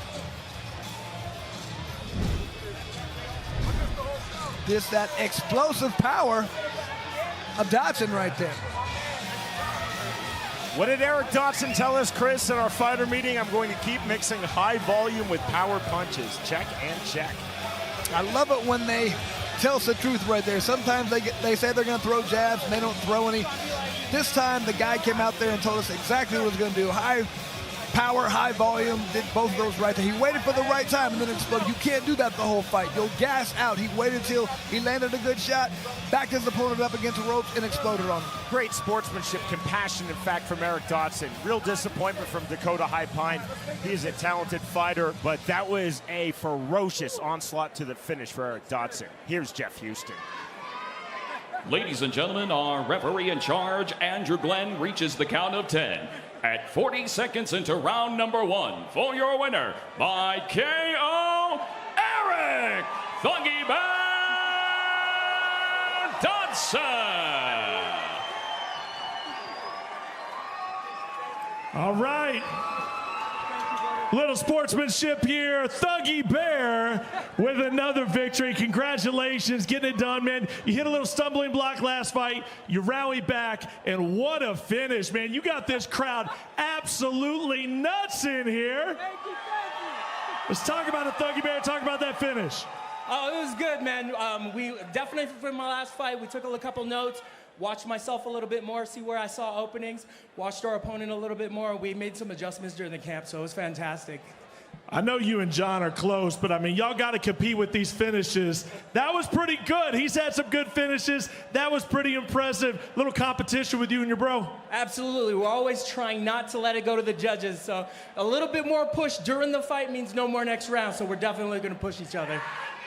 just that explosive power of Dodson right there. What did Eric Dodson tell us, Chris, in our fighter meeting? I'm going to keep mixing high volume with power punches. Check and check. I love it when they tell us the truth right there. Sometimes they say they're going to throw jabs and they don't throw any. This time the guy came out there and told us exactly what he was going to do. High power, high volume, did both of those right there. He waited for the right time and then exploded. You can't do that the whole fight. You'll gas out. He waited till he landed a good shot, backed his opponent up against the ropes, and exploded on him. Great sportsmanship, compassion, in fact, from Eric Dodson. Real disappointment from Dakota Highpine. He is a talented fighter, but that was a ferocious onslaught to the finish for Eric Dodson. Here's Jeff Houston. Ladies and gentlemen, our referee in charge, Andrew Glenn, reaches the count of 10. At 40 seconds into round number 1, for your winner by KO, Eric Thuggy Bear Dodson. All right. Little sportsmanship here. Thuggy Bear with another victory. Congratulations, getting it done, man. You hit a little stumbling block last fight. You rally back, and what a finish, man. You got this crowd absolutely nuts in here. Thank you. Let's talk about it, Thuggy Bear. Talk about that finish. Oh, it was good, man. We definitely, from my last fight, we took a couple notes. Watched myself a little bit more, see where I saw openings, watched our opponent a little bit more. We made some adjustments during the camp, so it was fantastic. I know you and John are close, but I mean, y'all got to compete with these finishes. That was pretty good. He's had some good finishes. That was pretty impressive. Little competition with you and your bro. Absolutely. We're always trying not to let it go to the judges, so a little bit more push during the fight means no more next round, so we're definitely going to push each other.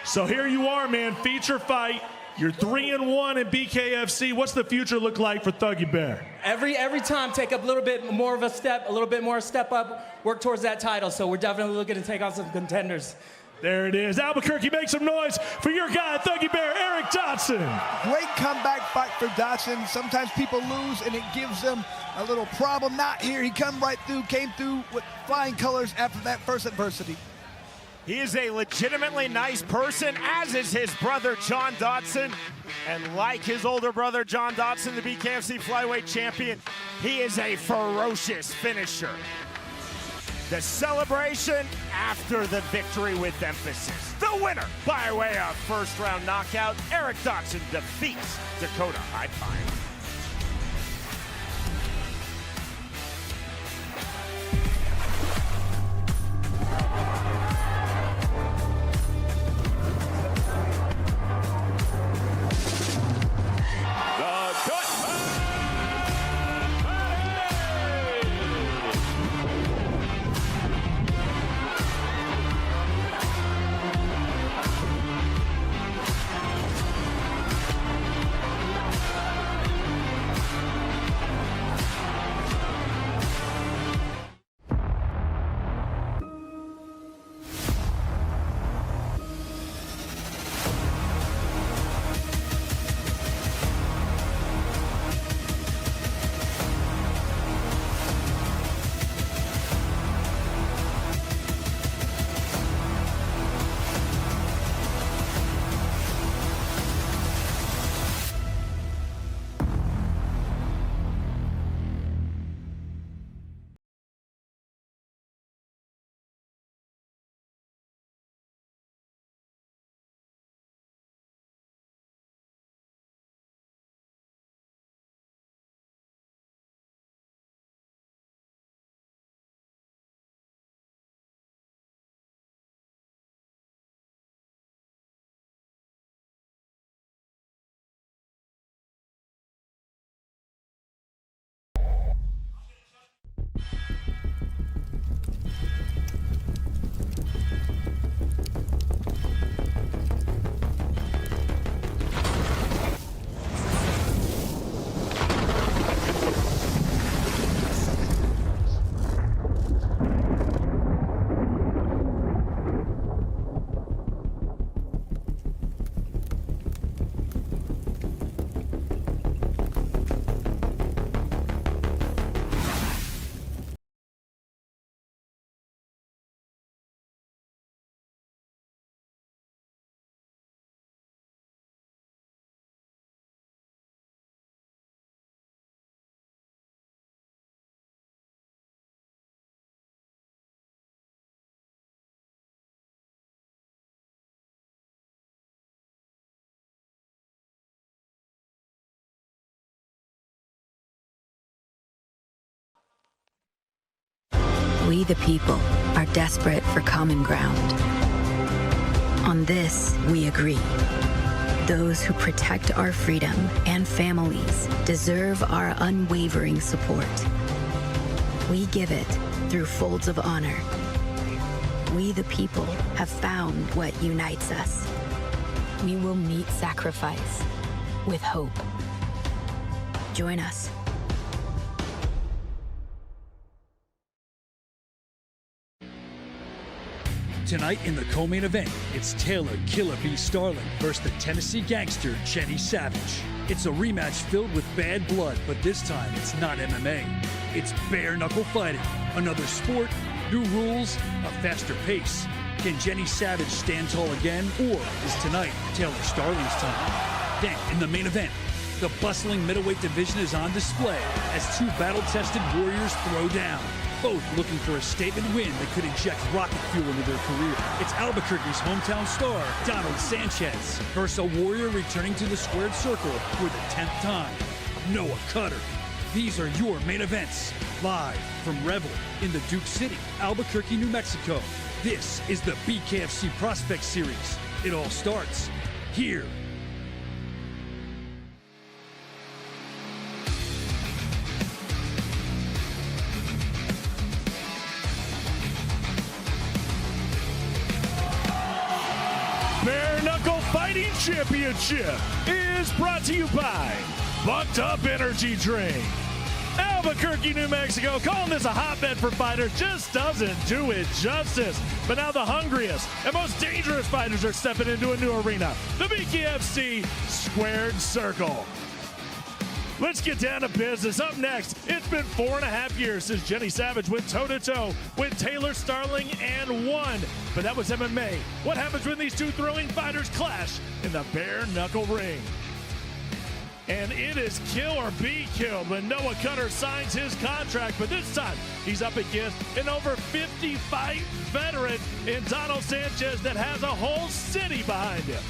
So here you are, man, feature fight. You're 3-1 in BKFC. What's the future look like for Thuggy Bear? Every time, take up a little bit more of a step, a little bit more step up, work towards that title. So we're definitely looking to take on some contenders. There it is. Albuquerque, make some noise for your guy, Thuggy Bear, Eric Dodson. Great comeback fight for Dodson. Sometimes people lose and it gives them a little problem. Not here. He came through with flying colors after that first adversity. He is a legitimately nice person, as is his brother, John Dodson. And like his older brother, John Dodson, the BKFC flyweight champion, he is a ferocious finisher. The celebration after the victory with emphasis. The winner, by way of first-round knockout, Eric Dodson defeats Dakota Highpine. We the people are desperate for common ground. On this, we agree. Those who protect our freedom and families deserve our unwavering support. We give it through folds of honor. We the people have found what unites us. We will meet sacrifice with hope. Join us. Tonight in the co-main event, it's Taylor Killer B. Starling versus the Tennessee gangster Jenny Savage. It's a rematch filled with bad blood, but this time it's not MMA. It's bare knuckle fighting, another sport, new rules, a faster pace. Can Jenny Savage stand tall again, or is tonight Taylor Starling's time? Then, in the main event, the bustling middleweight division is on display as two battle-tested warriors throw down, both looking for a statement win that could inject rocket fuel into their career. It's Albuquerque's hometown star, Donald Sanchez, versus a warrior returning to the squared circle for the 10th time, Noah Cutter. These are your main events, live from Revel in the Duke City, Albuquerque, New Mexico. This is the BKFC Prospect Series. It all starts here. Bare Knuckle Fighting Championship is brought to you by Bucked Up Energy Drink. Albuquerque, New Mexico, calling this a hotbed for fighters just doesn't do it justice. But now the hungriest and most dangerous fighters are stepping into a new arena, the BKFC Squared Circle. Let's get down to business. Up next, it's been 4.5 years since Jenny Savage went toe-to-toe with Taylor Starling and won. But that was MMA. What happens when these two thrilling fighters clash in the bare knuckle ring? And it is kill or be killed when Noah Cutter signs his contract. But this time, he's up against an over 50-fight veteran in Donald Sanchez that has a whole city behind him.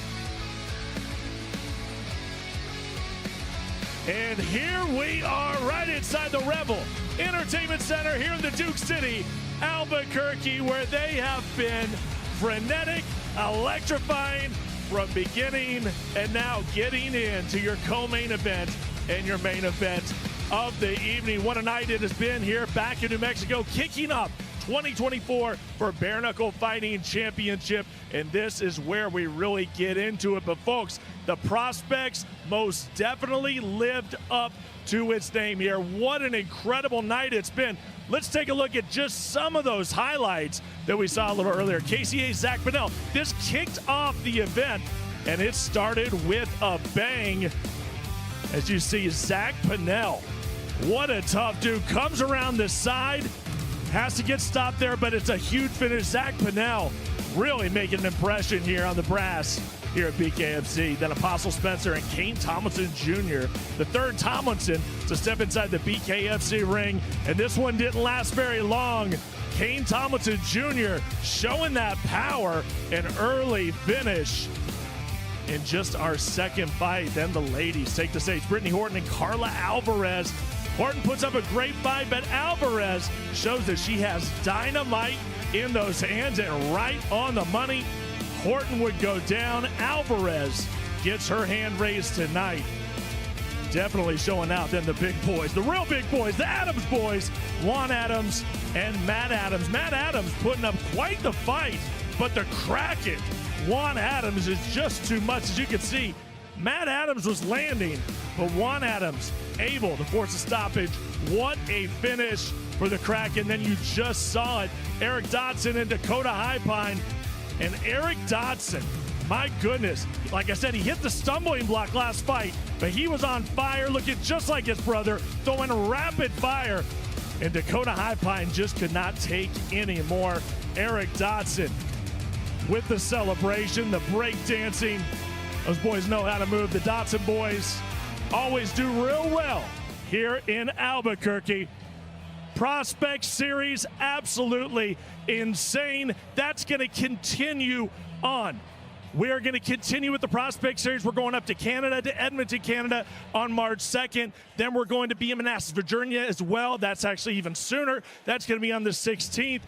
And here we are right inside the Revel Entertainment Center here in the Duke City, Albuquerque, where they have been frenetic, electrifying from beginning and now getting into your co-main event and your main event of the evening. What a night it has been here back in New Mexico, kicking up 2024 for Bare Knuckle Fighting Championship, and this is where we really get into it. But folks, the Prospects most definitely lived up to its name here. What an incredible night it's been. Let's take a look at just some of those highlights that we saw a little earlier. KCA Zach Pannell, this kicked off the event, and it started with a bang. As you see, Zach Pannell, what a tough dude, comes around the side, has to get stopped there, but it's a huge finish. Zach Pannell really making an impression here on the brass here at BKFC. Then Apostle Spencer and Kane Tomlinson Jr., the third Tomlinson to step inside the BKFC ring. And this one didn't last very long. Kane Tomlinson Jr. showing that power, an early finish in just our second fight. Then the ladies take the stage. Brittany Horton and Carla Alvarez. Horton puts up a great fight, but Alvarez shows that she has dynamite in those hands and right on the money. Horton would go down. Alvarez gets her hand raised tonight. Definitely showing out. Then the big boys, the real big boys, the Adams boys, Juan Adams and Matt Adams. Matt Adams putting up quite the fight, but the Kraken, Juan Adams, is just too much. As you can see, Matt Adams was landing, but Juan Adams able to force a stoppage. What a finish for the Kraken. Then you just saw it. Eric Dodson and Dakota Highpine. And Eric Dodson, my goodness, like I said, he hit the stumbling block last fight, but he was on fire, looking just like his brother, throwing rapid fire. And Dakota Highpine just could not take any more. Eric Dodson with the celebration, the break dancing. Those boys know how to move. The Dodson boys always do real well here in Albuquerque. Prospect Series, absolutely insane. That's going to continue on. We are going to continue with the Prospect Series. We're going up to Canada, to Edmonton, Canada on March 2nd. Then we're going to be in Manassas, Virginia as well. That's actually even sooner. That's going to be on the 16th.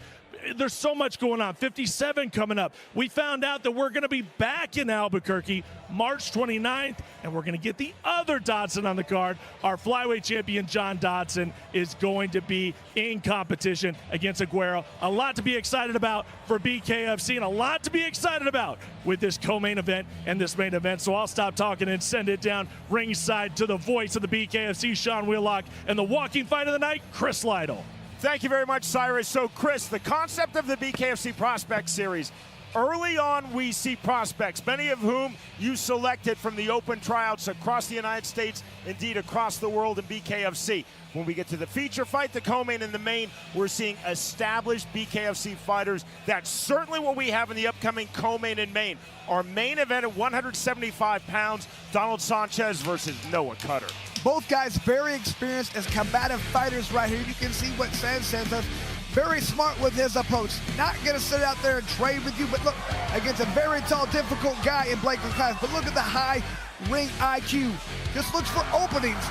There's so much going on. 57 coming up. We found out that we're going to be back in Albuquerque March 29th, and we're going to get the other Dodson on the card. Our flyweight champion, John Dodson, is going to be in competition against Aguero. A lot to be excited about for BKFC, and a lot to be excited about with this co-main event and this main event. So I'll stop talking and send it down ringside to the voice of the BKFC, Sean Wheelock, and the walking fight of the night, Chris Lytle. Thank you very much, Cyrus. So, Chris, the concept of the BKFC Prospect Series, early on we see prospects, many of whom you selected from the open tryouts across the United States, indeed across the world in BKFC. When we get to the feature fight, the co-main and the main, we're seeing established BKFC fighters. That's certainly what we have in the upcoming co-main and main. Our main event at 175 pounds, Donald Sanchez versus Noah Cutter. Both guys very experienced as combative fighters right here. You can see what Sanchez does. Very smart with his approach. Not going to sit out there and trade with you, but look, against a very tall, difficult guy in Blake Lacasse. But look at the high ring IQ. Just looks for openings.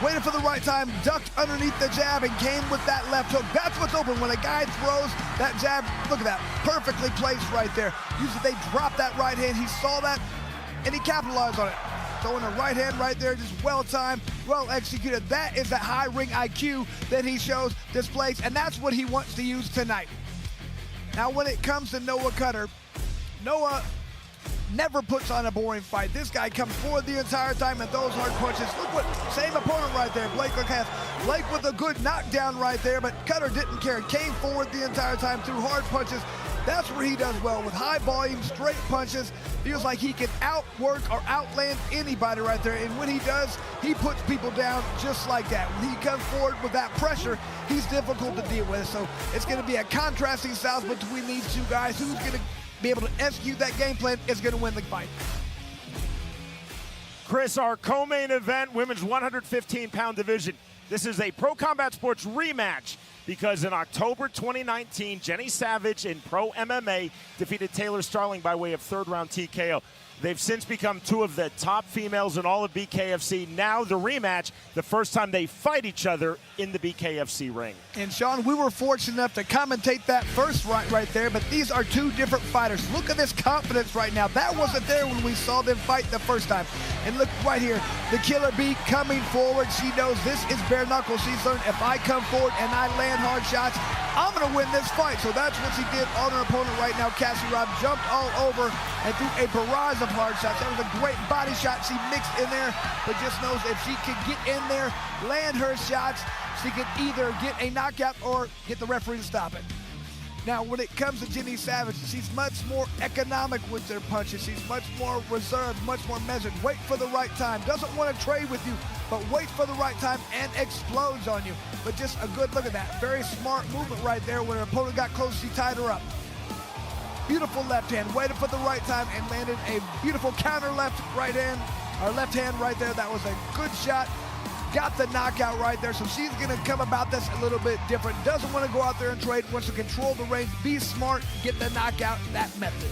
Waited for the right time, ducked underneath the jab, and came with that left hook. That's what's open. When a guy throws that jab, look at that, perfectly placed right there. Usually they drop that right hand. He saw that, and he capitalized on it. Throwing a right hand right there, just well-timed, well-executed. That is that high ring IQ that he shows, displays, and that's what he wants to use tonight. Now, when it comes to Noah Cutter, Noah never puts on a boring fight. This guy comes forward the entire time and throws hard punches. Look what, same opponent right there, Blake Lacasse. Blake with a good knockdown right there, but Cutter didn't care. Came forward the entire time, threw hard punches. That's where he does well, with high volume, straight punches. Feels like he can outwork or outland anybody right there. And when he does, he puts people down just like that. When he comes forward with that pressure, he's difficult to deal with. So it's going to be a contrasting styles between these two guys. Who's going to be able to execute that game plan is going to win the fight. Chris, our co-main event, women's 115-pound division. This is a Pro Combat Sports rematch because in October 2019, Jenny Savage in Pro MMA defeated Taylor Starling by way of third-round TKO. They've since become two of the top females in all of BKFC. Now the rematch, the first time they fight each other in the BKFC ring. And Sean, we were fortunate enough to commentate that first right there, but these are two different fighters. Look at this confidence right now. That wasn't there when we saw them fight the first time. And look right here, the Killer Bee coming forward. She knows this is bare knuckle. She's learned if I come forward and I land hard shots, I'm going to win this fight. So that's what she did on her opponent right now. Cassie Robb jumped all over and threw a barrage of hard shots. That was a great body shot she mixed in there, but just knows if she can get in there, land her shots, she can either get a knockout or get the referee to stop it. Now, when it comes to Jenny Savage, she's much more economic with their punches. She's much more reserved, much more measured. Wait for the right time. Doesn't want to trade with you, but wait for the right time and explodes on you. But just a good look at that. Very smart movement right there. When her opponent got close, she tied her up. Beautiful left hand, waited for the right time and landed a beautiful counter left hand right there. That was a good shot. Got the knockout right there. So she's going to come about this a little bit different. Doesn't want to go out there and trade, wants to control the range, be smart, get the knockout that method.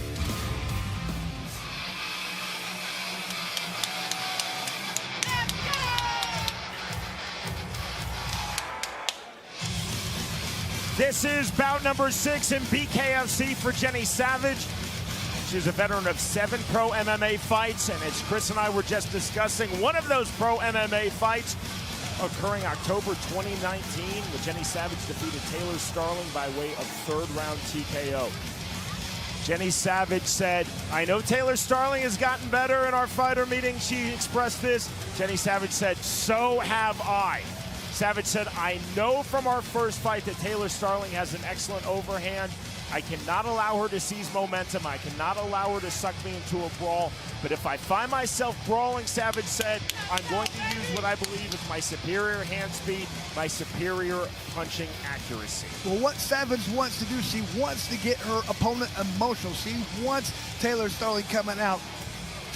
This is bout number 6 in BKFC for Jenny Savage. She's a veteran of 7 pro MMA fights, and as Chris and I were just discussing, one of those pro MMA fights occurring October 2019, when Jenny Savage defeated Taylor Starling by way of third-round TKO. Jenny Savage said, I know Taylor Starling has gotten better in our fighter meeting. She expressed this. Jenny Savage said, so have I. Savage said, I know from our first fight that Taylor Starling has an excellent overhand. I cannot allow her to seize momentum. I cannot allow her to suck me into a brawl. But if I find myself brawling, Savage said, I'm going to use what I believe is my superior hand speed, my superior punching accuracy. Well, what Savage wants to do, she wants to get her opponent emotional. She wants Taylor Starling coming out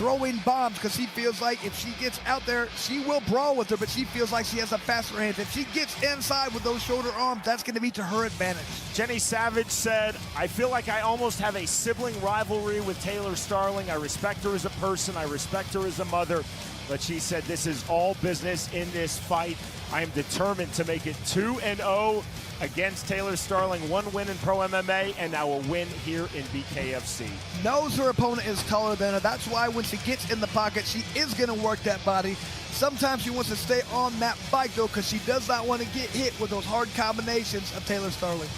throwing bombs because she feels like if she gets out there, she will brawl with her, but she feels like she has a faster hands. If she gets inside with those shoulder arms, that's going to be to her advantage. Jenny Savage said, I feel like I almost have a sibling rivalry with Taylor Starling. I respect her as a person. I respect her as a mother. But she said this is all business in this fight. I am determined to make it 2-0 against Taylor Starling. 1 win in Pro MMA and now a win here in BKFC. Knows her opponent is taller than her. That's why when she gets in the pocket, she is going to work that body. Sometimes she wants to stay on that bike, though, because she does not want to get hit with those hard combinations of Taylor Starling.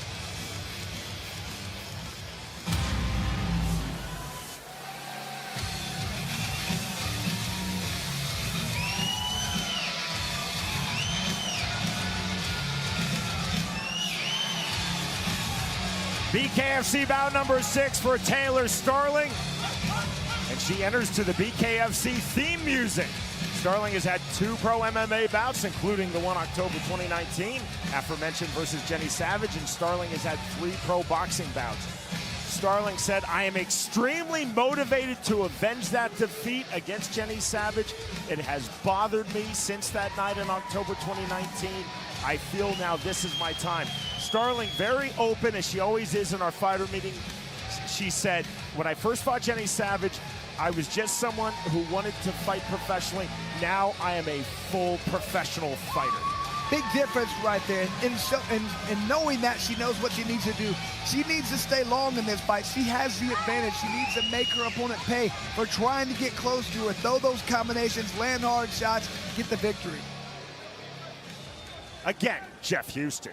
BKFC bout number 6 for Taylor Starling. And she enters to the BKFC theme music. Starling has had 2 pro MMA bouts, including the one October 2019, aforementioned versus Jenny Savage, and Starling has had 3 pro boxing bouts. Starling said, I am extremely motivated to avenge that defeat against Jenny Savage. It has bothered me since that night in October 2019. I feel now this is my time. Starling very open, as she always is in our fighter meeting. She said, when I first fought Jenny Savage, I was just someone who wanted to fight professionally. Now I am a full professional fighter. Big difference right there. And knowing that, she knows what she needs to do. She needs to stay long in this fight. She has the advantage. She needs to make her opponent pay for trying to get close to her, throw those combinations, land hard shots, get the victory. Again, Jeff Houston.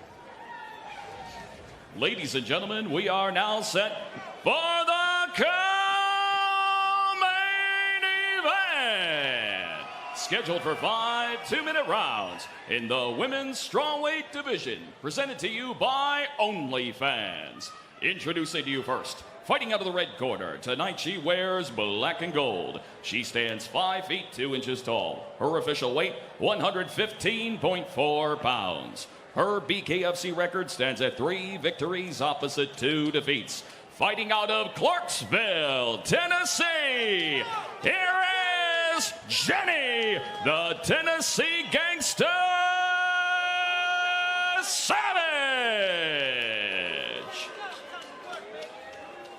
Ladies and gentlemen, we are now set for the co-main event. Scheduled for 5 2-minute rounds in the women's strawweight division. Presented to you by OnlyFans. Introducing to you first, fighting out of the red corner. Tonight she wears black and gold. She stands 5 feet 2 inches tall. Her official weight, 115.4 pounds. Her BKFC record stands at 3 victories opposite 2 defeats. Fighting out of Clarksville, Tennessee, here is Jenny, the Tennessee Gangster Savage.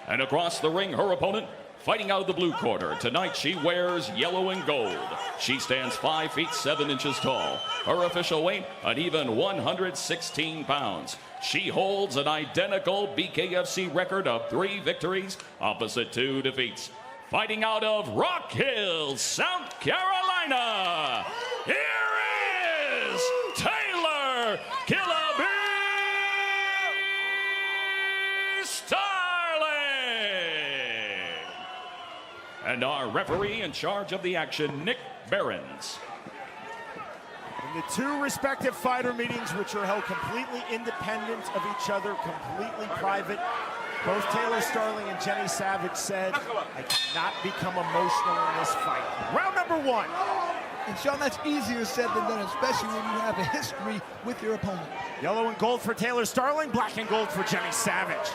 And across the ring, her opponent, fighting out of the blue corner. Tonight she wears yellow and gold. She stands 5 feet 7 inches tall. Her official weight, an even 116 pounds. She holds an identical BKFC record of 3 victories opposite 2 defeats. Fighting out of Rock Hill, South Carolina, here is Taylor "Killer Bee" Starling. And our referee in charge of the action, Nick Behrens. In the 2 respective fighter meetings, which are held completely independent of each other, completely private, both Taylor Starling and Jenny Savage said, I cannot become emotional in this fight. Round number 1. And Sean, that's easier said than done, especially when you have a history with your opponent. Yellow and gold for Taylor Starling, black and gold for Jenny Savage.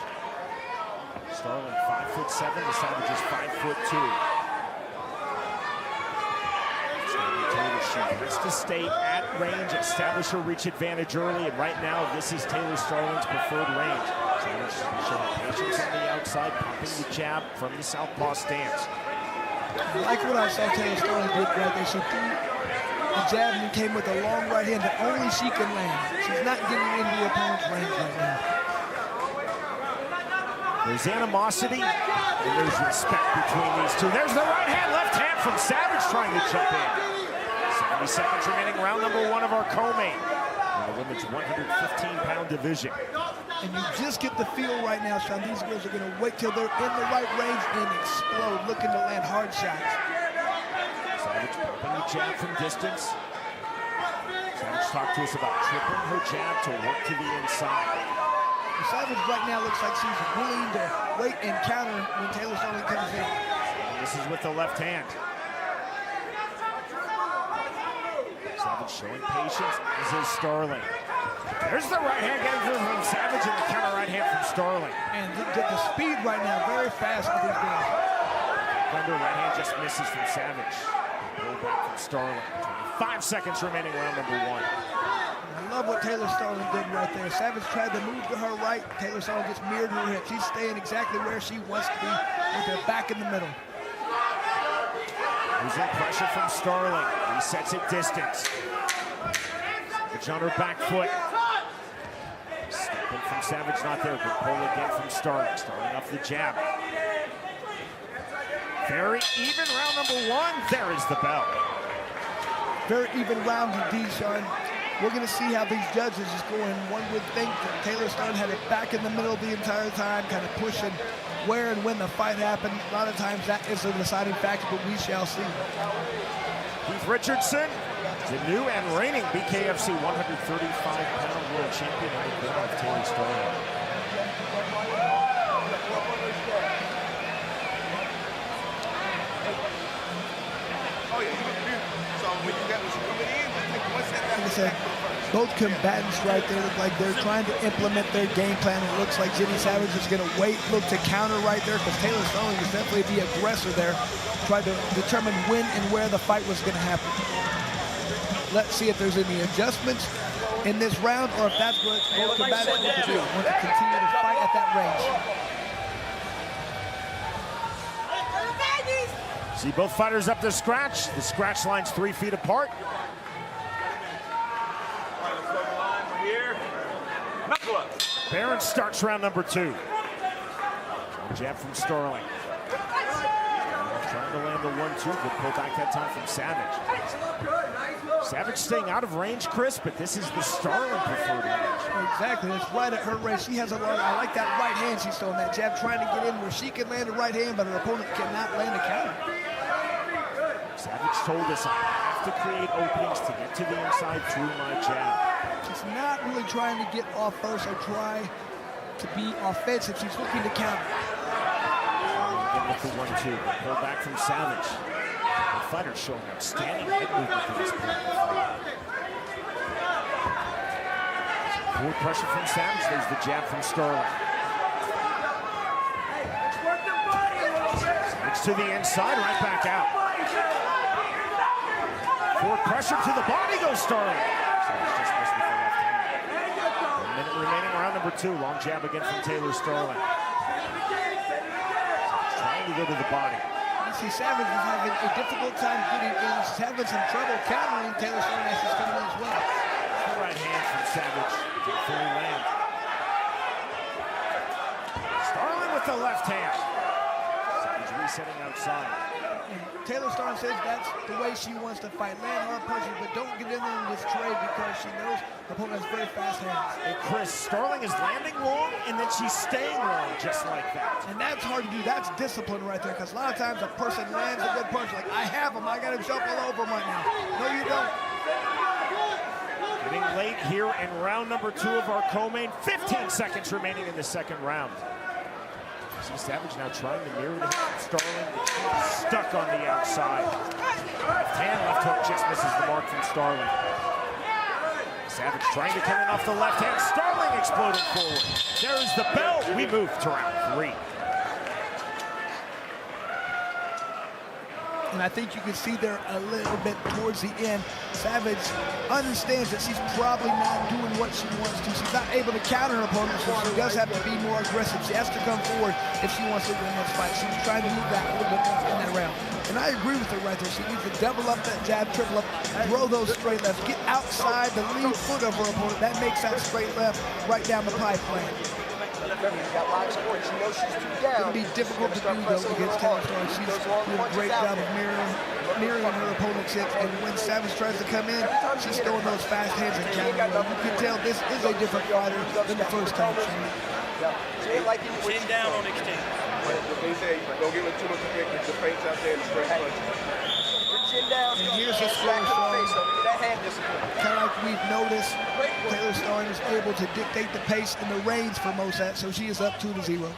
Starling 5'7", the Savage is 5'2". She has to stay at range, establish her reach advantage early, and right now this is Taylor Starling's preferred range. Savage showing patience on the outside, popping the jab from the southpaw stance. I like what I saw Taylor Starling did right there. She threw the jab and came with a long right hand that only she can land. She's not getting into the opponent's range right now. There's animosity and there's respect between these two. There's the right hand, left hand from Savage trying to jump in. 70 seconds remaining, round number 1 of our co-main in the women's 115-pound division. And you just get the feel right now, Sean, these girls are going to wait till they're in the right range and explode, looking to land hard shots. Savage pumping the jab from distance. Savage talked to us about tripling her jab to work to the inside. Savage right now looks like she's willing to wait and counter when Taylor Starling comes in. And this is with the left hand. Savage showing patience, as is Starling. There's the right hand getting through from Savage and the counter right hand from Starling. And the speed right now, very fast for these girls. Under right hand just misses from Savage. Pull back from Starling. 5 seconds remaining, round number 1. I love what Taylor Starling did right there. Savage tried to move to her right. Taylor Starling just mirrored her hip. She's staying exactly where she wants to be, with her back in the middle. Losing pressure from Starling. Resets at distance. Savage on her back foot. Stepping from Savage, not there. Good pull again from Starling. Starling off the jab. Very even round number 1. There is the bell. Very even round indeed, Sean. We're going to see how these judges is going. One would think that Taylor Starling had it back in the middle the entire time, kind of pushing where and when the fight happened. A lot of times that is a deciding factor, but we shall see. Keith Richardson, the new and reigning BKFC 135-pound world champion in the corner of Taylor Starling. Like I said, both combatants right there look like they're trying to implement their game plan. It looks like Jenny Savage is going to wait, look to counter right there, because Taylor Starling was definitely the aggressor there, tried to determine when and where the fight was going to happen. Let's see if there's any adjustments in this round, or if that's what both combatants want to do. Want to continue to fight at that range. See both fighters up to scratch. The scratch line's 3 feet apart. Barron starts round number 2. Jab from Starling. Trying to land the 1-2. Good pull back that time from Savage. Savage staying out of range, Chris, but this is the Starling preferred range. Exactly, it's right at her range. She has a lot. I like that right hand she's throwing that jab, trying to get in where she can land a right hand, but her opponent cannot land a counter. Savage told us, I have to create openings to get to the inside through my jab. She's not really trying to get off first or try to be offensive. She's looking to counter. Again with the 1-2. Pull back from Savage. The fighter showing outstanding head movement to this point. Forward pressure from Savage. There's the jab from Starling. Savage to the inside, right back out. Forward pressure to the body goes Starling. Savage just missed with the left hand. 1 minute remaining, round number 2. Long jab again from Taylor Starling. Trying to go to the body. You see Savage is having a difficult time getting in. She's having some trouble countering Taylor Starling as she's coming in as well. The right hand from Savage. Didn't fully land. Starling with the left hand. Savage resetting outside. And Taylor Starling says that's the way she wants to fight. Land hard punches, but don't get in there in this trade because she knows her opponent has very fast hands. And Chris, Starling is landing long, and then she's staying long just like that. And that's hard to do. That's discipline right there, because a lot of times a person lands a good punch like, I have him, I got him jump all over him right now. No, you don't. Getting late here in round number 2 of our co-main. 15 seconds remaining in the second round. See Savage now trying to mirror the Starling, stuck on the outside. Left hand, left hook just misses the mark from Starling. Savage trying to come in off the left hand. Starling exploding forward. There's the bell. We move to round 3. And I think you can see there a little bit towards the end, Savage understands that she's probably not doing what she wants to. She's not able to counter her opponent, so she does have to be more aggressive. She has to come forward if she wants to win this fight. She was trying to move back a little bit more in that round. And I agree with her right there. She needs to double up that jab, triple up, throw those straight lefts, get outside the lead foot of her opponent. That makes that straight left right down the pipeline. It'll be difficult to do though against Taylor Starling. She's doing a great job of mirroring her opponent's hips, and when Savage tries to come in, she's throwing those fast hands and countering. You can tell this is a different fighter than the first time. Chin down on extend. They say don't give it too much kick, get the face out there and straight punch. And here's the score, kind of like we've noticed, Taylor Starling is able to dictate the pace and the range for most of that, so she is up 2-0.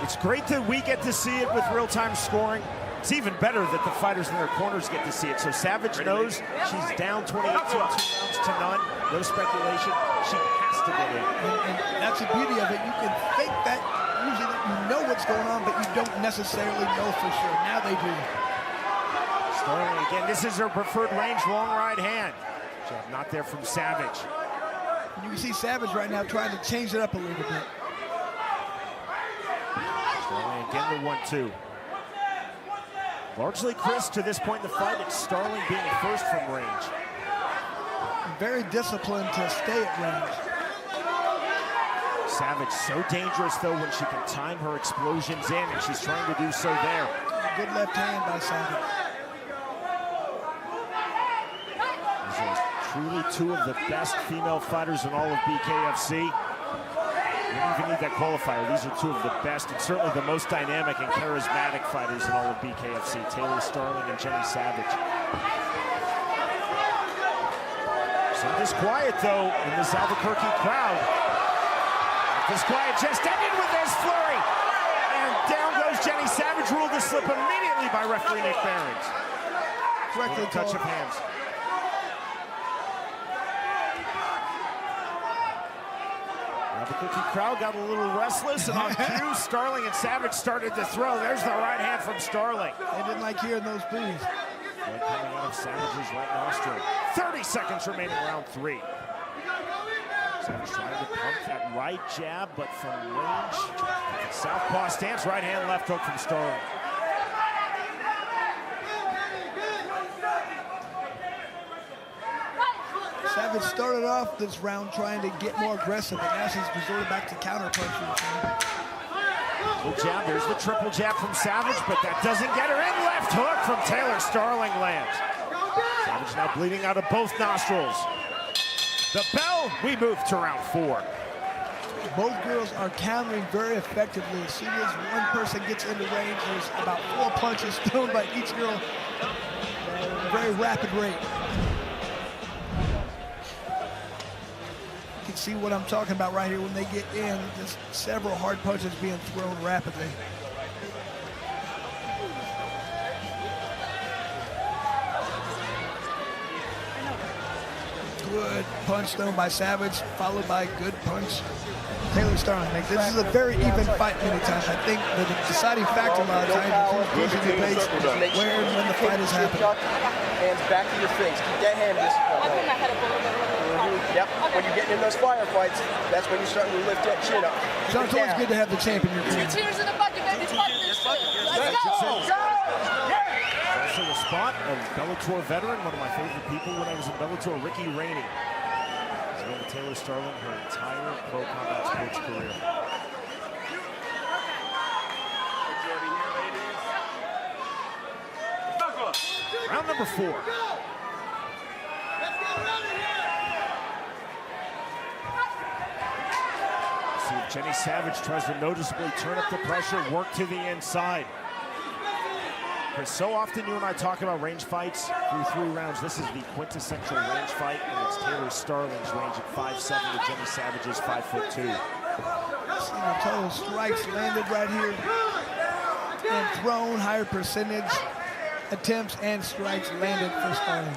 It's great that we get to see it with real-time scoring. It's even better that the fighters in their corners get to see it. So Savage knows she's down 28-2, 2 rounds to none. No speculation. She has to get in. And that's the beauty of it. You can think that usually you know what's going on, but you don't necessarily know for sure. Now they do. Starling again, this is her preferred range, long right hand. Jab not there from Savage. You can see Savage right now trying to change it up a little bit. Starling again the 1-2. Largely, Chris, to this point in the fight, it's Starling being first from range. Very disciplined to stay at range. Savage so dangerous, though, when she can time her explosions in, and she's trying to do so there. Good left hand by Savage. These are truly two of the best female fighters in all of BKFC. You don't even need that qualifier. These are two of the best and certainly the most dynamic and charismatic fighters in all of BKFC. Taylor Starling and Jenny Savage. Some disquiet, though, in this Albuquerque crowd. Disquiet just ended with this flurry. And down goes Jenny Savage, ruled to slip immediately by referee Nick Behrens. Correctly touch of hands. Albuquerque crowd got a little restless, and on cue, Starling and Savage started to throw. There's the right hand from Starling. They didn't like hearing those boos. Blood coming out of Savage's right nostril. 30 seconds remaining, round 3. Savage trying to pump that right jab, but from range. Southpaw stance, right hand, left hook from Starling. Savage started off this round trying to get more aggressive, but now she's resorted back to counter punching. Triple jab, there's the triple jab from Savage, but that doesn't get her in. Left hook from Taylor Starling lands. Savage now bleeding out of both nostrils. The bell, we move to round 4. Both girls are countering very effectively. As soon as one person gets into range, there's about 4 punches thrown by each girl at a very rapid rate. You can see what I'm talking about right here when they get in. Just several hard punches being thrown rapidly. Good punch thrown by Savage, followed by good punch Taylor Starling. This is a very even fight many times. I think the deciding factor a lot of times is who's losing the base, where and when the fight is happening. Hands back to your face. Keep that hand just. Yep. When you're getting in those firefights, that's when you're starting to lift that chin up. So it's always good to have the champ in your corner. 2 cheers in the bucket, baby. Let's go! Also the spot of Bellator veteran, one of my favorite people when I was in Bellator, Ricky Rainey. He's been with Taylor Starling her entire pro combat sports career. Round number 4. See if Jenny Savage tries to noticeably turn up the pressure, work to the inside. Because so often you and I talk about range fights through 3 rounds. This is the quintessential range fight, and it's Taylor Starling's range at 5'7" to Jenny Savage's 5'2". See the total strikes landed right here. And thrown, higher percentage attempts and strikes landed for Starling.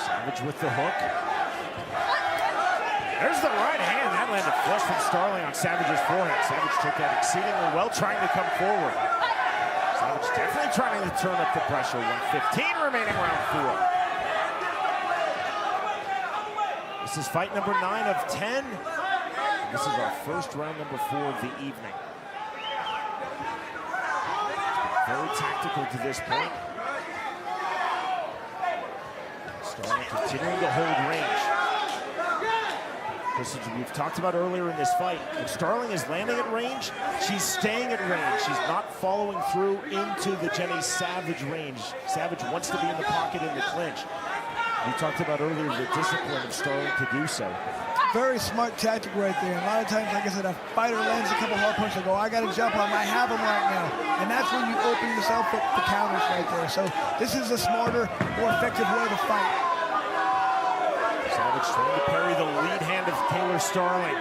Savage with the hook. There's the right hand. That landed flush from Starling on Savage's forehead. Savage took that exceedingly well, trying to come forward. Savage definitely trying to turn up the pressure. 1:15 remaining, round 4. This is fight number 9 of 10. This is our first round number 4 of the evening. Very tactical to this point. Starling continuing to hold range. This is, we've talked about earlier in this fight. If Starling is landing at range, she's staying at range. She's not following through into the Jenny Savage range. Savage wants to be in the pocket in the clinch. We talked about earlier the discipline of Starling to do so. Very smart tactic right there. A lot of times, like I said, a fighter lands a couple hard punches, I go, I got to jump on him, I have him right now. And that's when you open yourself up for counters right there. So this is a smarter, more effective way to fight. Savage trying to parry the lead hand of Taylor Starling.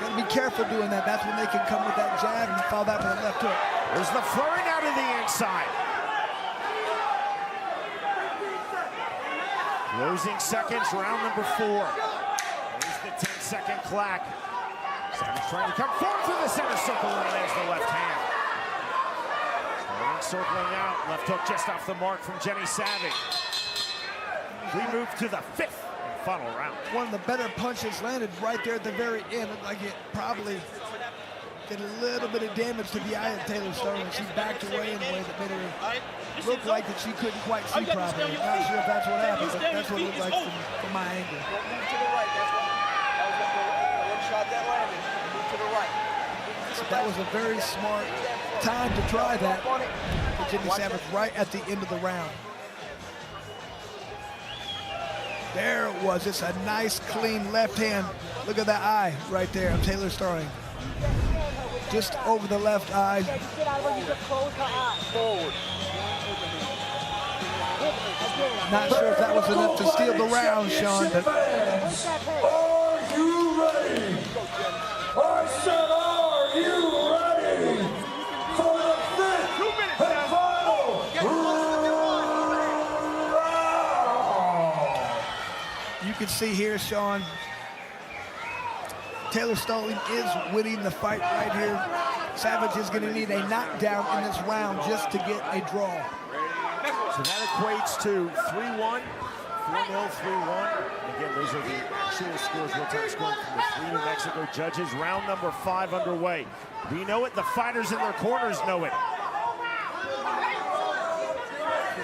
Got to be careful doing that. That's when they can come with that jab and follow that with a left hook. There's the flurry now to the inside. Closing seconds, round number 4. There's the 10-second clack. Savage trying to come forward through the center circle and lands the left hand. Starling circling out. Left hook just off the mark from Jenny Savage. We move to the 5th and final round. One of the better punches landed right there at the very end. Looked like it probably did a little bit of damage to the eye of Taylor Starling. She backed away in a way that made her look like that she couldn't quite see properly. I'm not sure if that's what happened, but that's what it looked like from my angle. Move to the right. That's one shot that landed. Move to the right. So that was a very smart time to try that for Jenny Savage right at the end of the round. There it was. It's a nice, clean left hand. Look at that eye right there of Taylor Starling. Just over the left eye. Forward. Not sure if that was enough to steal the round, Sean. But Are you ready? I said, are you ready for the 5th and final round? you can see here, Sean, Taylor Starling is winning the fight right here. Savage is going to need a knockdown in this round just to get a draw. So that equates to 3-1, 4-0, 3-1. Again, those are the actual scores. We'll take scoring from the 3 New Mexico judges. Round number 5 underway. We know it. The fighters in their corners know it.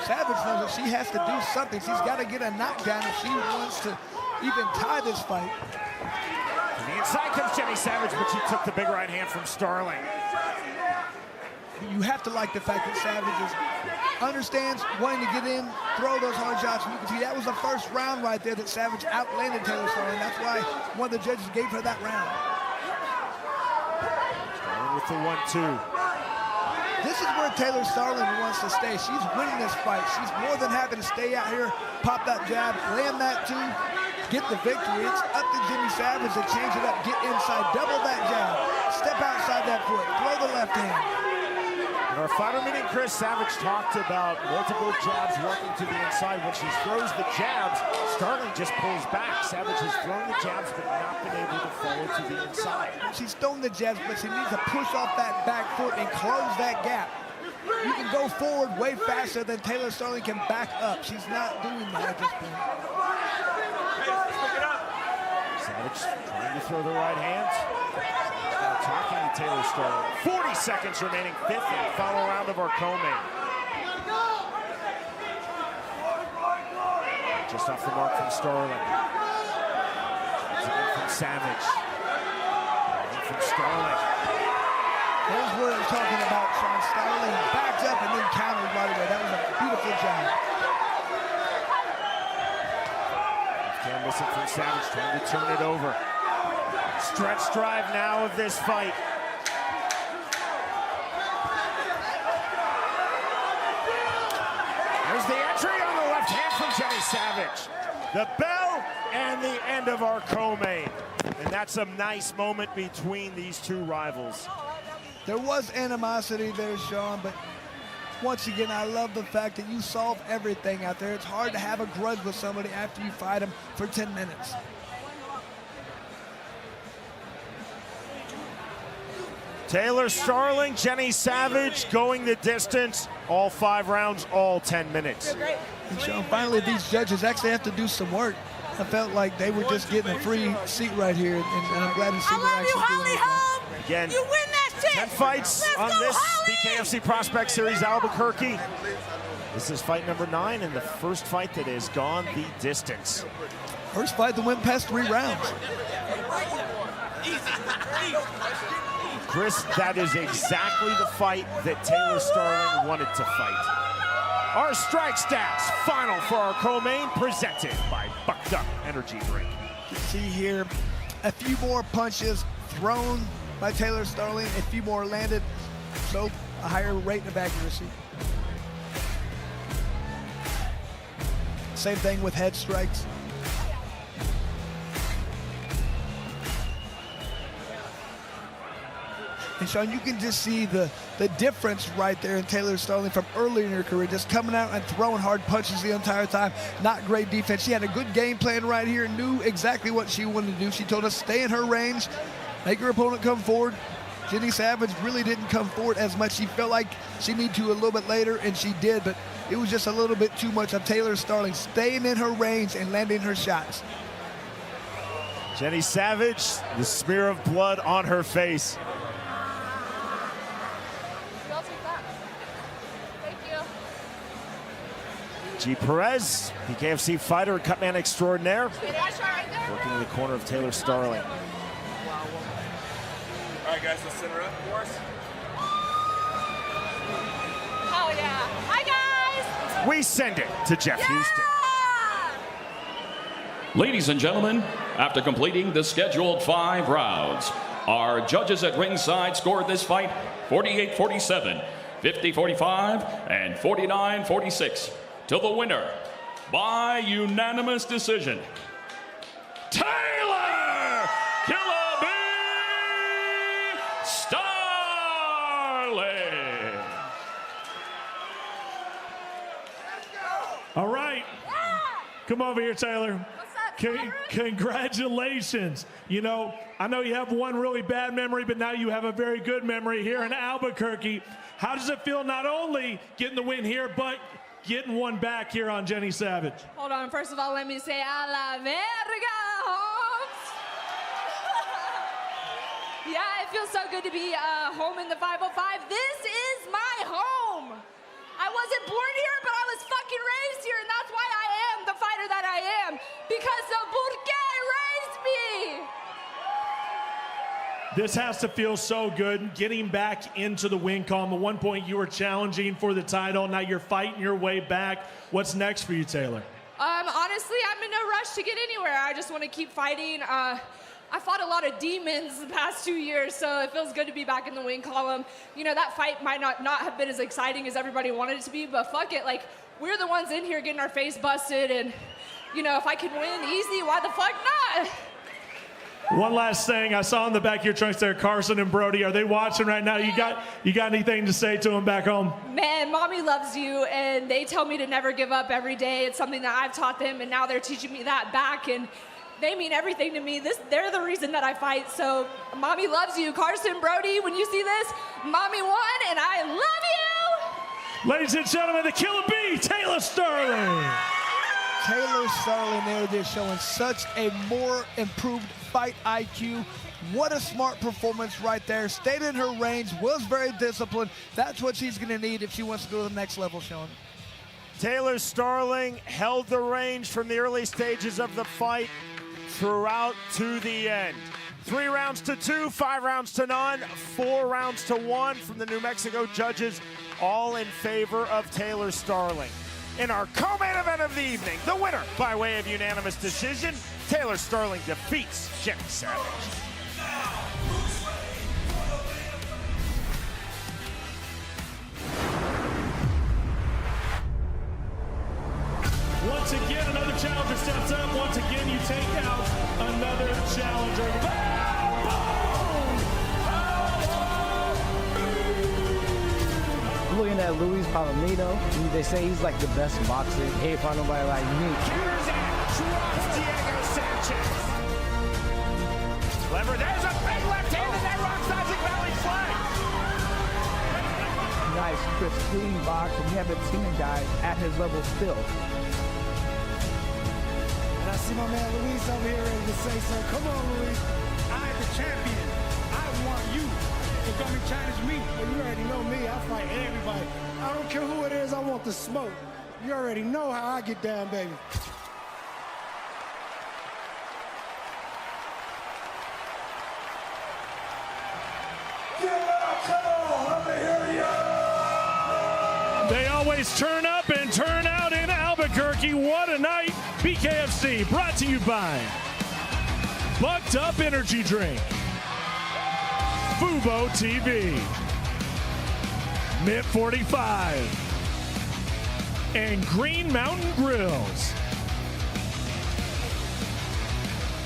Savage knows that she has to do something. She's got to get a knockdown if she wants to even tie this fight. To the inside comes Jenny Savage, but she took the big right hand from Starling. You have to like the fact that Savage understands wanting to get in, throw those hard shots. And you can see that was the first round right there that Savage outlanded Taylor Starling. That's why one of the judges gave her that round. Starling with the 1-2. This is where Taylor Starling wants to stay. She's winning this fight. She's more than happy to stay out here, pop that jab, land that 2, get the victory. It's up to Jenny Savage to change it up, get inside, double that jab, step outside that foot, throw the left hand. In our fighter meeting, Chris, Savage talked about multiple jabs working to the inside. When she throws the jabs, Starling just pulls back. Savage has thrown the jabs, but not been able to follow to the inside. She's thrown the jabs, but she needs to push off that back foot and close that gap. You can go forward way faster than Taylor Starling can back up. She's not doing that at this point. Savage trying to throw the right hand. Talking to Taylor Starling. 40 seconds remaining, 5th and final round of our co-main. Just off the mark from Starling. From Savage. From Starling. There's what I'm talking about, Sean. Starling backed up and then countered right away. That was a beautiful job. Can't listen from Savage, trying to turn it over. Stretch drive now of this fight. There's the entry on the left hand from Jenny Savage. The bell and the end of our co-main. And that's a nice moment between these two rivals. There was animosity there, Sean, but once again, I love the fact that you solve everything out there. It's hard to have a grudge with somebody after you fight them for 10 minutes. Taylor Starling, Jenny Savage going the distance. All 5 rounds, all 10 minutes. And Sean, finally, these judges actually have to do some work. I felt like they were just getting a free seat right here, and I'm glad to see they're actually doing it. Again, you win that shit. 10 fights on this BKFC Prospect Series Albuquerque. This is fight number 9 and the first fight that has gone the distance. First fight that went past 3 rounds. Chris, that is exactly the fight that Taylor Starling wanted to fight. Our strike stats, final for our co-main, presented by Bucked Up Energy Drink. You can see here a few more punches thrown by Taylor Starling, a few more landed, so a higher rate of accuracy. Same thing with head strikes. And Sean, you can just see the difference right there in Taylor Starling from earlier in her career, just coming out and throwing hard punches the entire time. Not great defense. She had a good game plan right here, knew exactly what she wanted to do. She told us stay in her range, Make your opponent come forward. Jenny Savage really didn't come forward as much. She felt like she needed to a little bit later, and she did, but it was just a little bit too much of Taylor Starling staying in her range and landing her shots. Jenny Savage, the smear of blood on her face. Thank you. G. Perez, BKFC fighter and cutman extraordinaire, working in the corner of Taylor Starling. All right, guys, let's center up for us. Hell yeah. Hi, guys. We send it to Jeff Houston. Ladies and gentlemen, after completing the scheduled 5 rounds, our judges at ringside scored this fight 48-47, 50-45, and 49-46 to the winner by unanimous decision, Taylor Killer B. Starling. All right. Come over here, Taylor. Congratulations. You know, I know you have one really bad memory, but now you have a very good memory here in Albuquerque. How does it feel not only getting the win here, but getting one back here on Jenny Savage? Hold on. First of all, let me say a la verga, Holmes. Yeah, it feels so good to be home in the 505. This is my home. I wasn't born here, but I was fucking raised here, and that's why I am the fighter that I am, because the Burke raised me. This has to feel so good, getting back into the win column. At one point, you were challenging for the title. Now you're fighting your way back. What's next for you, Taylor? Honestly, I'm in no rush to get anywhere. I just want to keep fighting. I fought a lot of demons the past 2 years, so it feels good to be back in the win column. You know, that fight might not have been as exciting as everybody wanted it to be, but fuck it. Like, we're the ones in here getting our face busted, and, you know, if I can win easy, why the fuck not? One last thing. I saw in the back of your trunks there, Carson and Brody. Are they watching right now? You got anything to say to them back home? Man, mommy loves you, and they tell me to never give up every day. It's something that I've taught them, and now they're teaching me that back, and they mean everything to me. They're the reason that I fight, so mommy loves you. Carson, Brody, when you see this, mommy won, and I love you! Ladies and gentlemen, the Killer Bee, Taylor Starling. Taylor Starling there, just showing such a more improved fight IQ. What a smart performance right there. Stayed in her range, was very disciplined. That's what she's going to need if she wants to go to the next level, Sean. Taylor Starling held the range from the early stages of the fight throughout to the end. 3 rounds to 2, 5 rounds to none, 4 rounds to 1 from the New Mexico judges, all in favor of Taylor Starling. In our co-main event of the evening, the winner by way of unanimous decision, Taylor Starling defeats Jenny Savage. Once again, another challenger steps up. Once again, you take out another challenger. Looking at Luis Palomino, they say he's like the best boxer. Hey, find nobody like me. Here's Diego Sanchez. Clever, there's a big left hand and that rocks Isaac Valley flag. Nice, crisp, clean box, and we haven't seen a guy at his level still. And I see my man Luis over here ready to say so. Come on, Luis. I am the champion. I want you to come and challenge me. But you already know me. I fight everybody. I don't care who it is. I want the smoke. You already know how I get down, baby. They always turn up and turn out in Albuquerque. What a night. BKFC brought to you by Bucked Up Energy Drink, Fubo TV, Mint 45, and Green Mountain Grills.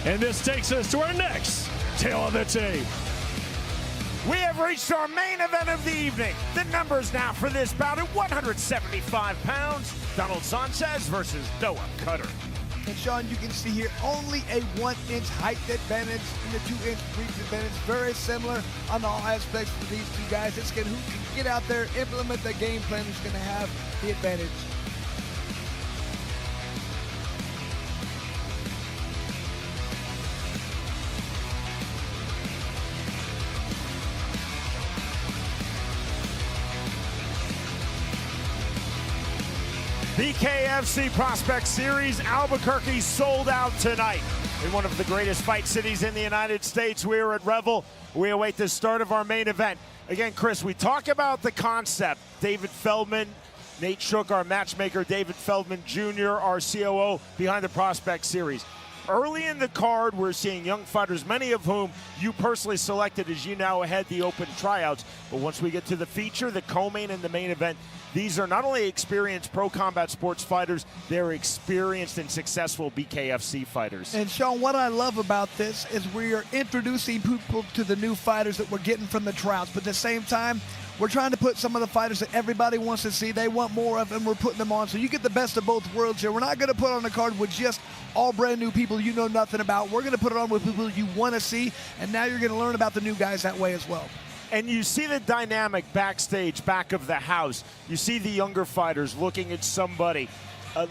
And this takes us to our next Tale of the Tape. We have reached our main event of the evening. The numbers now for this bout at 175 pounds. Donald Sanchez versus Noah Cutter. And Sean, you can see here only a 1-inch height advantage and the 2-inch reach advantage. Very similar on all aspects for these two guys. It's who can get out there, implement the game plan, who's going to have the advantage. BKFC Prospect Series, Albuquerque sold out tonight. In one of the greatest fight cities in the United States, we are at Revel. We await the start of our main event. Again, Chris, we talk about the concept. David Feldman, Nate Shook, our matchmaker, David Feldman Jr., our COO behind the Prospect Series. Early in the card, we're seeing young fighters, many of whom you personally selected as you now head the open tryouts. But once we get to the feature, the co-main and the main event, these are not only experienced pro combat sports fighters, they're experienced and successful BKFC fighters. And Sean, what I love about this is we are introducing people to the new fighters that we're getting from the tryouts, but at the same time, we're trying to put some of the fighters that everybody wants to see, they want more of, and we're putting them on. So you get the best of both worlds here. We're not going to put on a card with just all brand new people you know nothing about. We're going to put it on with people you want to see, and now you're going to learn about the new guys that way as well. And you see the dynamic backstage, back of the house. You see the younger fighters looking at somebody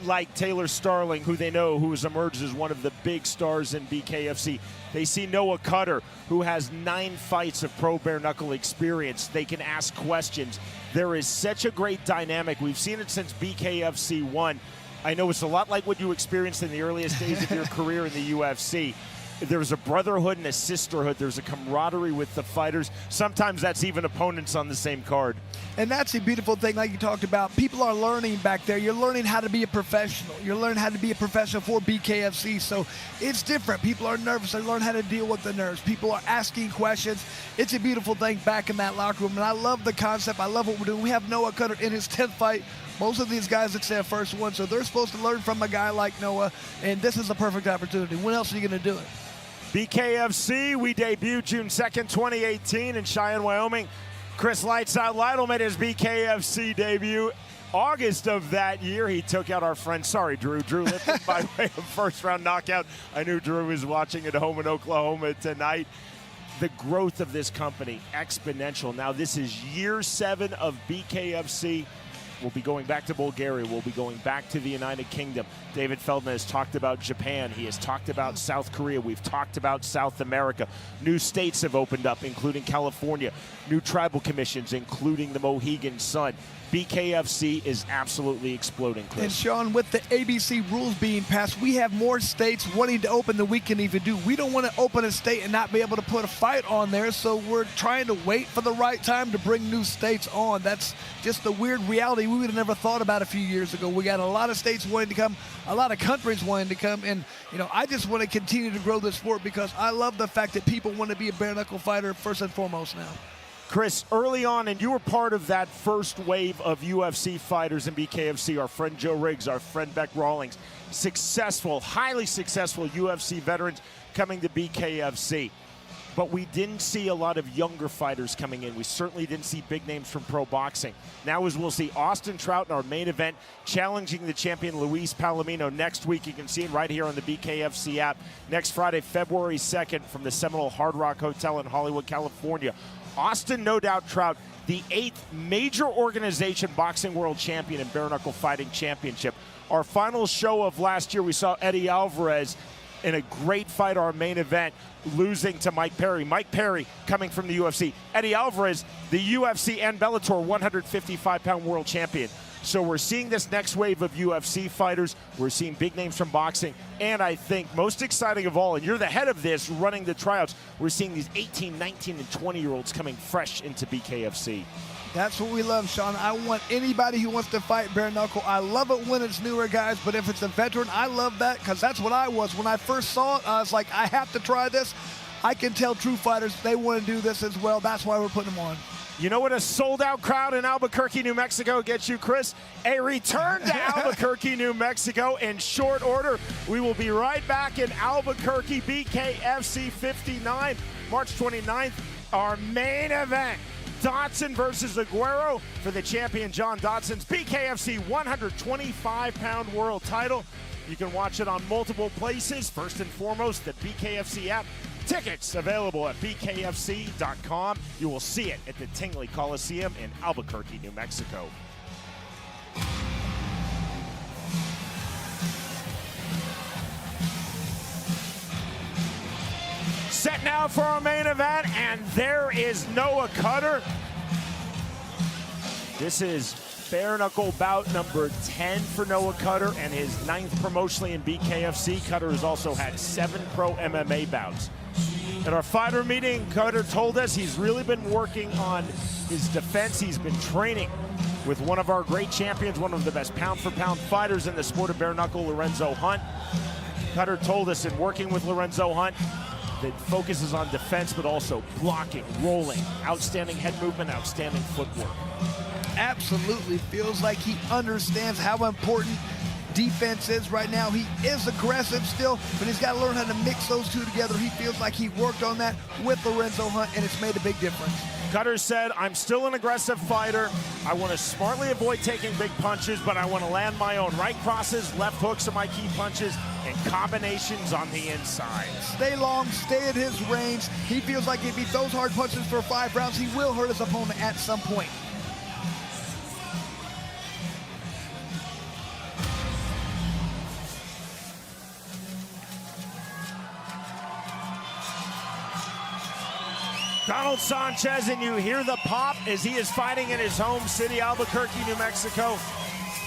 like Taylor Starling, who they know who has emerged as one of the big stars in BKFC. They see Noah Cutter, who has 9 fights of pro bare knuckle experience. They can ask questions. There is such a great dynamic. We've seen it since BKFC 1. I know it's a lot like what you experienced in the earliest days of your career in the UFC. There's a brotherhood and a sisterhood. There's a camaraderie with the fighters. Sometimes that's even opponents on the same card. And that's the beautiful thing, like you talked about. People are learning back there. You're learning how to be a professional. You're learning how to be a professional for BKFC. So it's different. People are nervous. They learn how to deal with the nerves. People are asking questions. It's a beautiful thing back in that locker room. And I love the concept. I love what we're doing. We have Noah Cutter in his 10th fight. Most of these guys, it's their first one. So they're supposed to learn from a guy like Noah. And this is a perfect opportunity. When else are you going to do it? BKFC, we debuted June 2nd, 2018 in Cheyenne, Wyoming. Chris Lights Out Lytle made his BKFC debut August of that year. He took out our friend, Drew Lipton by way of first-round knockout. I knew Drew was watching at home in Oklahoma tonight. The growth of this company, exponential. Now this is year 7 of BKFC. We'll be going back to Bulgaria. We'll be going back to the United Kingdom. David Feldman has talked about Japan. He has talked about South Korea. We've talked about South America. New states have opened up, including California. New tribal commissions, including the Mohegan Sun. BKFC is absolutely exploding, Chris. And Sean, with the ABC rules being passed, we have more states wanting to open than we can even do. We don't want to open a state and not be able to put a fight on there, so we're trying to wait for the right time to bring new states on. That's just the weird reality we would have never thought about a few years ago. We got a lot of states wanting to come, a lot of countries wanting to come, and I just want to continue to grow this sport because I love the fact that people want to be a bare knuckle fighter first and foremost now. Chris, early on, and you were part of that first wave of UFC fighters in BKFC, our friend Joe Riggs, our friend Beck Rawlings, successful, highly successful UFC veterans coming to BKFC. But we didn't see a lot of younger fighters coming in. We certainly didn't see big names from pro boxing. Now as we'll see Austin Trout in our main event challenging the champion Luis Palomino next week. You can see him right here on the BKFC app. Next Friday, February 2nd from the Seminole Hard Rock Hotel in Hollywood, California. Austin No Doubt Trout, the 8th major organization boxing world champion and bare knuckle fighting championship. Our final show of last year, we saw Eddie Alvarez in a great fight, our main event, losing to Mike Perry. Mike Perry coming from the UFC. Eddie Alvarez, the UFC and Bellator 155-pound world champion. So we're seeing this next wave of UFC fighters. We're seeing big names from boxing. And I think most exciting of all, and you're the head of this, running the tryouts, we're seeing these 18, 19, and 20-year-olds coming fresh into BKFC. That's what we love, Sean. I want anybody who wants to fight bare knuckle. I love it when it's newer guys, but if it's a veteran, I love that because that's what I was. When I first saw it, I was like, I have to try this. I can tell true fighters they want to do this as well. That's why we're putting them on. You know what a sold-out crowd in Albuquerque, New Mexico gets you, Chris? A return to Albuquerque, New Mexico in short order. We will be right back in Albuquerque, BKFC 59, March 29th. Our main event, Dodson versus Aguero for the champion John Dodson's BKFC 125-pound world title. You can watch it on multiple places. First and foremost, the BKFC app. Tickets available at bkfc.com. You will see it at the Tingley Coliseum in Albuquerque, New Mexico. Set now for our main event, and there is Noah Cutter. This is bare knuckle bout number 10 for Noah Cutter and his 9th promotionally in BKFC. Cutter has also had 7 pro MMA bouts. At our fighter meeting, Cutter told us he's really been working on his defense. He's been training with one of our great champions, one of the best pound-for-pound fighters in the sport of bare knuckle, Lorenzo Hunt. Cutter told us in working with Lorenzo Hunt that focuses on defense, but also blocking, rolling, outstanding head movement, outstanding footwork. Absolutely feels like he understands how important defense is right now. He is aggressive still, but he's got to learn how to mix those two together. He feels like he worked on that with Lorenzo Hunt, and it's made a big difference. Cutter said, I'm still an aggressive fighter. I want to smartly avoid taking big punches, but I want to land my own. Right crosses, left hooks are my key punches, and combinations on the inside. Stay long, stay at his range. He feels like if he throws hard punches for 5 rounds, he will hurt his opponent at some point. Donald Sanchez, and you hear the pop as he is fighting in his home city, Albuquerque, New Mexico.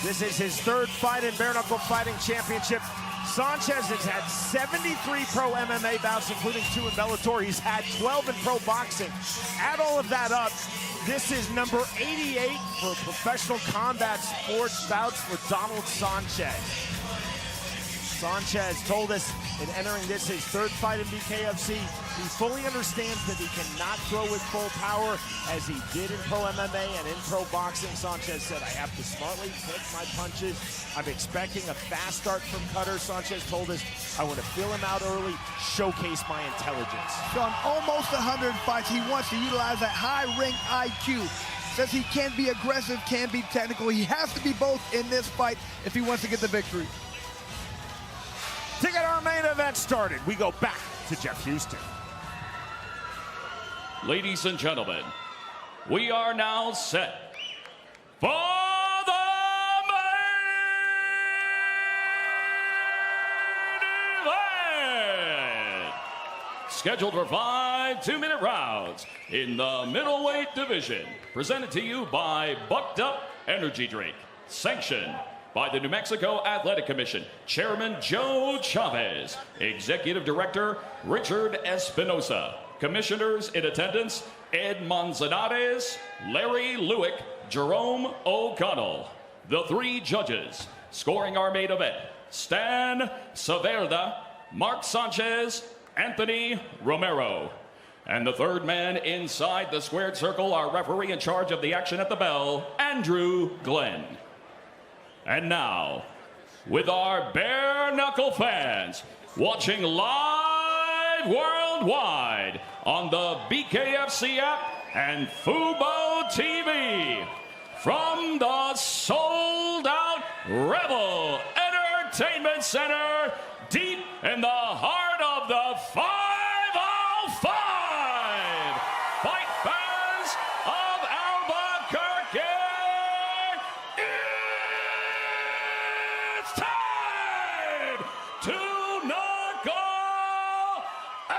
This is his 3rd fight in bare knuckle fighting championship. Sanchez has had 73 pro MMA bouts, including 2 in Bellator. He's had 12 in pro boxing. Add all of that up, this is number 88 for professional combat sports bouts for Donald Sanchez. Sanchez told us in entering this, his 3rd fight in BKFC, he fully understands that he cannot throw with full power as he did in pro MMA and in pro boxing. Sanchez said, I have to smartly pick my punches. I'm expecting a fast start from Cutter. Sanchez told us, I want to feel him out early, showcase my intelligence. On almost 100 fights, he wants to utilize that high ring IQ. Says he can be aggressive, can be technical. He has to be both in this fight if he wants to get the victory. To get our main event started, we go back to Jeff Houston. Ladies and gentlemen, we are now set for the main event. Scheduled for 5 2-minute rounds in the middleweight division. Presented to you by Bucked Up Energy Drink. Sanctioned by the New Mexico Athletic Commission, Chairman Joe Chavez, Executive Director Richard Espinosa, Commissioners in attendance Ed Manzanares, Larry Lewick, Jerome O'Connell. The 3 judges scoring our main event, Stan Saverda, Mark Sanchez, Anthony Romero. And the 3rd man inside the squared circle, our referee in charge of the action at the bell, Andrew Glenn. And now, with our bare knuckle fans watching live worldwide on the BKFC app and Fubo TV from the sold-out Rebel Entertainment Center deep in the heart of the 505. Fight fans of Albuquerque, it's time to knuckle up.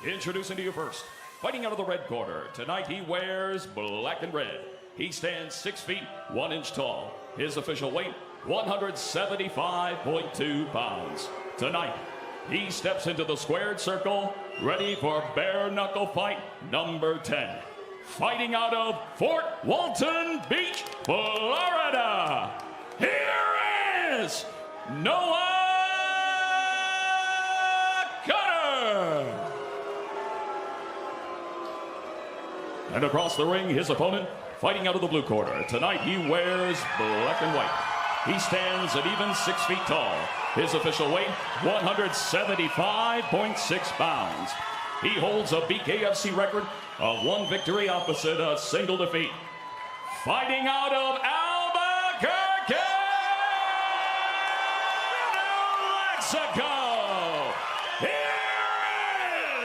Introducing to you first, fighting out of the red corner. Tonight he wears black and red. He stands 6 feet 1 inch tall. His official weight, 175.2 pounds. Tonight, he steps into the squared circle, ready for bare knuckle fight number 10. Fighting out of Fort Walton Beach, Florida. Here is Noah Cutter. And across the ring, his opponent, fighting out of the blue corner. Tonight, he wears black and white. He stands at even 6 feet tall. His official weight, 175.6 pounds. He holds a BKFC record of 1 victory opposite a single defeat. fighting out of Albuquerque, New Mexico, here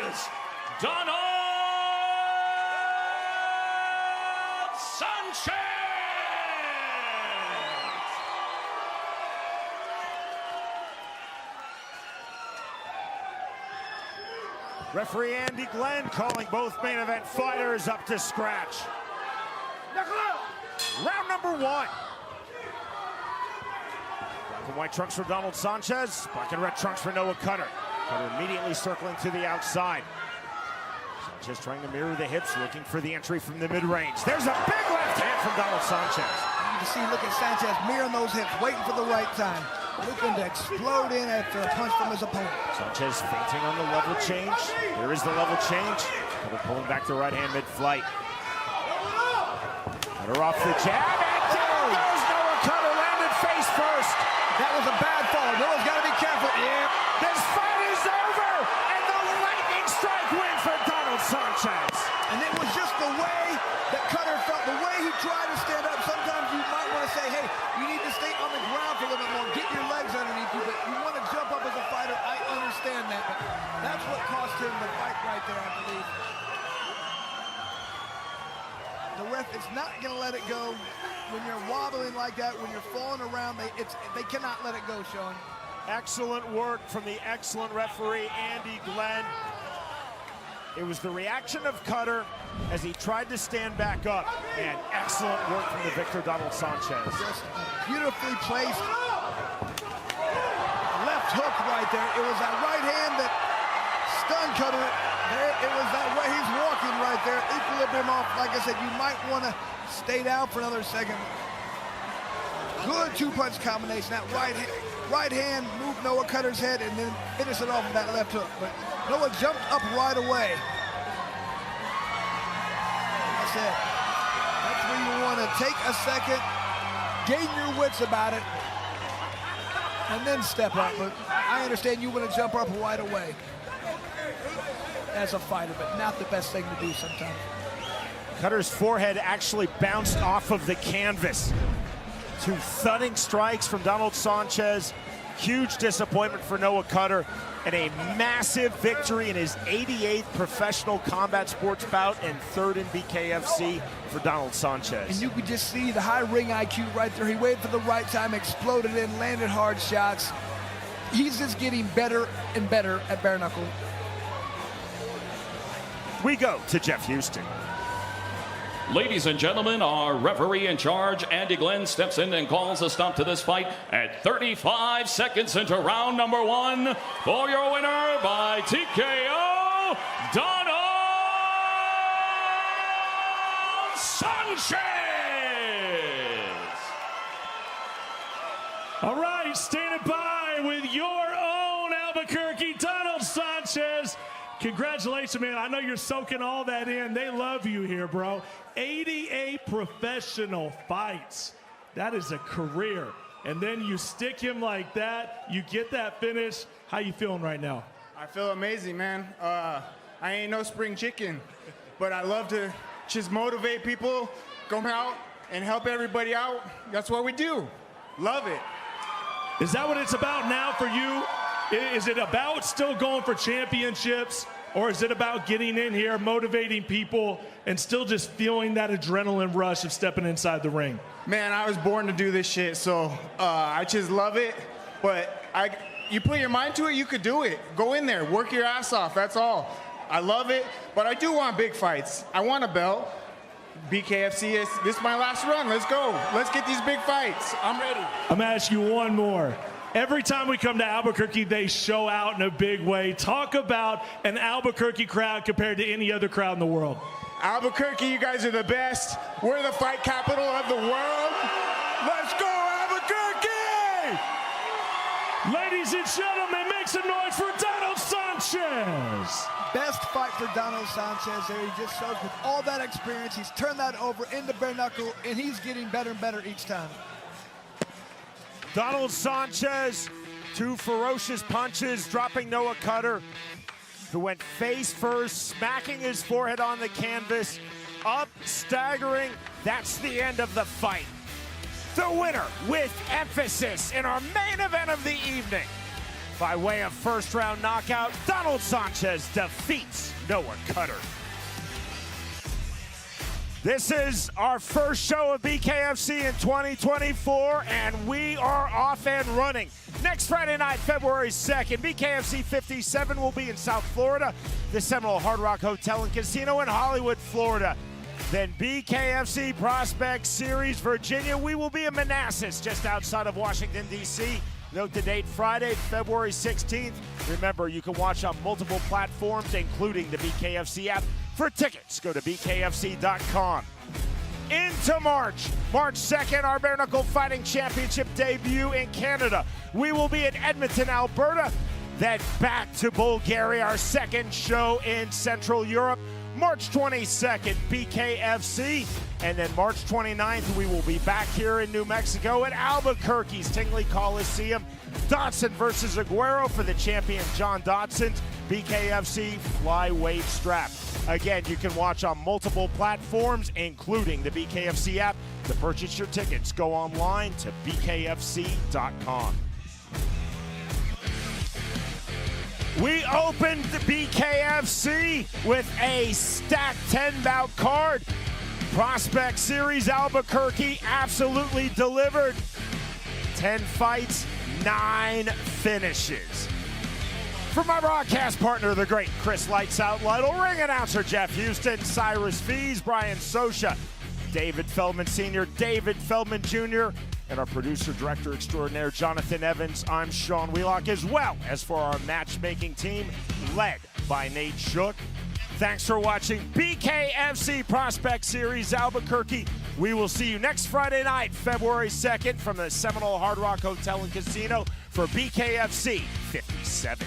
is Donald Sanchez. Referee Andy Glenn calling both main event fighters up to scratch. Round number 1. Black and white trunks for Donald Sanchez. Black and red trunks for Noah Cutter. Cutter immediately circling to the outside. Sanchez trying to mirror the hips, looking for the entry from the mid-range. There's a big left hand from Donald Sanchez. You can see, look at Sanchez mirroring those hips, waiting for the right time. Looking to explode in after a punch from his opponent. Sanchez feinting on the level change. Here is the level change. Cutter pulling back the right hand mid-flight. Cutter off the jab, and down goes Noah Cutter, landed face first. That was a bad fall. Noah's got to be careful. Yeah. This fight is over, and the lightning strike win for Donald Sanchez. And it was just the way that Cutter felt, the way he tried to stand up. Sometimes you might want to say, hey, you need to stay on the ground for a little bit more. Get your legs underneath you, but you want to jump up as a fighter. I understand that, but that's what cost him the fight right there, I believe. The ref is not going to let it go. When you're wobbling like that, when you're falling around, they cannot let it go, Sean. Excellent work from the excellent referee, Andy Glenn. It was the reaction of Cutter as he tried to stand back up, and excellent work from the victor, Donald Sanchez. Just beautifully placed left hook right there. It was that right hand that stunned Cutter. There, it was that way he's walking right there. Equilibrium off. Like I said, you might want to stay down for another second. Good two-punch combination. That right hand moved Noah Cutter's head and then finished it off with that left hook. But Noah jumped up right away. Like I said, that's where you want to take a second, gain your wits about it, and then step up. But I understand you want to jump up right away as a fighter, but not the best thing to do sometimes. Cutter's forehead actually bounced off of the canvas. Two thudding strikes from Donald Sanchez. Huge disappointment for Noah Cutter, and a massive victory in his 88th professional combat sports bout and 3rd in BKFC for Donald Sanchez. And you could just see the high ring IQ right there. He waited for the right time, exploded in, landed hard shots. He's just getting better and better at bare knuckle. We go to Jeff Houston. Ladies and gentlemen, our referee in charge, Andy Glenn, steps in and calls a stop to this fight at 35 seconds into round number 1. For your winner by TKO, Donald Sanchez. All right, standing by with your own Albuquerque, Donald Sanchez. Congratulations, man. I know you're soaking all that in. They love you here, bro. 88 professional fights. That is a career. And then you stick him like that, you get that finish. How you feeling right now? I feel amazing, man. I ain't no spring chicken, but I love to just motivate people, come out and help everybody out. That's what we do. Love it. Is that what it's about now for you? Is it about still going for championships, or is it about getting in here, motivating people, and still just feeling that adrenaline rush of stepping inside the ring? Man, I was born to do this shit, so I just love it. But you put your mind to it, you could do it. Go in there, work your ass off, that's all. I love it, but I do want big fights. I want a belt. BKFC, this is my last run. Let's go. Let's get these big fights. I'm ready. I'm going to ask you one more. Every time we come to Albuquerque, they show out in a big way. Talk about an Albuquerque crowd compared to any other crowd in the world. Albuquerque, you guys are the best. We're the fight capital of the world. Let's go, Albuquerque! Ladies and gentlemen, make some noise for Donald Sanchez. Best fight for Donald Sanchez there. He just shows with all that experience, he's turned that over into bare knuckle, and he's getting better and better each time. Donald Sanchez, two ferocious punches, dropping Noah Cutter, who went face first, smacking his forehead on the canvas. up, staggering. That's the end of the fight. The winner with emphasis in our main event of the evening. By way of first-round knockout, Donald Sanchez defeats Noah Cutter. This is our first show of BKFC in 2024, and we are off and running. Next Friday night, February 2nd, BKFC 57 will be in South Florida, the Seminole Hard Rock Hotel and Casino in Hollywood, Florida. Then BKFC Prospect Series, Virginia, we will be in Manassas, just outside of Washington, D.C. Note the date, Friday, February 16th. Remember, you can watch on multiple platforms, including the BKFC app. For tickets, go to bkfc.com. Into March 2nd, our Bare Knuckle Fighting Championship debut in Canada. We will be in Edmonton, Alberta. Then back to Bulgaria, our second show in Central Europe. March 22nd, BKFC. And then March 29th, we will be back here in New Mexico at Albuquerque's Tingley Coliseum. Dodson versus Aguero for the champion John Dodson's BKFC flyweight strap. Again, you can watch on multiple platforms, including the BKFC app. To purchase your tickets, go online to bkfc.com. We opened the BKFC with a stacked 10-bout card. Prospect Series Albuquerque absolutely delivered. 10 fights, 9 finishes. For my broadcast partner, the great Chris Lights Out Lytle, ring announcer Jeff Houston, Cyrus Fees, Brian Sosha, David Feldman Sr., David Feldman Jr., and our producer, director extraordinaire, Jonathan Evans. I'm Sean Wheelock, as well as for our matchmaking team, led by Nate Shook. Thanks for watching BKFC Prospect Series Albuquerque. We will see you next Friday night, February 2nd, from the Seminole Hard Rock Hotel and Casino for BKFC 57.